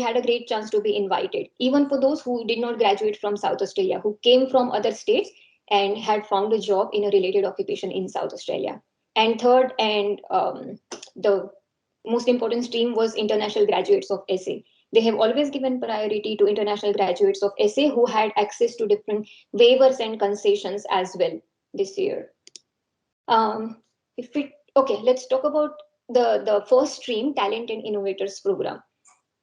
had a great chance to be invited, even for those who did not graduate from South Australia, who came from other states and had found a job in a related occupation in South Australia. And third, and the most important stream was international graduates of SA. They have always given priority to international graduates of SA who had access to different waivers and concessions as well this year. Let's talk about the first stream, Talent and Innovators Program.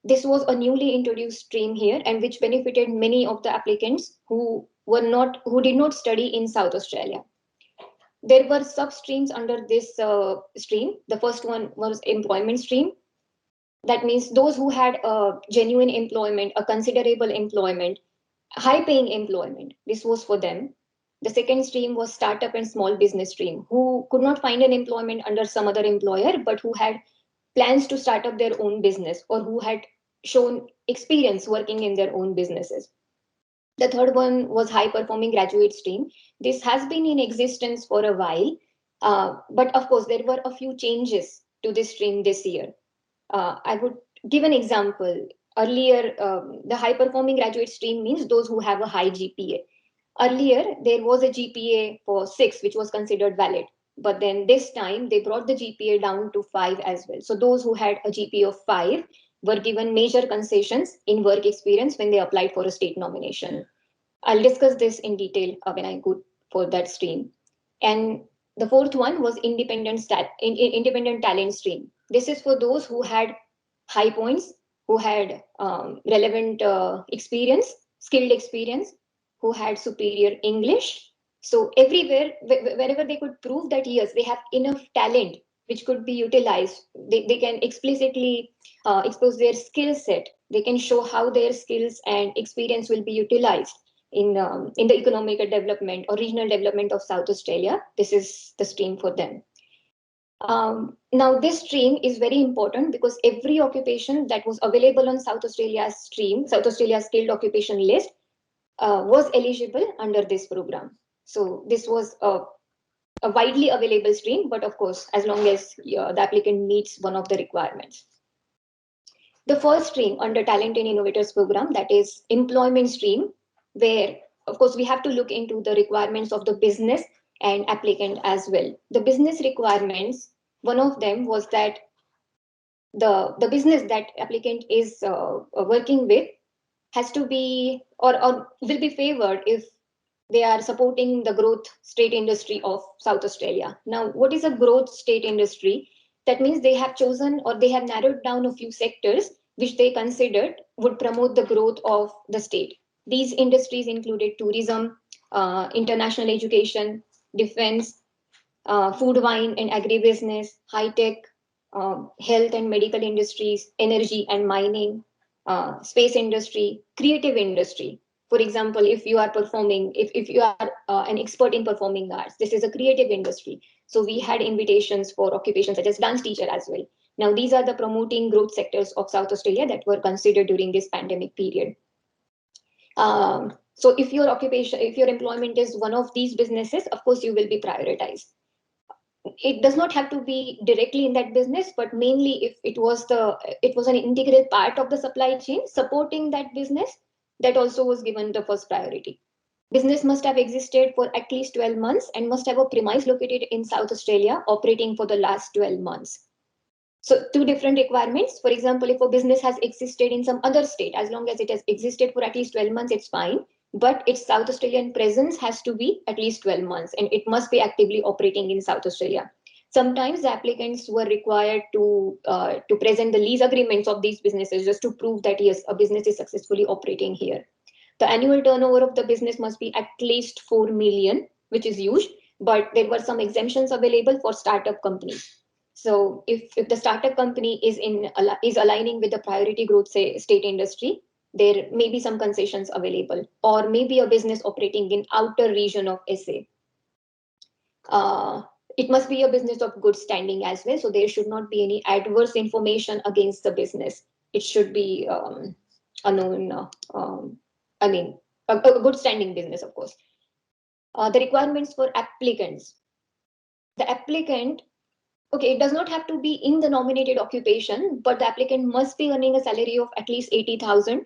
This was a newly introduced stream here, and which benefited many of the applicants who did not study in South Australia. There were sub-streams under this stream. The first one was employment stream. That means those who had a genuine employment, a considerable employment, high-paying employment. This was for them. The second stream was startup and small business stream, who could not find an employment under some other employer, but who had plans to start up their own business or who had shown experience working in their own businesses. The third one was high performing graduate stream. This has been in existence for a while, but of course, there were a few changes to this stream this year. I would give an example. Earlier, the high performing graduate stream means those who have a high GPA. Earlier, there was a GPA for 6, which was considered valid. But then this time, they brought the GPA down to 5 as well. So those who had a GPA of 5 were given major concessions in work experience when they applied for a state nomination. I'll discuss this in detail when I go for that stream. And the fourth one was independent talent stream. This is for those who had high points, who had relevant experience, skilled experience, who had superior English. So everywhere, wherever they could prove that, yes, they have enough talent which could be utilized, they can explicitly expose their skill set. They can show how their skills and experience will be utilized in the economic development or regional development of South Australia. This is the stream for them. Now, this stream is very important because every occupation that was available on South Australia's stream, South Australia's skilled occupation list, was eligible under this program. So this was a widely available stream, but of course, as long as the applicant meets one of the requirements. The first stream under Talent and Innovators Program, that is employment stream, where of course we have to look into the requirements of the business and applicant as well. The business requirements, one of them was that the business that applicant is working with has to be or will be favored if they are supporting the growth state industry of South Australia. Now, what is a growth state industry? That means they have chosen or they have narrowed down a few sectors which they considered would promote the growth of the state. These industries included tourism, international education, defense, food, wine and agribusiness, high-tech, health and medical industries, energy and mining, space industry, creative industry. For example, if you are performing, if you are an expert in performing arts, this is a creative industry. So we had invitations for occupations such as dance teacher as well. Now, these are the promoting growth sectors of South Australia that were considered during this pandemic period. So if your employment is one of these businesses, of course, you will be prioritized. It does not have to be directly in that business, but mainly if it was an integral part of the supply chain supporting that business, that also was given the first priority. Business must have existed for at least 12 months and must have a premise located in South Australia operating for the last 12 months. So two different requirements. For example, if a business has existed in some other state, as long as it has existed for at least 12 months, it's fine. But its South Australian presence has to be at least 12 months and it must be actively operating in South Australia. Sometimes the applicants were required to present the lease agreements of these businesses just to prove that yes, a business is successfully operating here. The annual turnover of the business must be at least 4 million, which is huge, but there were some exemptions available for startup companies. So if the startup company is aligning with the priority growth state industry, there may be some concessions available, or maybe a business operating in outer region of SA. It must be a business of good standing as well, so there should not be any adverse information against the business. It should be a known, a good standing business, of course. The requirements for applicants. The applicant, okay, it does not have to be in the nominated occupation, but the applicant must be earning a salary of at least 80,000.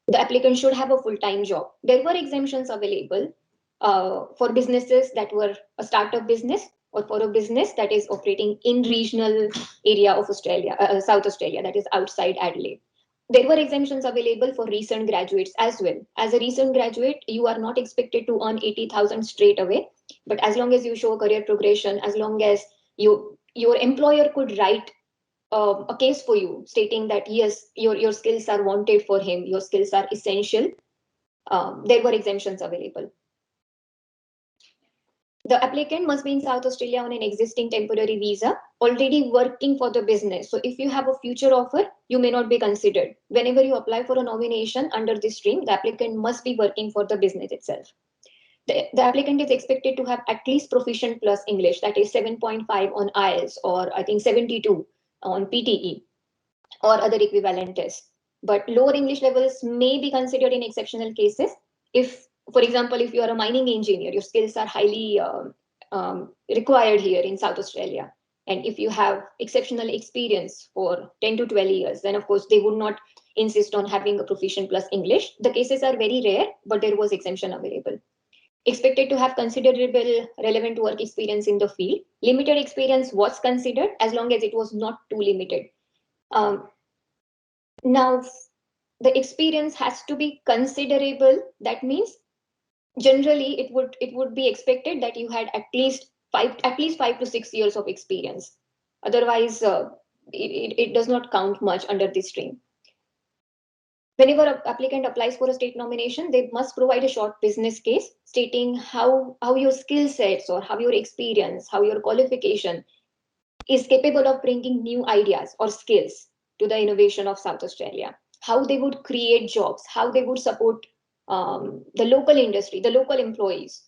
The applicant should have a full-time job. There were exemptions available for businesses that were a startup business, or for a business that is operating in regional area of Australia, South Australia, that is outside Adelaide. There were exemptions available for recent graduates as well. As a recent graduate, you are not expected to earn 80,000 straight away, but as long as you show career progression, as long as your employer could write a case for you stating that yes, your skills are wanted for him, your skills are essential, there were exemptions available. The applicant must be in South Australia on an existing temporary visa, already working for the business. So if you have a future offer, you may not be considered. Whenever you apply for a nomination under this stream, the applicant must be working for the business itself. The applicant is expected to have at least proficient plus English, that is 7.5 on IELTS, or I think 72 on PTE or other equivalent tests. But lower English levels may be considered in exceptional cases. If, for example, if you are a mining engineer, your skills are highly required here in South Australia. And if you have exceptional experience for 10 to 12 years, then of course they would not insist on having a proficient plus English. The cases are very rare, but there was exemption available. Expected to have considerable relevant work experience in the field. Limited experience was considered as long as it was not too limited. Now, the experience has to be considerable. That means generally it would be expected that you had at least 5 to 6 years of experience. Otherwise, it does not count much under this stream. Whenever an applicant applies for a state nomination, they must provide a short business case stating how your skill sets or how your experience, how your qualification is capable of bringing new ideas or skills to the innovation of South Australia, how they would create jobs, how they would support the local industry, the local employees,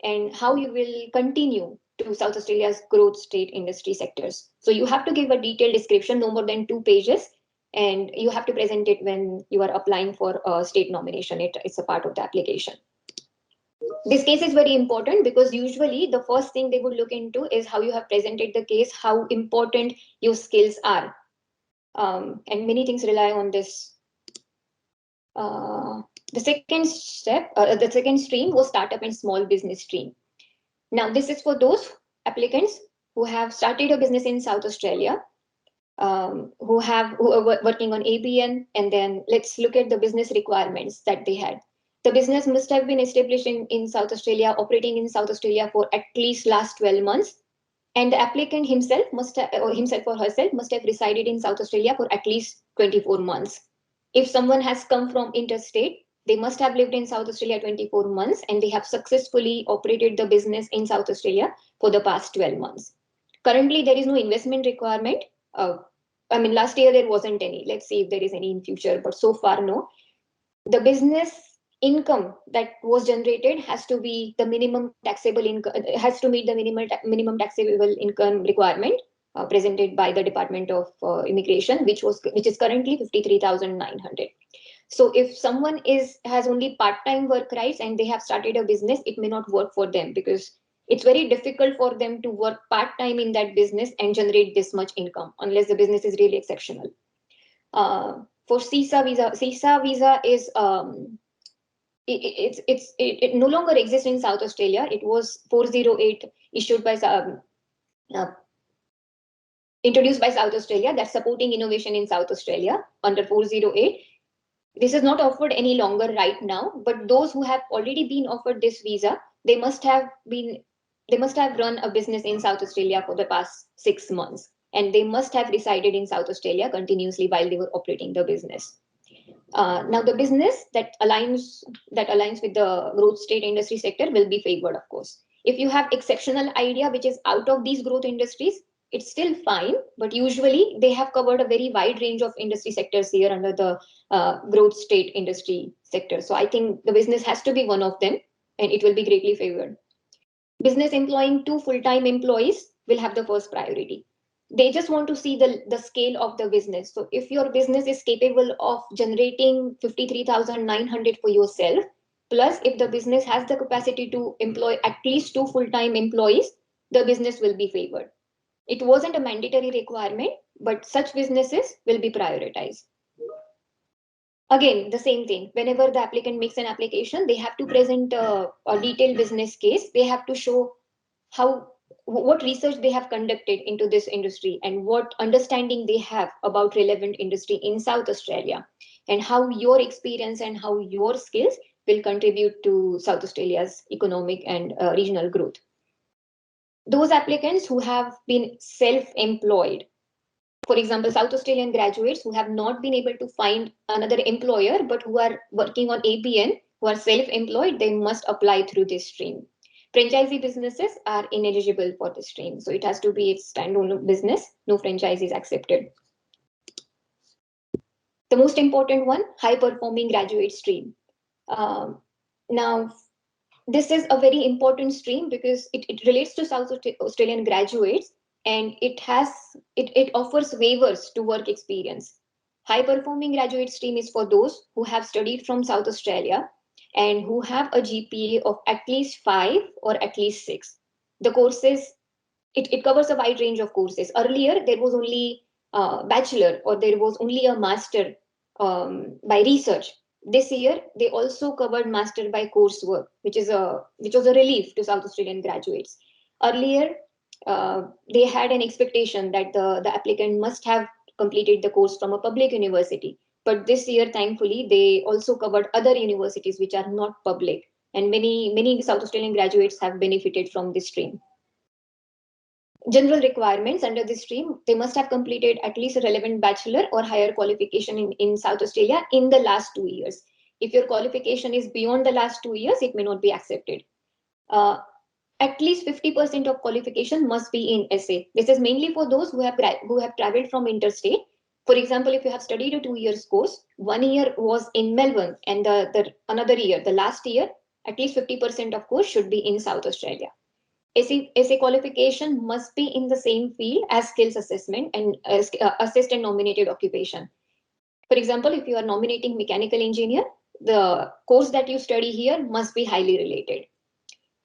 and how you will continue to South Australia's growth state industry sectors. So you have to give a detailed description, no more than 2 pages, and you have to present it when you are applying for a state nomination. It's a part of the application. This case is very important because usually the first thing they would look into is how you have presented the case, how important your skills are. And many things rely on this. The second stream was startup and small business stream. Now, this is for those applicants who have started a business in South Australia, who are working on ABN, and then let's look at the business requirements that they had. The business must have been established in South Australia, operating in South Australia for at least last 12 months. And the applicant himself or herself must have resided in South Australia for at least 24 months. If someone has come from interstate, they must have lived in South Australia 24 months and they have successfully operated the business in South Australia for the past 12 months. Currently, there is no investment requirement. Last year there wasn't any. Let's see if there is any in future, but so far, no. The business income that was generated has to be the minimum taxable income, has to meet the minimum taxable income requirement presented by the Department of Immigration, which is currently 53,900. So if someone has only part-time work rights and they have started a business, it may not work for them because it's very difficult for them to work part-time in that business and generate this much income unless the business is really exceptional. For CISA visa is it no longer exists in South Australia. It was 408 issued by introduced by South Australia, that's supporting innovation in South Australia under 408. This is not offered any longer right now, but those who have already been offered this visa, they must have been run a business in South Australia for the past 6 months, and they must have resided in South Australia continuously while they were operating the business. Now, the business that aligns with the growth state industry sector will be favored, of course. If you have exceptional idea which is out of these growth industries, it's still fine, but usually they have covered a very wide range of industry sectors here under the growth state industry sector. So I think the business has to be one of them, and it will be greatly favored. Business employing 2 full-time employees will have the first priority. They just want to see the scale of the business. So if your business is capable of generating 53,900 for yourself, plus if the business has the capacity to employ at least 2 full-time employees, the business will be favored. It wasn't a mandatory requirement, but such businesses will be prioritized. Again, the same thing. Whenever the applicant makes an application, they have to present a detailed business case. They have to show what research they have conducted into this industry and what understanding they have about relevant industry in South Australia, and how your experience and how your skills will contribute to South Australia's economic and regional growth. Those applicants who have been self-employed, for example, South Australian graduates who have not been able to find another employer but who are working on APN, who are self-employed, they must apply through this stream. Franchisee businesses are ineligible for this stream, so it has to be its standalone business. No franchise is accepted. The most important one, high-performing graduate stream. Now, this is a very important stream because it relates to South Australian graduates, and it offers waivers to work experience. High performing graduate stream is for those who have studied from South Australia and who have a GPA of at least 5 or at least 6. The courses, it covers a wide range of courses. Earlier, there was only a bachelor or there was only a master by research. This year, they also covered master by coursework, which was a relief to South Australian graduates. Earlier, they had an expectation that the applicant must have completed the course from a public university. But this year, thankfully, they also covered other universities which are not public. And many South Australian graduates have benefited from this stream. General requirements under this stream, they must have completed at least a relevant bachelor or higher qualification in South Australia in the last 2 years. If your qualification is beyond the last 2 years, it may not be accepted. At least 50% of qualification must be in SA. This is mainly for those who have traveled from interstate. For example, if you have studied a 2 years course, 1 year was in Melbourne and another year, the last year, at least 50% of course should be in South Australia. SA qualification must be in the same field as skills assessment and assessed and nominated occupation. For example, if you are nominating mechanical engineer, the course that you study here must be highly related.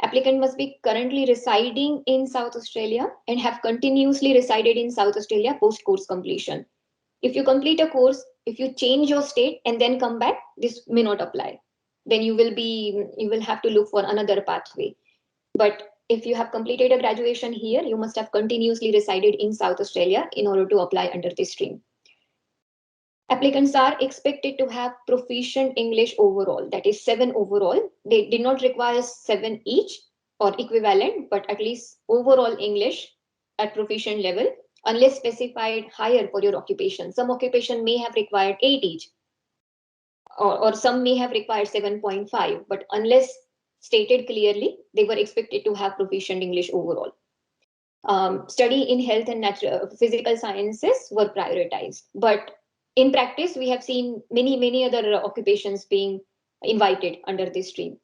Applicant must be currently residing in South Australia and have continuously resided in South Australia post-course completion. If you complete a course, if you change your state and then come back, this may not apply. Then you will have to look for another pathway. But if you have completed a graduation here, you must have continuously resided in South Australia in order to apply under this stream. Applicants are expected to have proficient English overall, that is 7 overall. They did not require 7 each or equivalent, but at least overall English at proficient level, unless specified higher for your occupation. Some occupation may have required 8 each, or some may have required 7.5, but unless stated clearly, they were expected to have proficient English overall. Study in health and physical sciences were prioritized, but in practice, we have seen many other occupations being invited under this stream.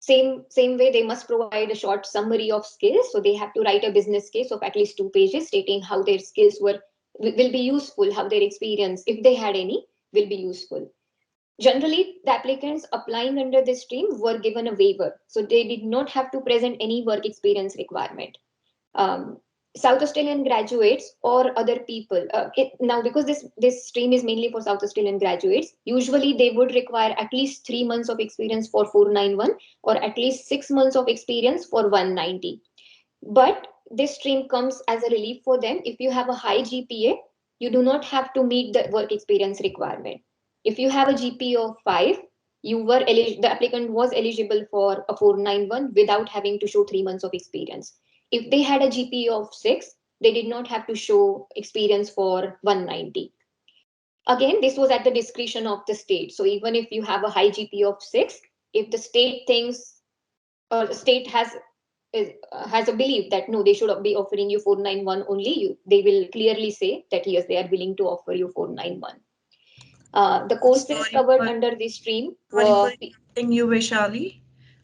Same way, they must provide a short summary of skills. So they have to write a business case of at least 2 pages stating how their skills will be useful, how their experience, if they had any, will be useful. Generally, the applicants applying under this stream were given a waiver. So they did not have to present any work experience requirement. South Australian graduates or other people, now because this stream is mainly for South Australian graduates, usually they would require at least 3 months of experience for 491 or at least 6 months of experience for 190. But this stream comes as a relief for them. If you have a high GPA, you do not have to meet the work experience requirement. If you have a GPA of 5, the applicant was eligible for a 491 without having to show 3 months of experience. If they had a GPA of 6, they did not have to show experience for 190. Again, this was at the discretion of the state. So even if you have a high GPA of 6, if the state thinks, or the state has a belief that no, they should be offering you 491 only, they will clearly say that yes, they are willing to offer you 491. The courses covered under this stream were... Sorry you, Vaishalee.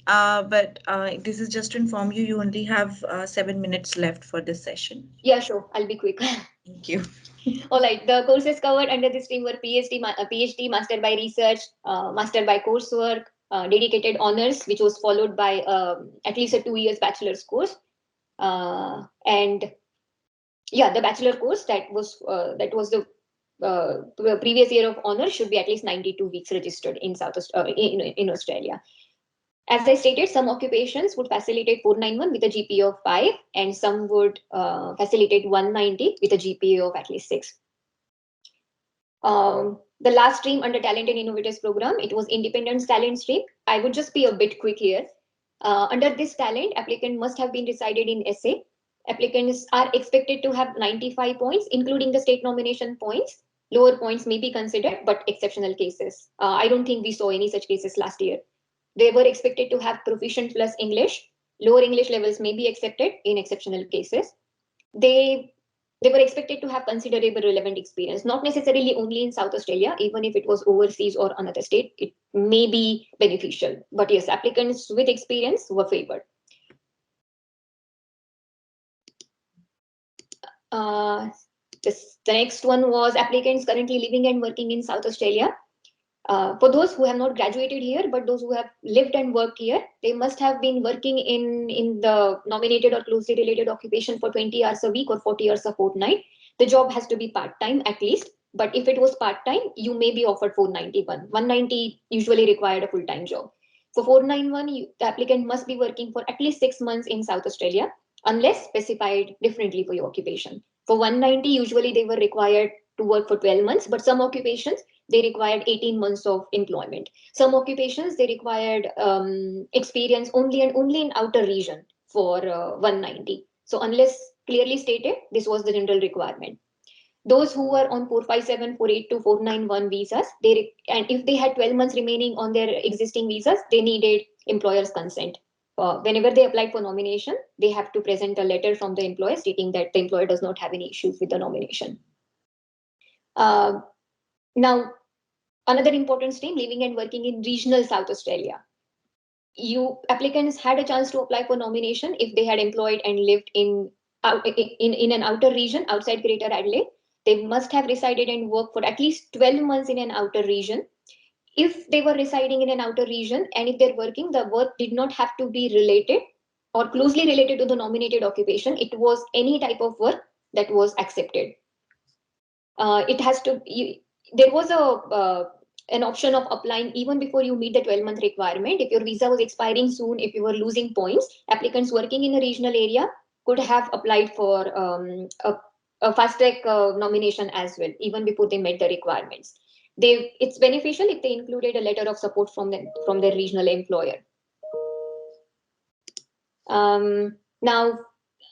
But this is just to inform you, you only have 7 minutes left for this session. Yeah, sure. I'll be quick. Thank you. All right. The courses covered under this stream were PhD, Master by Research, Master by Coursework, dedicated honors, which was followed by at least a 2 years bachelor's course. And yeah, the bachelor course that was the previous year of honor should be at least 92 weeks registered in in Australia. As I stated, some occupations would facilitate 491 with a GPA of 5, and some would facilitate 190 with a GPA of at least 6. The last stream under Talent and Innovators program, it was Independent Talent stream. I would just be a bit quick here. Under this talent, applicant must have been resided in SA. Applicants are expected to have 95 points, including the state nomination points. Lower points may be considered, but exceptional cases. I don't think we saw any such cases last year. They were expected to have proficient plus English. Lower English levels may be accepted in exceptional cases. They were expected to have considerable relevant experience, not necessarily only in South Australia. Even if it was overseas or another state, it may be beneficial. But yes, applicants with experience were favored. The next one was applicants currently living and working in South Australia. For those who have not graduated here, but those who have lived and worked here, they must have been working in the nominated or closely related occupation for 20 hours a week or 40 hours a fortnight. The job has to be part-time at least, but if it was part-time, you may be offered 491. 190 usually required a full-time job. For 491, the applicant must be working for at least 6 months in South Australia, unless specified differently for your occupation. For 190, usually they were required to work for 12 months, but some occupations, they required 18 months of employment. Some occupations, they required experience only in outer region for 190. So unless clearly stated, this was the general requirement. Those who were on 457, 482, 491 visas, and if they had 12 months remaining on their existing visas, they needed employer's consent. Whenever they applied for nomination, they have to present a letter from the employer stating that the employer does not have any issues with the nomination. Now, another important stream, living and working in regional South Australia. Applicants had a chance to apply for nomination if they had employed and lived in an outer region outside Greater Adelaide. They must have resided and worked for at least 12 months in an outer region. If they were residing in an outer region and if they're working, the work did not have to be related or closely related to the nominated occupation. It was any type of work that was accepted. It has to. There was an option of applying even before you meet the 12-month requirement. If your visa was expiring soon, if you were losing points, applicants working in a regional area could have applied for a fast-track nomination as well, even before they met the requirements. It's beneficial if they included a letter of support from their regional employer. Now,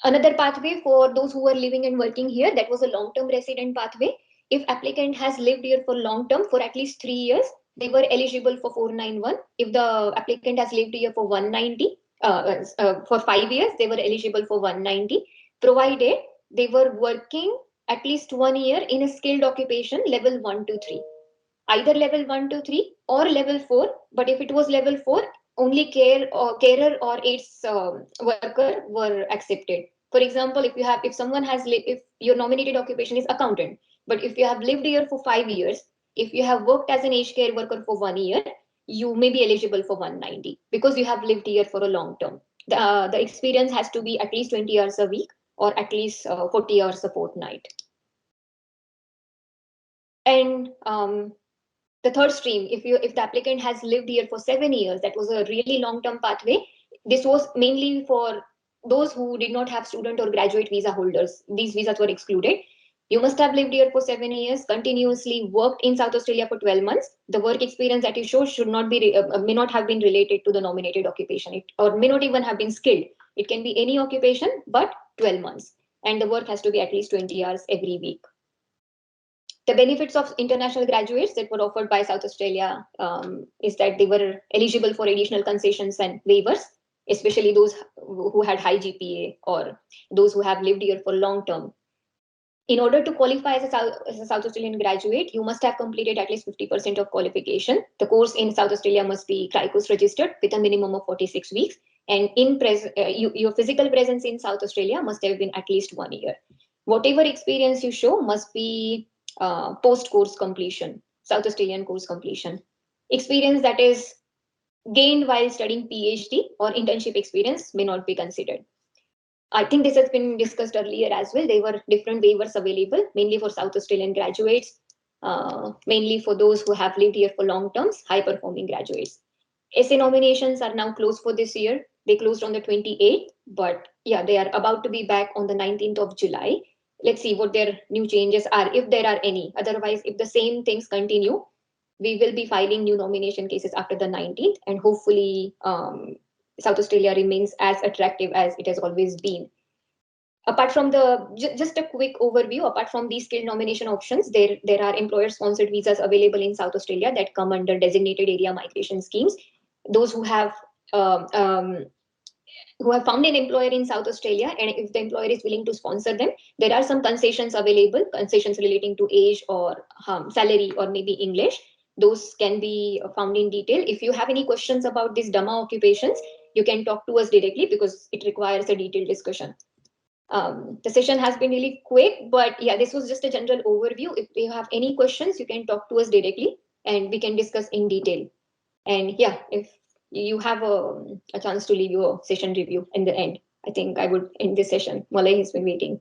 another pathway for those who are living and working here, that was a long-term resident pathway. If applicant has lived here for long-term for at least 3 years, they were eligible for 491. If the applicant has lived here for 190, for 5 years, they were eligible for 190, provided they were working at least 1 year in a skilled occupation level 1 to 3. Either level 1 to 3 or level 4, but if it was level 4, only carer or aids worker were accepted. For example, if someone has lived, if your nominated occupation is accountant, but if you have lived here for 5 years, if you have worked as an aged care worker for 1 year, you may be eligible for 190 because you have lived here for a long term. The experience has to be at least 20 hours a week or at least 40 hours a fortnight. And the third stream, if the applicant has lived here for 7 years, that was a really long-term pathway. This was mainly for those who did not have student or graduate visa holders. These visas were excluded. You must have lived here for 7 years, continuously worked in South Australia for 12 months. The work experience that you show should not be may not have been related to the nominated occupation, or may not even have been skilled. It can be any occupation, but 12 months. And the work has to be at least 20 hours every week. The benefits of international graduates that were offered by South Australia is that they were eligible for additional concessions and waivers, especially those who had high GPA or those who have lived here for long term. In order to qualify as a South Australian graduate, you must have completed at least 50% of qualification. The course in South Australia must be CRICOS registered with a minimum of 46 weeks. And your physical presence in South Australia must have been at least 1 year. Whatever experience you show must be post-course completion, South Australian course completion. Experience that is gained while studying PhD or internship experience may not be considered. I think this has been discussed earlier as well. There were different waivers available, mainly for South Australian graduates, mainly for those who have lived here for long terms, high-performing graduates. SA nominations are now closed for this year. They closed on the 28th, but yeah, they are about to be back on the 19th of July. Let's see what their new changes are, if there are any. Otherwise, if the same things continue, we will be filing new nomination cases after the 19th, and hopefully South Australia remains as attractive as it has always been. Apart from just a quick overview, apart from these skilled nomination options, there are employer-sponsored visas available in South Australia that come under designated area migration schemes. Those who have found an employer in South Australia, and if the employer is willing to sponsor them, there are some concessions available, concessions relating to age or salary or maybe English. Those can be found in detail. If you have any questions about these 𝐷𝐴 occupations, you can talk to us directly because it requires a detailed discussion. The session has been really quick, but yeah, this was just a general overview. If you have any questions, you can talk to us directly and we can discuss in detail. And yeah, if you have a chance to leave your session review in the end, I think I would end this session. Malay has been waiting.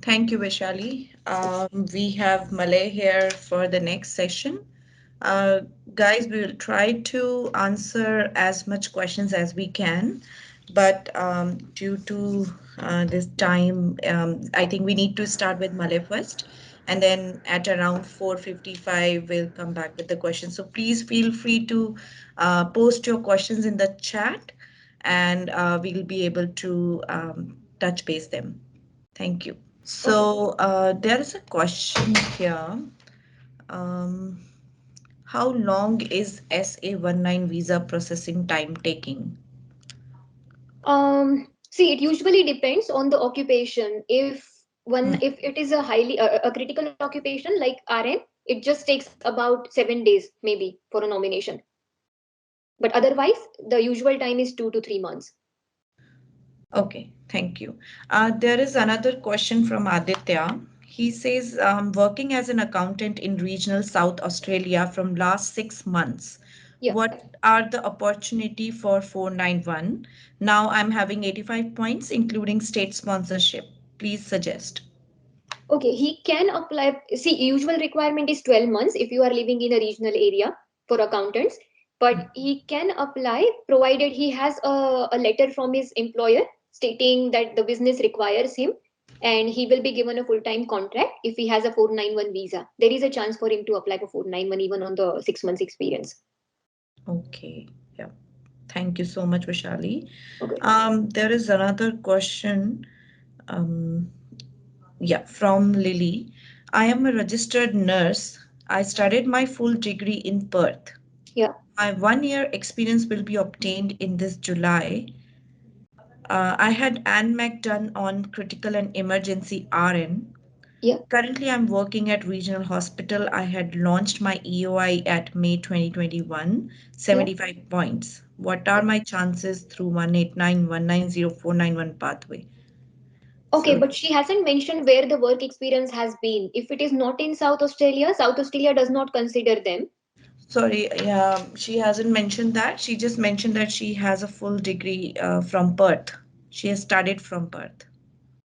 Thank you, Vaishalee. We have Malay here for the next session. Guys, we will try to answer as much questions as we can, but due to this time, I think we need to start with Malay first, and then at around 4:55, we'll come back with the questions. So please feel free to post your questions in the chat, and we'll be able to touch base them. Thank you. So there is a question here. How long is SA19 visa processing time taking? See, it usually depends on the occupation. If it is a a critical occupation like RN, it just takes about 7 days maybe for a nomination. But otherwise, the usual time is 2 to 3 months. Okay, thank you. There is another question from Aditya. He says, working as an accountant in regional South Australia from last 6 months. Yeah. What are the opportunity for 491? Now I'm having 85 points, including state sponsorship. Please suggest. Okay, he can apply. See, usual requirement is 12 months if you are living in a regional area for accountants. But he can apply provided he has a letter from his employer stating that the business requires him, and he will be given a full-time contract if he has a 491 visa. There is a chance for him to apply for 491 even on the 6 months experience. Okay, yeah. Thank you so much, Vaishalee. Okay. There is another question. Yeah, from Lily. I am a registered nurse. I studied my full degree in Perth. Yeah. My 1-year experience will be obtained in this July. I had ANMAC done on critical and emergency RN. Yeah. Currently, I'm working at regional hospital. I had launched my EOI at May 2021, 75 points. What are my chances through 189-190-491 pathway? Okay, So, but she hasn't mentioned where the work experience has been. If it is not in South Australia does not consider them. sorry, yeah, she hasn't mentioned that. She just mentioned that she has a full degree from Perth. She has studied from Perth.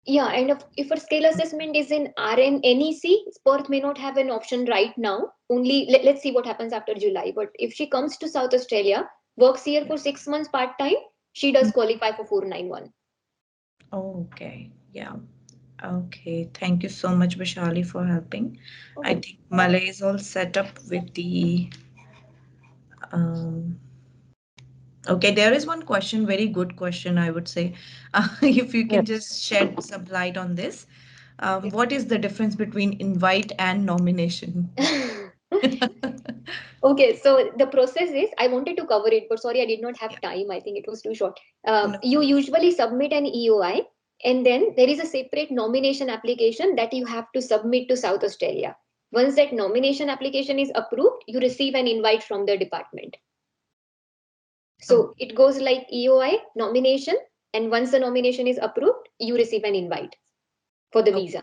Yeah, and if her skill assessment is in RN NEC, Perth may not have an option right now. Only let's see what happens after July. But if she comes to South Australia, works here for 6 months part-time, she does qualify for 491. Okay, Yeah. Okay. Thank you so much, Vaishali, for helping. I Okay. think Malay is all set up with the. Um, okay, there is one question, very good question, I would say. If you can Yes. just shed some light on this. What is the difference between invite and nomination? Okay, so the process is I wanted to cover it, but sorry, I did not have Yeah. time. I think it was too short. No. You usually submit an EOI, and then there is a separate nomination application that you have to submit to South Australia. Once that nomination application is approved, you receive an invite from the department. Oh, So it goes like EOI, nomination, and once the nomination is approved, you receive an invite for the oh, visa.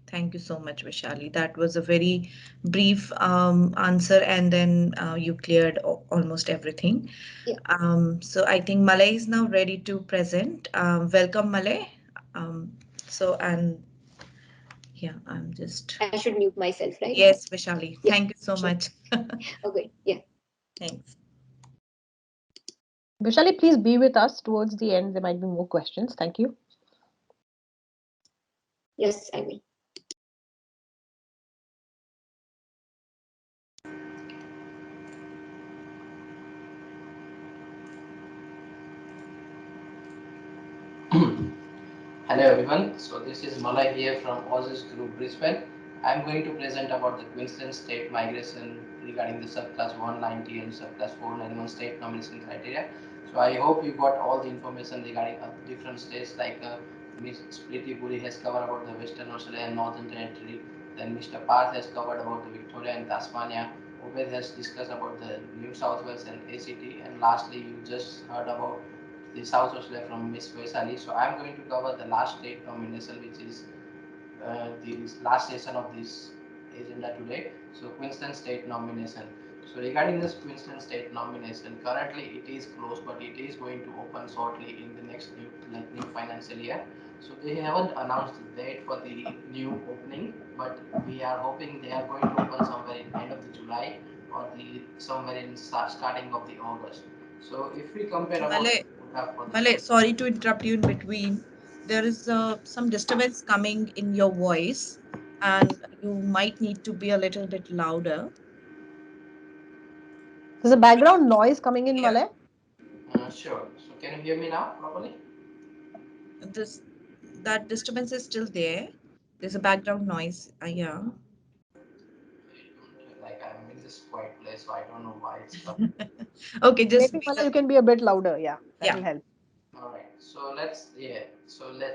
thank you so much, Vishali. That was a very brief answer, and then you cleared almost everything. Yeah, So I think Malay is now ready to present. Welcome, Malay. Um, and yeah, I'm just. I should mute myself, right? Yes, Vishali. Yeah, Thank you so sure. much. Okay, yeah. Thanks. Vaishali, please be with us towards the end. There might be more questions. Thank you. Yes, I will. Hello everyone, so this is Malay here from Aussizz Group Brisbane. I am going to present about the Queensland state migration regarding the subclass 190 and subclass 491 state nomination criteria. So I hope you got all the information regarding different states, like Ms. Priti Puri has covered about the Western Australia and Northern Territory, then Mr. Parth has covered about the Victoria and Tasmania, Obaid has discussed about the New South Wales and ACT, and lastly you just heard about the South Australia from Ms. Vaishalee. So I'm going to cover the last state nomination, which is the last session of this agenda today. So Queensland state nomination. So regarding this Queensland state nomination, currently it is closed, but it is going to open shortly in the next new financial year. So they haven't announced the date for the new opening, but we are hoping they are going to open somewhere in end of the July or the somewhere in starting of the August. So if we compare about Malay, the quota for the Malay, sorry to interrupt you in between. There is some disturbance coming in your voice, and you might need to be a little bit louder. There's a background noise coming in, Yeah, Malay. sure. So can you hear me now properly? this that disturbance is still there. There's a background noise. Yeah. Like I'm in this quiet place, so I don't know why it's coming. Okay, just Maybe, be Malay, the you can be a bit louder. Yeah, that yeah. will help. All right, so let's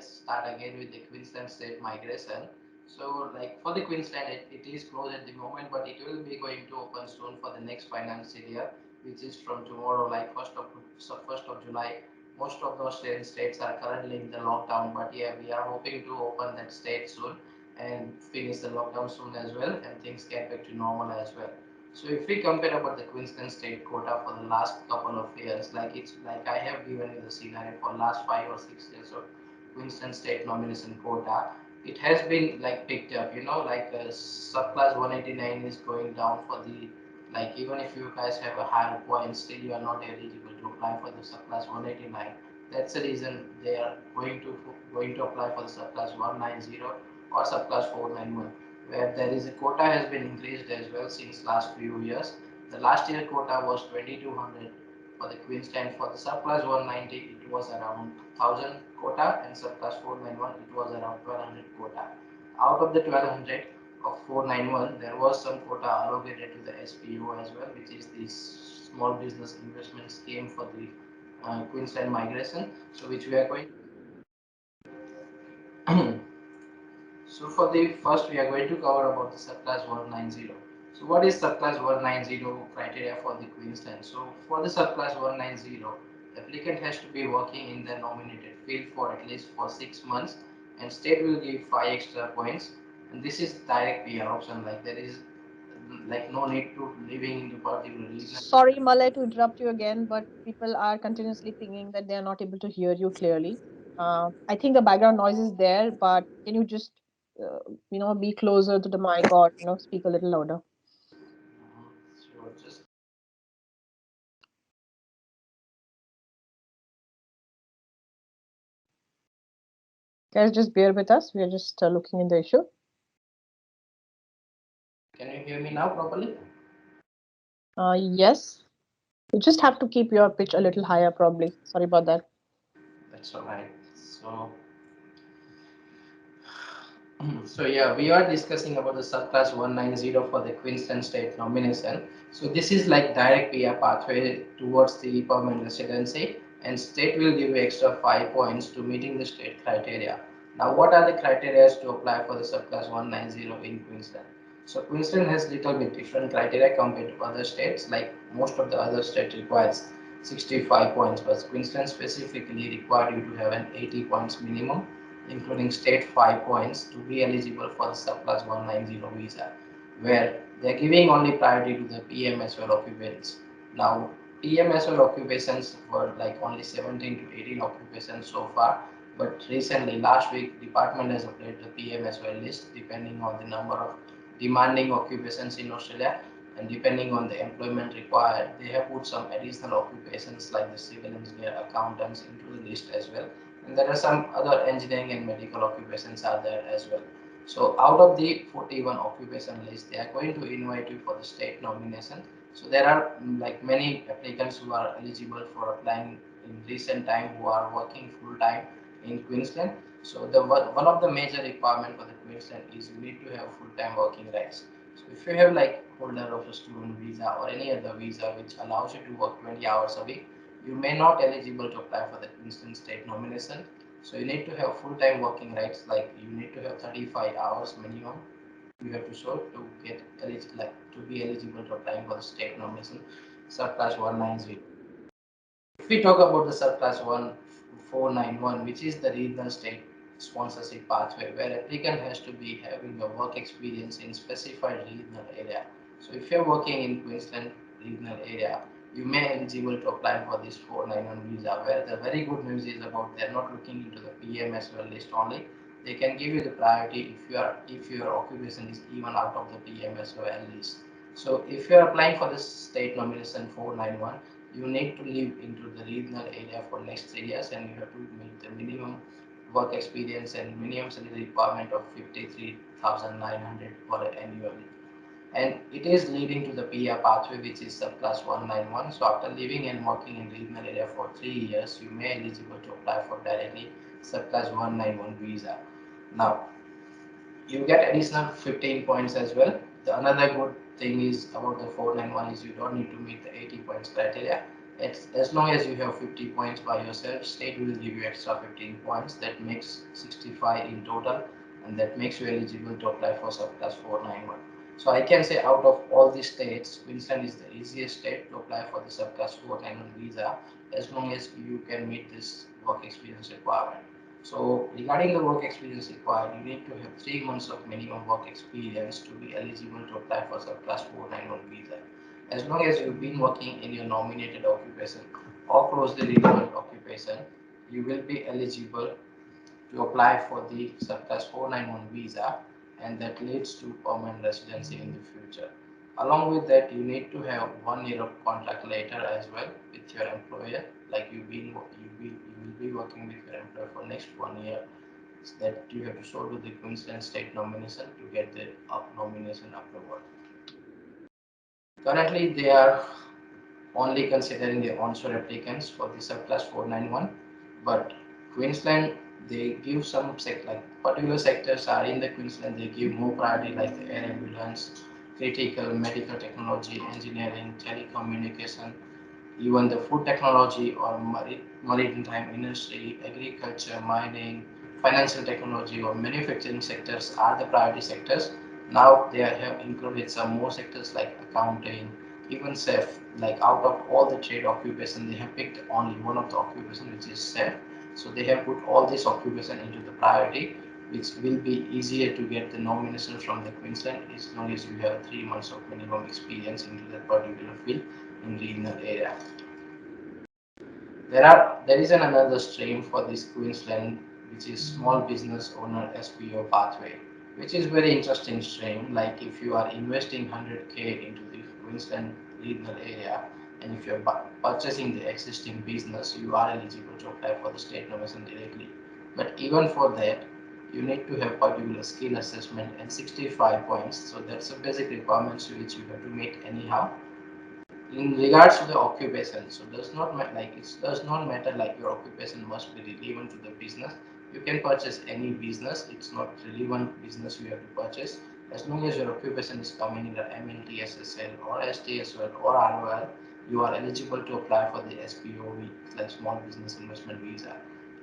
start again with the Queensland state migration. So like for the Queensland, it is closed at the moment, but it will be going to open soon for the next financial year, which is from tomorrow, like first of July. Most of the Australian states are currently in the lockdown, but yeah, we are hoping to open that state soon and finish the lockdown soon as well, and things get back to normal as well. So if we compare about the Queensland state quota for the last couple of years, like it's like I have given you the scenario for last 5 or 6 years of Queensland state nomination quota, it has been like picked up, like subclass 189 is going down for the, like even if you guys have a higher point, still you are not eligible to apply for the subclass 189. That's the reason they are going to apply for the subclass 190 or subclass 491, where there is a quota has been increased as well since last few years. The last year quota was 2200 for the Queensland. For the subclass 190 it was around 1000 quota, and subclass 491 it was around 1200 quota. Out of the 1200 of 491, there was some quota allocated to the SPO as well, which is the small business investment scheme for the Queensland migration, so which we are going. So for the first, we are going to cover about the subclass 190. So what is subclass 190 criteria for the Queensland? So for the subclass 190, the applicant has to be working in the nominated field for at least for 6 months, and state will give 5 extra points. And this is direct PR option, like there is like no need to living in the particular region. Sorry, Malay, to interrupt you again, but people are continuously pinging that they are not able to hear you clearly. I think the background noise is there, but can you just, be closer to the mic or, speak a little louder? So just Guys, just bear with us. We are just looking in the issue. Can you hear me now properly? Yes. You just have to keep your pitch a little higher, probably. Sorry about that. That's all right. So yeah, we are discussing about the subclass 190 for the Queensland state nomination. So this is like direct PR pathway towards the permanent residency, and state will give you extra 5 points to meeting the state criteria. Now, what are the criteria to apply for the subclass 190 in Queensland? So Queensland has little bit different criteria compared to other states. Like most of the other states requires 65 points, but Queensland specifically required you to have an 80 points minimum, including state 5 points, to be eligible for the subclass 190 visa, where they're giving only priority to the PMSL occupants. Now, PMSL occupations were like only 17 to 18 occupations so far, but recently, last week, department has updated the PMSL list depending on the number of demanding occupations in Australia, and depending on the employment required, they have put some additional occupations like the civil engineer, accountants into the list as well. And there are some other engineering and medical occupations are there as well. So out of the 41 occupation list, they are going to invite you for the state nomination. So there are like many applicants who are eligible for applying in recent time who are working full time in Queensland. So the one of the major requirement for the Queensland is you need to have full time working rights. So if you have like holder of a student visa or any other visa which allows you to work 20 hours a week, you may not eligible to apply for the Queensland state nomination. So you need to have full-time working rights, like you need to have 35 hours minimum you have to show to get eligible, like to be eligible to apply for the state nomination subclass 190. If we talk about the subclass 1491, which is the regional state sponsorship pathway, where applicant has to be having a work experience in specified regional area. So if you're working in Queensland regional area, you may eligible to apply for this 491 visa, where the very good news is about they're not looking into the PMSL list only. They can give you the priority if your occupation is even out of the PMSL list. So if you're applying for this state nomination 491, you need to live into the regional area for next 3 years, and you have to meet the minimum work experience and minimum salary requirement of 53,900 per annually. And it is leading to the PR pathway, which is subclass 191. So after living and working in regional area for 3 years, you may eligible to apply for directly subclass 191 visa. Now, you get additional 15 points as well. The another good thing is about the 491 is you don't need to meet the 80 points criteria. It's, as long as you have 50 points by yourself, state will give you extra 15 points. That makes 65 in total, and that makes you eligible to apply for subclass 491. So I can say out of all the states, Queensland is the easiest state to apply for the subclass 491 visa, as long as you can meet this work experience requirement. So regarding the work experience required, you need to have 3 months of minimum work experience to be eligible to apply for subclass 491 visa. As long as you've been working in your nominated occupation or closely related occupation, you will be eligible to apply for the subclass 491 visa, and that leads to permanent residency in the future. Along with that, you need to have 1 year of contract later as well with your employer, like you will be working with your employer for next 1 year. That you have to show to the Queensland state nomination to get the nomination approval. Currently, they are only considering the onshore applicants for the subclass 491, but Queensland, they give some like particular sectors are in the Queensland, they give more priority like the air ambulance, critical medical technology, engineering, telecommunication, even the food technology or maritime industry, agriculture, mining, financial technology or manufacturing sectors are the priority sectors. Now they have included some more sectors like accounting, even chef. Like out of all the trade occupation, they have picked only one of the occupation, which is chef. So they have put all this occupation into the priority, which will be easier to get the nomination from the Queensland as long as you have 3 months of minimum experience into that particular field in regional area. There is another stream for this Queensland, which is small business owner SPO pathway, which is very interesting stream. Like if you are investing 100K into the Queensland regional area, and if you're purchasing the existing business, you are eligible to apply for the state nomination directly. But even for that, you need to have particular skill assessment and 65 points. So that's a basic requirements which you have to meet anyhow. In regards to the occupation, so does not like it does not matter like your occupation must be relevant to the business. You can purchase any business, it's not relevant business you have to purchase. As long as your occupation is coming in the MLTSSL or STSL or ROL, you are eligible to apply for the SPOV, like Small Business Investment Visa.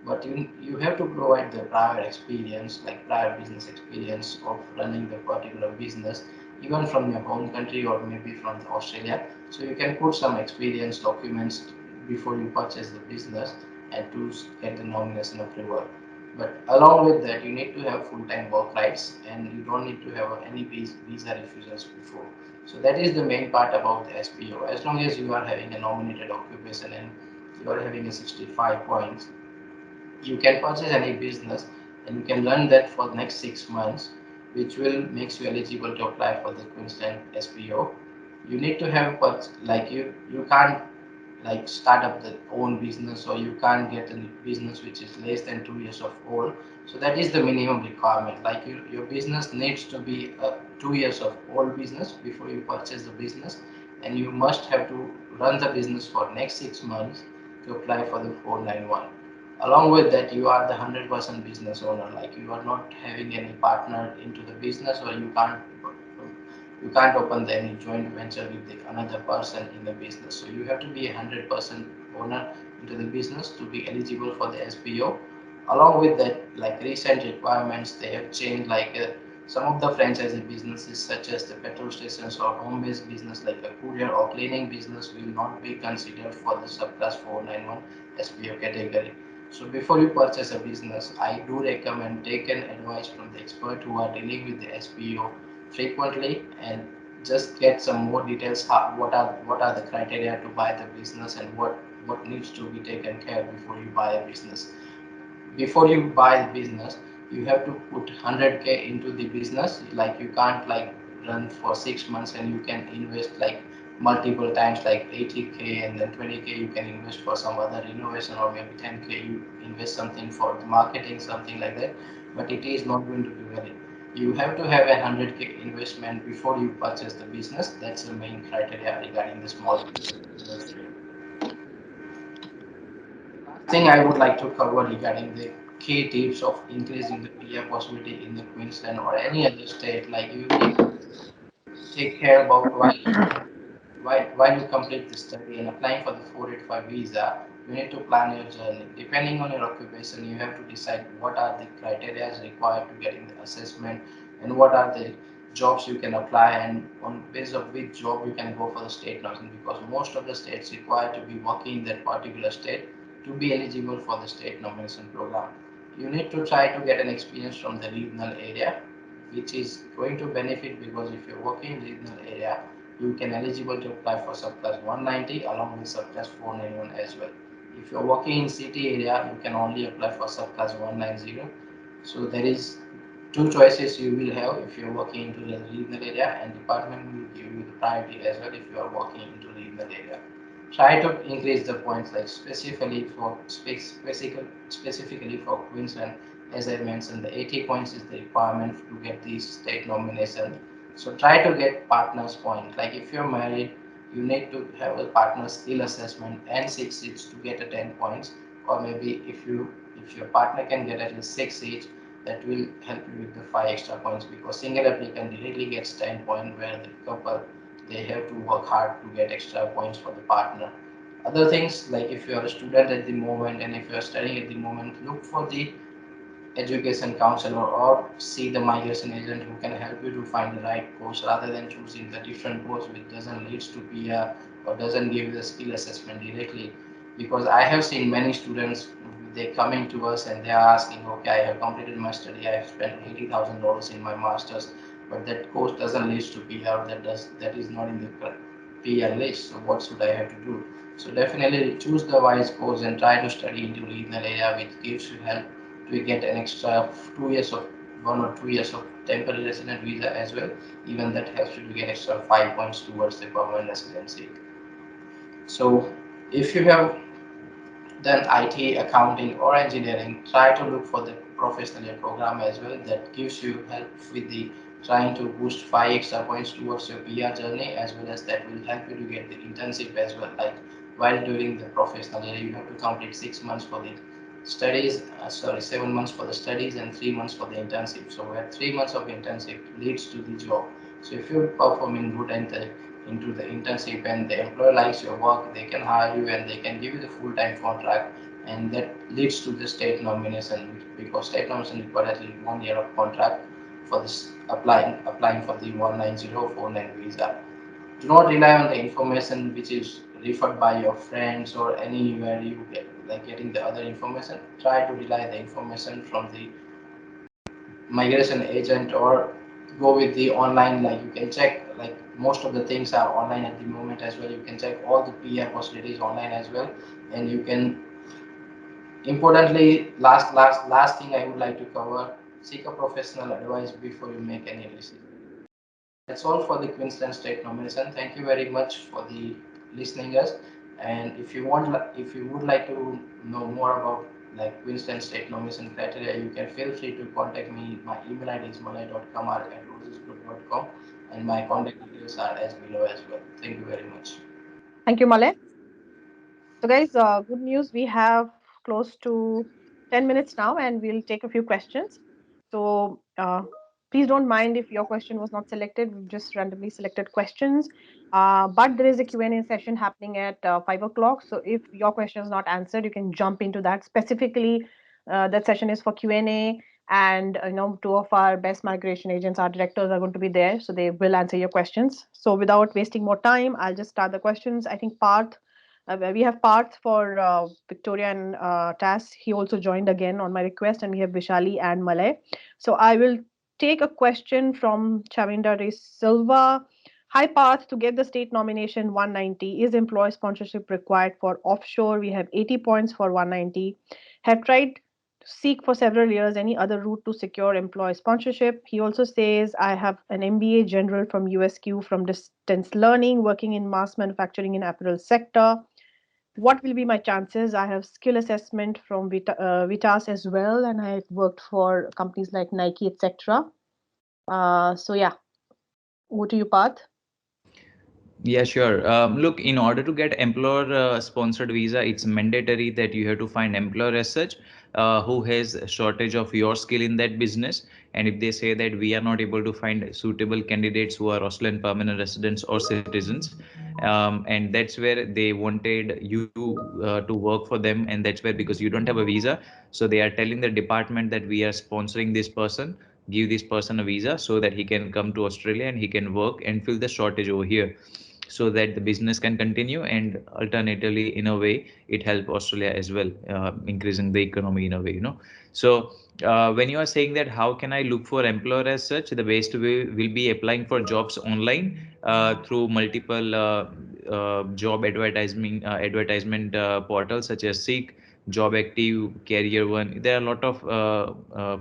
But you have to provide the prior experience, like prior business experience of running the particular business, even from your home country or maybe from Australia. So you can put some experience documents before you purchase the business and to get the nomination approval. But along with that, you need to have full-time work rights and you don't need to have any visa refusals before. So that is the main part about the SPO. As long as you are having a nominated occupation and you are having a 65 points, you can purchase any business and you can run that for the next 6 months, which will makes you eligible to apply for the Queensland SPO. You need to have, but like you can't like start up the own business, or you can't get a business which is less than 2 years of old. So that is the minimum requirement. Like your business needs to be a 2 years of old business before you purchase the business, and you must have to run the business for next 6 months to apply for the 491. Along with that, you are the 100% business owner. Like you are not having any partner into the business, or you can't open any joint venture with another person in the business. So you have to be 100% owner into the business to be eligible for the SPO. Along with that, like recent requirements, they have changed. Like some of the franchise businesses, such as the petrol stations or home-based business, like a courier or cleaning business, will not be considered for the subclass 491 SPO category. So before you purchase a business, I do recommend take an advice from the expert who are dealing with the SPO frequently, and just get some more details. What are the criteria to buy the business, and what needs to be taken care before you buy a business. Before you buy the business, you have to put 100K into the business. Like you can't like run for 6 months and you can invest like multiple times, like 80K and then 20K you can invest for some other innovation, or maybe 10K you invest something for marketing, something like that. But it is not going to be valid. You have to have a 100K investment before you purchase the business. That's the main criteria regarding the small business industry. Last thing I would like to cover regarding the key tips of increasing the PR possibility in the Queensland or any other state, like you need to take care about while you complete the study and applying for the 485 visa. You need to plan your journey. Depending on your occupation, you have to decide what are the criteria required to getting the assessment, and what are the jobs you can apply, and on basis of which job you can go for the state nursing, because most of the states require to be working in that particular state to be eligible for the state nomination program. You need to try to get an experience from the regional area, which is going to benefit, because if you're working in regional area, you can eligible to apply for subclass 190 along with subclass 491 as well. If you're working in city area, you can only apply for subclass 190. So there is two choices you will have if you're working into the regional area, and department will give you the priority as well if you are working into the regional area. Try to increase the points, like specifically for Queensland. As I mentioned, the 80 points is the requirement to get the state nomination. So try to get partners point. Like if you're married, you need to have a partner skill assessment and 6 seats to get a 10 points. Or maybe if your partner can get at least 6 each, that will help you with the 5 extra points, because single applicant directly gets 10 points, where the couple they have to work hard to get extra points for the partner. Other things, like if you are a student at the moment and if you are studying at the moment, look for the education counselor or see the migration agent who can help you to find the right course, rather than choosing the different course which doesn't leads to PR or doesn't give the skill assessment directly. Because I have seen many students, they coming to us and they are asking, okay, I have completed my study, I have spent $80,000 in my masters, but that course doesn't lead to PR, that is not in the PR list. So what should I have to do? So definitely choose the wise course and try to study into regional area, which gives you help to get an extra 2 years of 1 or 2 years of temporary resident visa as well. Even that helps you to get extra 5 points towards the permanent residency. So if you have done IT, accounting, or engineering, try to look for the professional year program as well. That gives you help with the trying to boost 5 extra points towards your PR journey, as well as that will help you to get the internship as well. Like while doing the professional year, you have to complete 6 months for the studies, 7 months for the studies and 3 months for the internship. So where 3 months of internship leads to the job. So if you're performing good into the internship and the employer likes your work, they can hire you and they can give you the full-time contract, and that leads to the state nomination, because state nomination requires at least 1 year of contract for this applying for the 19049 visa. Do not rely on the information which is referred by your friends or anywhere you get like getting the other information. Try to rely the information from the migration agent, or go with the online, like you can check, like most of the things are online at the moment as well. You can check all the PR possibilities online as well, and you can importantly, last thing I would like to cover: seek a professional advice before you make any decision. That's all for the Queensland State nomination. Thank you very much for the listening us. And if you would like to know more about like Queensland State nomination criteria, you can feel free to contact me. My email ID is malay.kamar@rosesgroup.com, and my contact details are as below as well. Thank you very much. Thank you, Malay. So, guys, good news. We have close to 10 minutes now, and we'll take a few questions. So, please don't mind if your question was not selected. We've just randomly selected questions. But there is a Q&A session happening at 5 o'clock. So, if your question is not answered, you can jump into that. Specifically, that session is for Q&A. And, two of our best migration agents, our directors, are going to be there. So, they will answer your questions. So, without wasting more time, I'll just start the questions. I think Parth. We have Parth for Victoria and TAS. He also joined again on my request, and we have Vaishalee and Malay. So I will take a question from Chavinda De Silva. Hi Parth, to get the state nomination 190, is employee sponsorship required for offshore? We have 80 points for 190. Have tried to seek for several years any other route to secure employee sponsorship. He also says, I have an MBA general from USQ from distance learning, working in mass manufacturing in apparel sector. What will be my chances? I have skill assessment from Vitas as well, and I worked for companies like Nike, etc. So yeah, over to you, Parth. Yeah, sure. Look, in order to get employer sponsored visa, it's mandatory that you have to find employer as such who has a shortage of your skill in that business. And if they say that we are not able to find suitable candidates who are Australian permanent residents or citizens, and that's where they wanted you to work for them, and that's where, because you don't have a visa, so they are telling the department that we are sponsoring this person, give this person a visa so that he can come to Australia and he can work and fill the shortage over here, so that the business can continue, and alternatively, in a way, it help Australia as well, increasing the economy in a way, so when you are saying that how can I look for employer as such, the best way will be applying for jobs online through multiple job advertisement portals such as Seek, Job Active, Career One. There are a lot of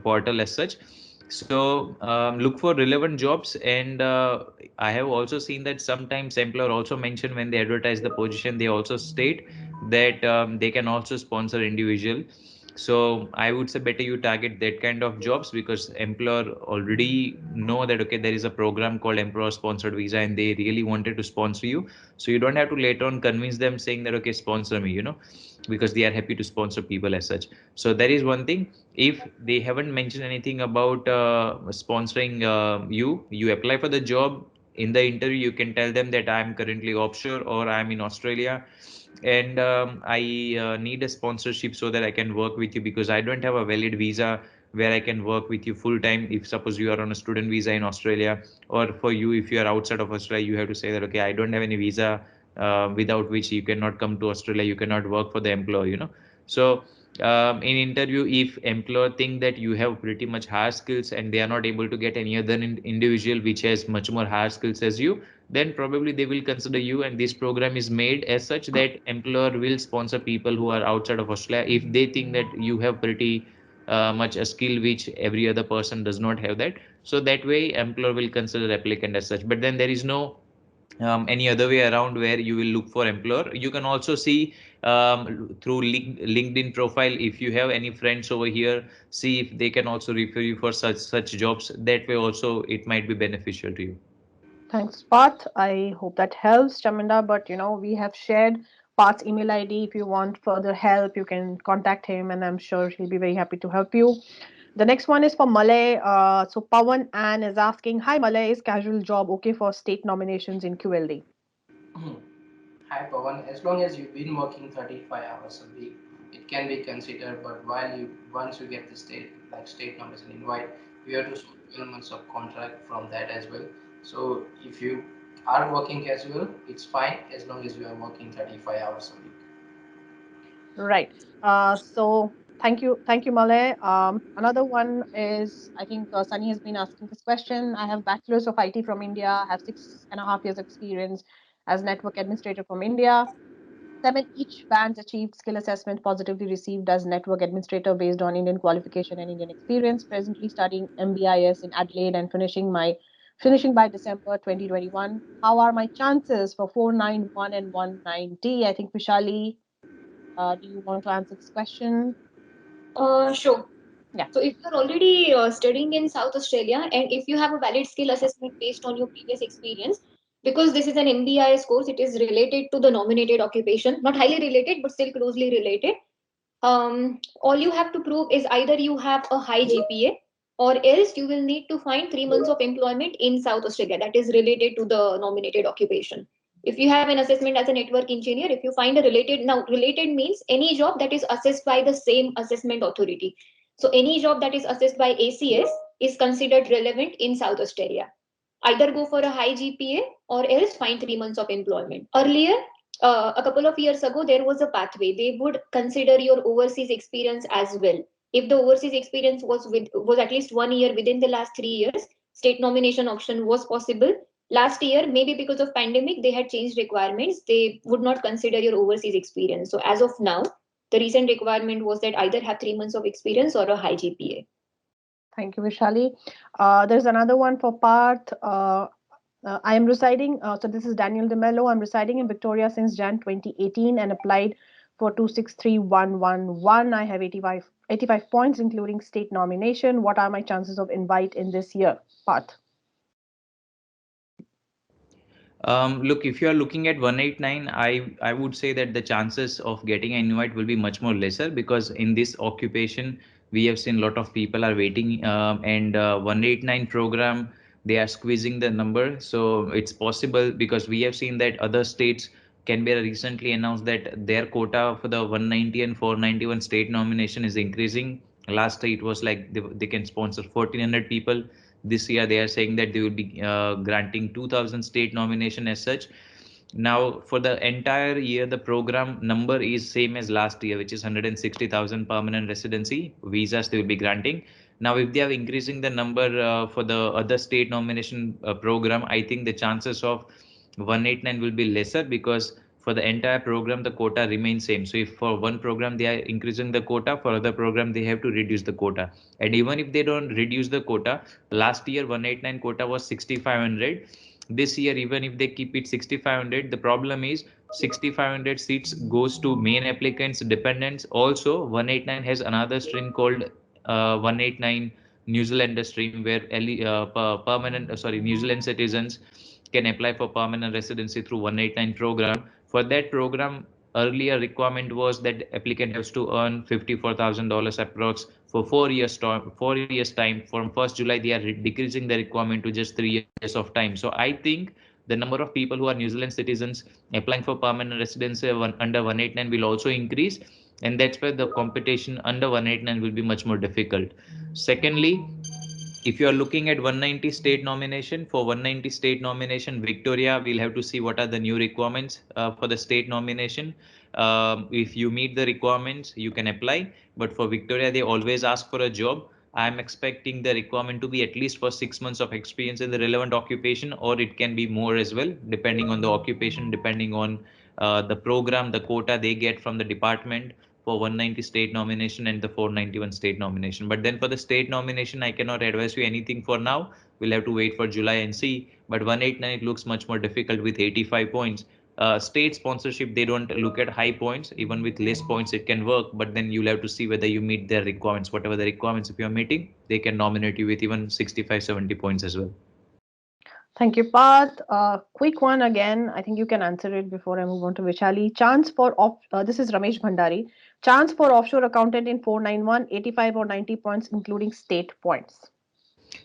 portal as such. So look for relevant jobs, and I have also seen that sometimes employer also mention when they advertise the position, they also state that they can also sponsor individual. So I would say better you target that kind of jobs, because employer already know that okay, there is a program called employer sponsored visa and they really wanted to sponsor you. So you don't have to later on convince them saying that okay, sponsor me, because they are happy to sponsor people as such. So that is one thing. If they haven't mentioned anything about sponsoring you apply for the job. In the interview you can tell them that I'm currently offshore or I'm in Australia, and I need a sponsorship so that I can work with you, because I don't have a valid visa where I can work with you full time. If suppose you are on a student visa in Australia, or for you, if you are outside of Australia, you have to say that okay, I don't have any visa without which you cannot come to Australia, you cannot work for the employer. So in interview, if employer think that you have pretty much higher skills and they are not able to get any other individual which has much more higher skills as you, then probably they will consider you. And this program is made as such that employer will sponsor people who are outside of Australia if they think that you have pretty much a skill which every other person does not have that. So that way employer will consider applicant as such. But then there is no any other way around where you will look for employer. You can also see through LinkedIn profile, if you have any friends over here, see if they can also refer you for such jobs. That way also it might be beneficial to you. Thanks, Parth. I hope that helps, Chaminda. But we have shared Parth's email ID. If you want further help, you can contact him, and I'm sure he'll be very happy to help you. The next one is for Malay. So Pawan Ann is asking, "Hi Malay, is casual job okay for state nominations in QLD?" Hi Pawan, as long as you've been working 35 hours a week, it can be considered. But once you get the state nomination invite, you have to serve 12 months of contract from that as well. So if you are working casual, it's fine as long as you are working 35 hours a week. Right. So thank you, Malay. Another one is, I think Sunny has been asking this question. I have bachelor's of IT from India. I have 6.5 years experience as network administrator from India. 7 each bands achieved skill assessment positively received as network administrator based on Indian qualification and Indian experience. Presently studying MBIS in Adelaide and finishing by December 2021. How are my chances for 491 and 190? I think Vaishalee, do you want to answer this question? Sure. Yeah. So if you're already studying in South Australia and if you have a valid skill assessment based on your previous experience, because this is an MBIS course, it is related to the nominated occupation, not highly related, but still closely related. All you have to prove is either you have a high GPA or else you will need to find 3 months of employment in South Australia that is related to the nominated occupation. If you have an assessment as a network engineer, if you find a related means any job that is assessed by the same assessment authority. So any job that is assessed by ACS is considered relevant in South Australia. Either go for a high GPA or else find 3 months of employment. Earlier, a couple of years ago, there was a pathway. They would consider your overseas experience as well. If the overseas experience was at least 1 year within the last 3 years, state nomination option was possible. Last year, maybe because of pandemic, they had changed requirements. They would not consider your overseas experience. So as of now, the recent requirement was that either have 3 months of experience or a high GPA. Thank you, Vishali. There's another one for Parth. I am residing, so this is Daniel DeMello. I'm residing in Victoria since Jan 2018 and applied for 263111. I have 85 points, including state nomination. What are my chances of invite in this year? Parth. Look, if you are looking at 189, I would say that the chances of getting an invite will be much more lesser, because in this occupation we have seen a lot of people are waiting, and 189 program, they are squeezing the number. So it's possible, because we have seen that other states, Canberra recently announced that their quota for the 190 and 491 state nomination is increasing. Last year it was like they can sponsor 1400 people. This year they are saying that they will be granting 2000 state nomination as such. Now for the entire year, the program number is same as last year, which is 160,000 permanent residency visas they will be granting. Now if they are increasing the number for the other state nomination program, I think the chances of 189 will be lesser, because for the entire program the quota remains same. So if for one program they are increasing the quota, for other program they have to reduce the quota. And even if they don't reduce the quota, last year 189 quota was 6500. This year, even if they keep it 6500, the problem is 6500 seats goes to main applicants, dependents. Also 189 has another stream called 189 New Zealand stream, where permanent New Zealand citizens can apply for permanent residency through 189 program. For that program, earlier requirement was that applicant has to earn $54,000 approx for 4 years time. 4 years time, from 1st July they are decreasing the requirement to just 3 years of time. So I think the number of people who are New Zealand citizens applying for permanent residency under 189 will also increase, and that's where the competition under 189 will be much more difficult. Secondly, if you are looking at 190 state nomination, for 190 state nomination, Victoria will have to see what are the new requirements for the state nomination. If you meet the requirements, you can apply. But for Victoria, they always ask for a job. I'm expecting the requirement to be at least for 6 months of experience in the relevant occupation, or it can be more as well, depending on the occupation, depending on the program, the quota they get from the department. for 190 state nomination and the 491 state nomination. But then for the state nomination, I cannot advise you anything for now. We'll have to wait for July and see. But 189, it looks much more difficult with 85 points. State sponsorship, they don't look at high points. Even with less points, it can work. But then you'll have to see whether you meet their requirements. Whatever the requirements, if you're meeting, they can nominate you with even 65, 70 points as well. Thank you, Parth. Quick one again. I think you can answer it before I move on to Vaishalee. Chance for this is Ramesh Bhandari. Chance for offshore accountant in 491, 85 or 90 points, including state points.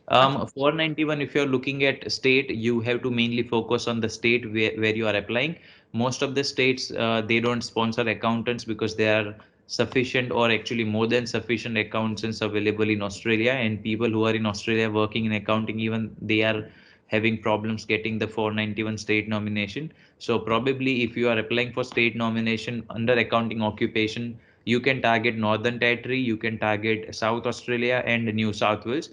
491, if you're looking at state, you have to mainly focus on the state where you are applying. Most of the states, they don't sponsor accountants because there are sufficient or actually more than sufficient accountants available in Australia, and people who are in Australia working in accounting, even they are having problems getting the 491 state nomination. So probably if you are applying for state nomination under accounting occupation, you can target Northern Territory, you can target South Australia and New South Wales,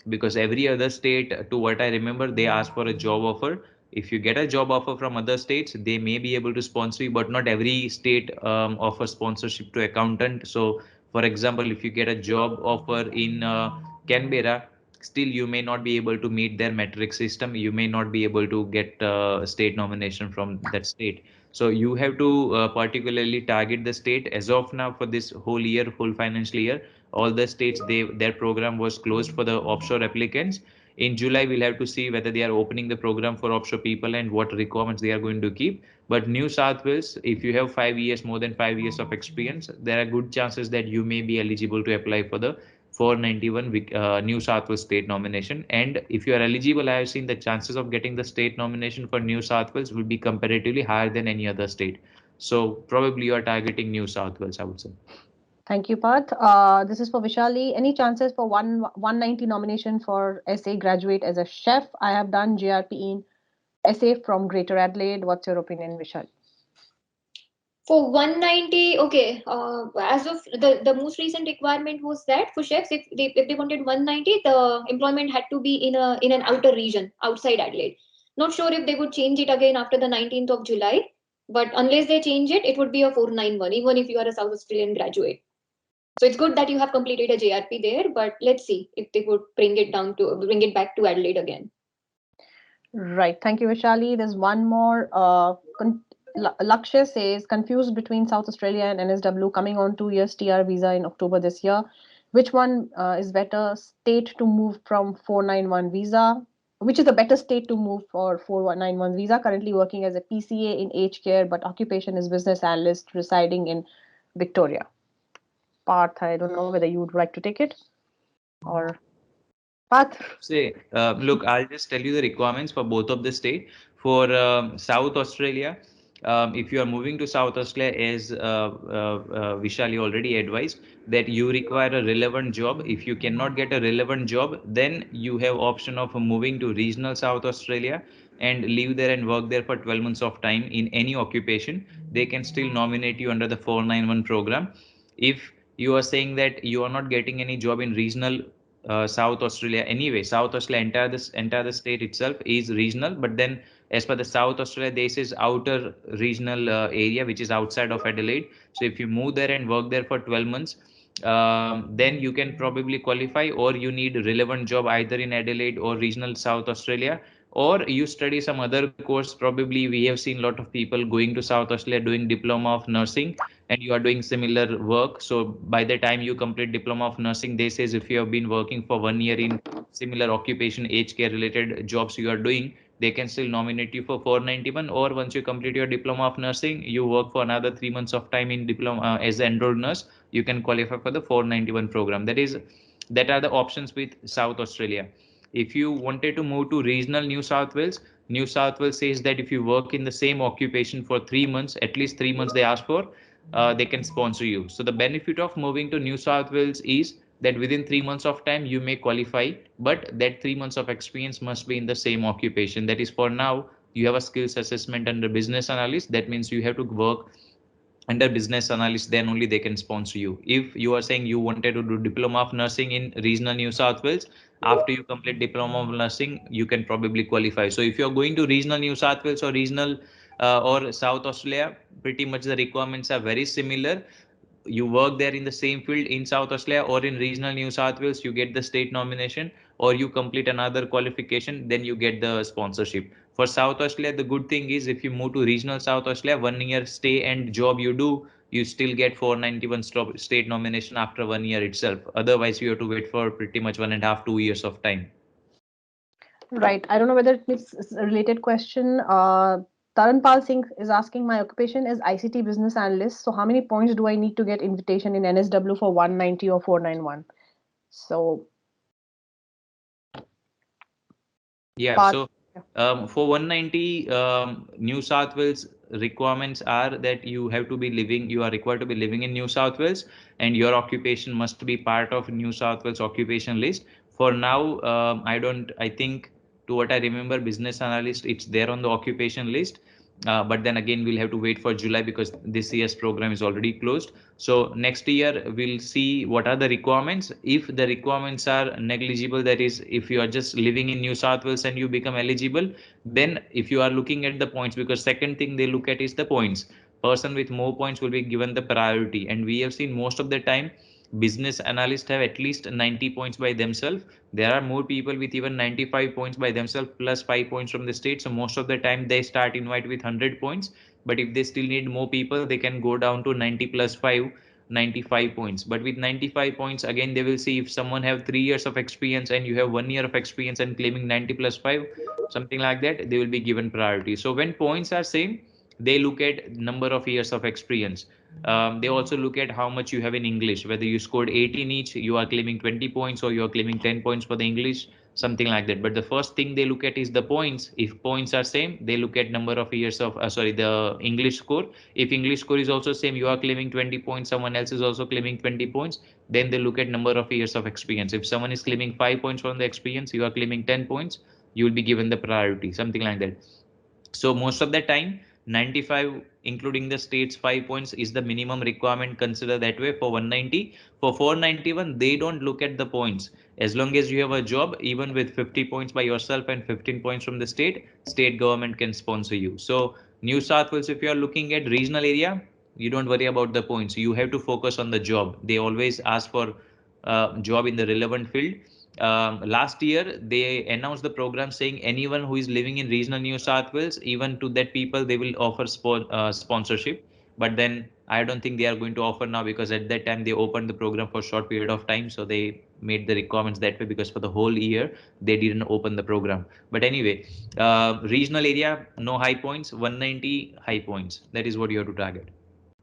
because every other state, to what I remember, they ask for a job offer. If you get a job offer from other states, they may be able to sponsor you, but not every state offers sponsorship to accountant. So for example, if you get a job offer in Canberra, still you may not be able to meet their metric system. You may not be able to get state nomination from that state. So you have to particularly target the state. As of now, for this whole year, whole financial year, all the states, their program was closed for the offshore applicants. In July, we'll have to see whether they are opening the program for offshore people and what requirements they are going to keep. But New South Wales, if you have 5 years, more than 5 years of experience, there are good chances that you may be eligible to apply for the 491 New South Wales state nomination. And if you are eligible, I have seen the chances of getting the state nomination for New South Wales will be comparatively higher than any other state. So probably you are targeting New South Wales, I would say. Thank you, Parth. This is for Vaishalee. Any chances for 190 nomination for SA graduate as a chef? I have done JRP in SA from Greater Adelaide. What's your opinion, Vaishalee? For 190, okay. As of the most recent requirement was that for chefs, if they wanted 190, the employment had to be in an outer region outside Adelaide. Not sure if they would change it again after the 19th of July, but unless they change it, it would be a 491, even if you are a South Australian graduate. So it's good that you have completed a JRP there, but let's see if they would bring it back to Adelaide again. Right. Thank you, Vaishalee. There's one more. Lakshya says, confused between South Australia and NSW, coming on 2 years TR visa in October this year. Which one is better state to move from 491 visa? Which is the better state to move for 491 visa? Currently working as a PCA in aged care, but occupation is business analyst residing in Victoria. Parth, I don't know whether you would like to take it or Parth. Say, look, I'll just tell you the requirements for both of the state. For South Australia, if you are moving to South Australia, as Vaishalee already advised, that you require a relevant job. If you cannot get a relevant job, then you have option of moving to regional South Australia and live there and work there for 12 months of time in any occupation. They can still nominate you under the 491 program. If you are saying that you are not getting any job in regional South Australia anyway, South Australia entire the state itself is regional, but then as per the South Australia, this is outer regional area which is outside of Adelaide. So if you move there and work there for 12 months, then you can probably qualify, or you need a relevant job either in Adelaide or regional South Australia, or you study some other course. Probably we have seen a lot of people going to South Australia doing diploma of nursing, and you are doing similar work. So by the time you complete diploma of nursing, they says if you have been working for 1 year in similar occupation, aged care related jobs you are doing, they can still nominate you for 491. Or once you complete your diploma of nursing, you work for another 3 months of time in diploma as an enrolled nurse, you can qualify for the 491 program. That are the options with South Australia. If you wanted to move to regional New South Wales, New South Wales says that if you work in the same occupation for 3 months, at least 3 months they ask for, they can sponsor you. So the benefit of moving to New South Wales is that within 3 months of time you may qualify, but that 3 months of experience must be in the same occupation. That is, for now you have a skills assessment under business analyst. That means you have to work under business analyst, then only they can sponsor you. If you are saying you wanted to do diploma of nursing in regional New South Wales, after you complete diploma of nursing, you can probably qualify. So if you're going to regional New South Wales or regional or South Australia, pretty much the requirements are very similar. you work there in the same field in South Australia or in regional New South Wales, you get the state nomination, or you complete another qualification, then you get the sponsorship. For South Australia, the good thing is if you move to regional South Australia, 1 year stay and job you do, you still get 491 state nomination after 1 year itself. Otherwise, you have to wait for pretty much 1.5, 2 years of time. Right. I don't know whether it's a related question. Taranpal Singh is asking, my occupation is ICT business analyst. So how many points do I need to get invitation in NSW for 190 or 491? So Yeah, Parth, so for 190, New South Wales requirements are that you have to be living, you are required to be living in New South Wales, and your occupation must be part of New South Wales occupation list. For now, I think to what I remember, business analyst, it's there on the occupation list. But then again, we'll have to wait for July because this year's program is already closed. So next year, we'll see what are the requirements. If the requirements are negligible, that is, if you are just living in New South Wales and you become eligible, then if you are looking at the points, because second thing they look at is the points. Person with more points will be given the priority. And we have seen most of the time, business analysts have at least 90 points by themselves. There are more people with even 95 points by themselves plus 5 points from the state. So most of the time they start invite with 100 points. But if they still need more people, they can go down to 90 plus 5, 95 points. But with 95 points, again, they will see if someone have 3 years of experience and you have 1 year of experience and claiming 90 plus 5, something like that, they will be given priority. So when points are same, they look at number of years of experience. They also look at how much you have in English, whether you scored 18 each, you are claiming 20 points, or you are claiming 10 points for the English, something like that. But the first thing they look at is the points. If points are same, they look at number of years of, the English score. If English score is also same, you are claiming 20 points, someone else is also claiming 20 points, then they look at number of years of experience. If someone is claiming 5 points from the experience, you are claiming 10 points, you will be given the priority, something like that. So most of the time, 95 including the state's 5 points is the minimum requirement, consider that way for 190. For 491, they don't look at the points. As long as you have a job, even with 50 points by yourself and 15 points from the state government can sponsor you. So New South Wales, if you are looking at regional area, you don't worry about the points. You have to focus on the job. They always ask for job in the relevant field. Last year they announced the program saying anyone who is living in regional New South Wales, even to that people they will offer sponsorship. But then I don't think they are going to offer now, because at that time they opened the program for a short period of time, so they made the requirements that way, because for the whole year they didn't open the program. But anyway, regional area, no high points, 190 high points, that is what you have to target.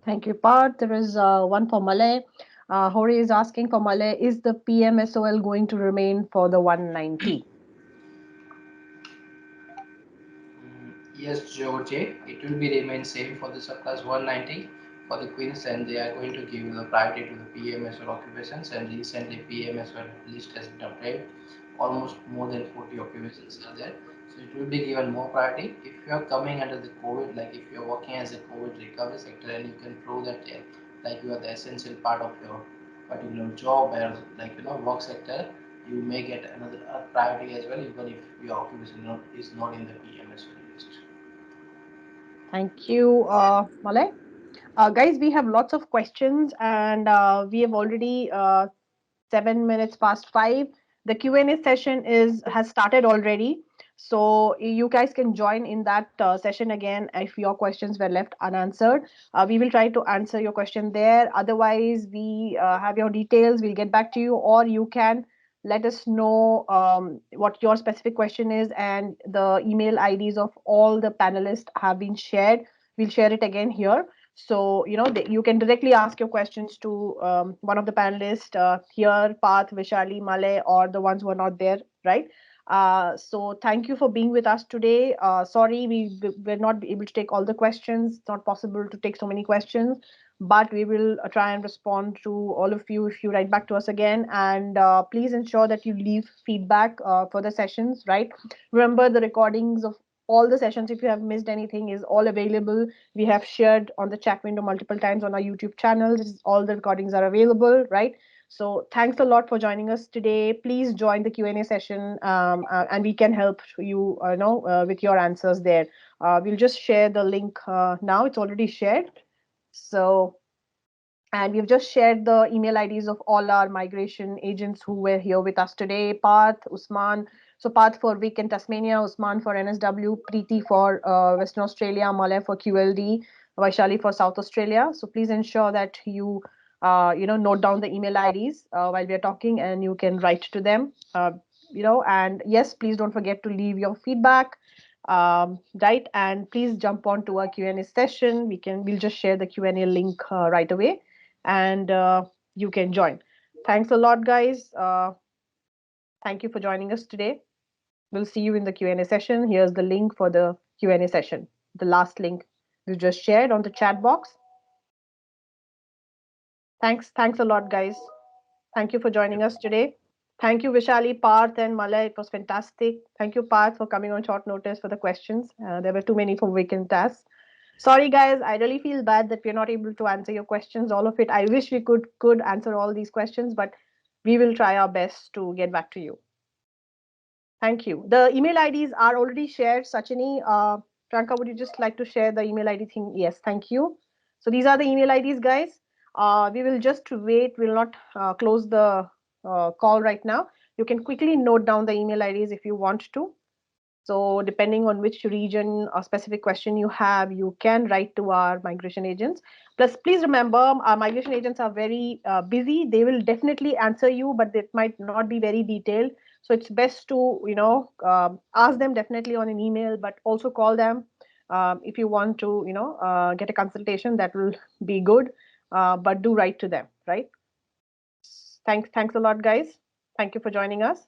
thank you, Parth. There is one for Malay. Hori is asking for Malay, is the PMSOL going to remain for the 190? Yes, Georgie, it will be remain same for the subclass 190. For the Queensland, they are going to give the priority to the PMSOL occupations, and recently PMSOL list has been updated. Almost more than 40 occupations are there. So it will be given more priority. If you are coming under the COVID, like if you are working as a COVID recovery sector and you can prove that like you are the essential part of your particular job or like work sector, you may get another priority as well, even if your occupation is not in the PMSOL list. Thank you, Malay. Guys, we have lots of questions, and we have already 7 minutes past 5. The Q&A session has started already, so you guys can join in that session again if your questions were left unanswered. We will try to answer your question there. Otherwise, we have your details. We'll get back to you, or you can let us know what your specific question is, and the email IDs of all the panelists have been shared. We'll share it again here. So, you can directly ask your questions to one of the panelists here, Parth, Vaishalee, Malay, or the ones who are not there, right? So thank you for being with us today. Sorry, we were not able to take all the questions. It's not possible to take so many questions, but we will try and respond to all of you if you write back to us again. And please ensure that you leave feedback for the sessions, right? Remember, the recordings of all the sessions, if you have missed anything, is all available. We have shared on the chat window multiple times on our YouTube channel. All the recordings are available, right? So thanks a lot for joining us today. Please join the Q&A session, and we can help you, with your answers there. We'll just share the link now. It's already shared. So And we've just shared the email IDs of all our migration agents who were here with us today. Parth, Usman. So Parth for Vic and Tasmania, Usman for NSW, Preeti for Western Australia, Malay for QLD, Vaishalee for South Australia. So please ensure that you note down the email IDs while we are talking, and you can write to them. And yes, please don't forget to leave your feedback. Right, and please jump on to our Q&A session. We'll just share the Q&A link right away, and you can join. Thanks a lot, guys. Thank you for joining us today. We'll see you in the Q&A session. Here's the link for the Q&A session, the last link we just shared on the chat box. Thanks a lot, guys. Thank you for joining us today. Thank you, Vaishalee, Parth, and Malay. It was fantastic. Thank you, Parth, for coming on short notice for the questions. There were too many for vacant tasks. Sorry, guys. I really feel bad that we're not able to answer your questions, all of it. I wish we could answer all these questions, but we will try our best to get back to you. Thank you. The email IDs are already shared. Sachini, Priyanka, would you just like to share the email ID thing? Yes, thank you. So these are the email IDs, guys. We will just wait. We'll not close the call right now. You can quickly note down the email IDs if you want to. So depending on which region or specific question you have, you can write to our migration agents. Plus, please remember, our migration agents are very busy. They will definitely answer you, but it might not be very detailed. So it's best to, ask them definitely on an email, but also call them if you want to, get a consultation. That will be good. But do write to them, right? Thanks a lot, guys. Thank you for joining us.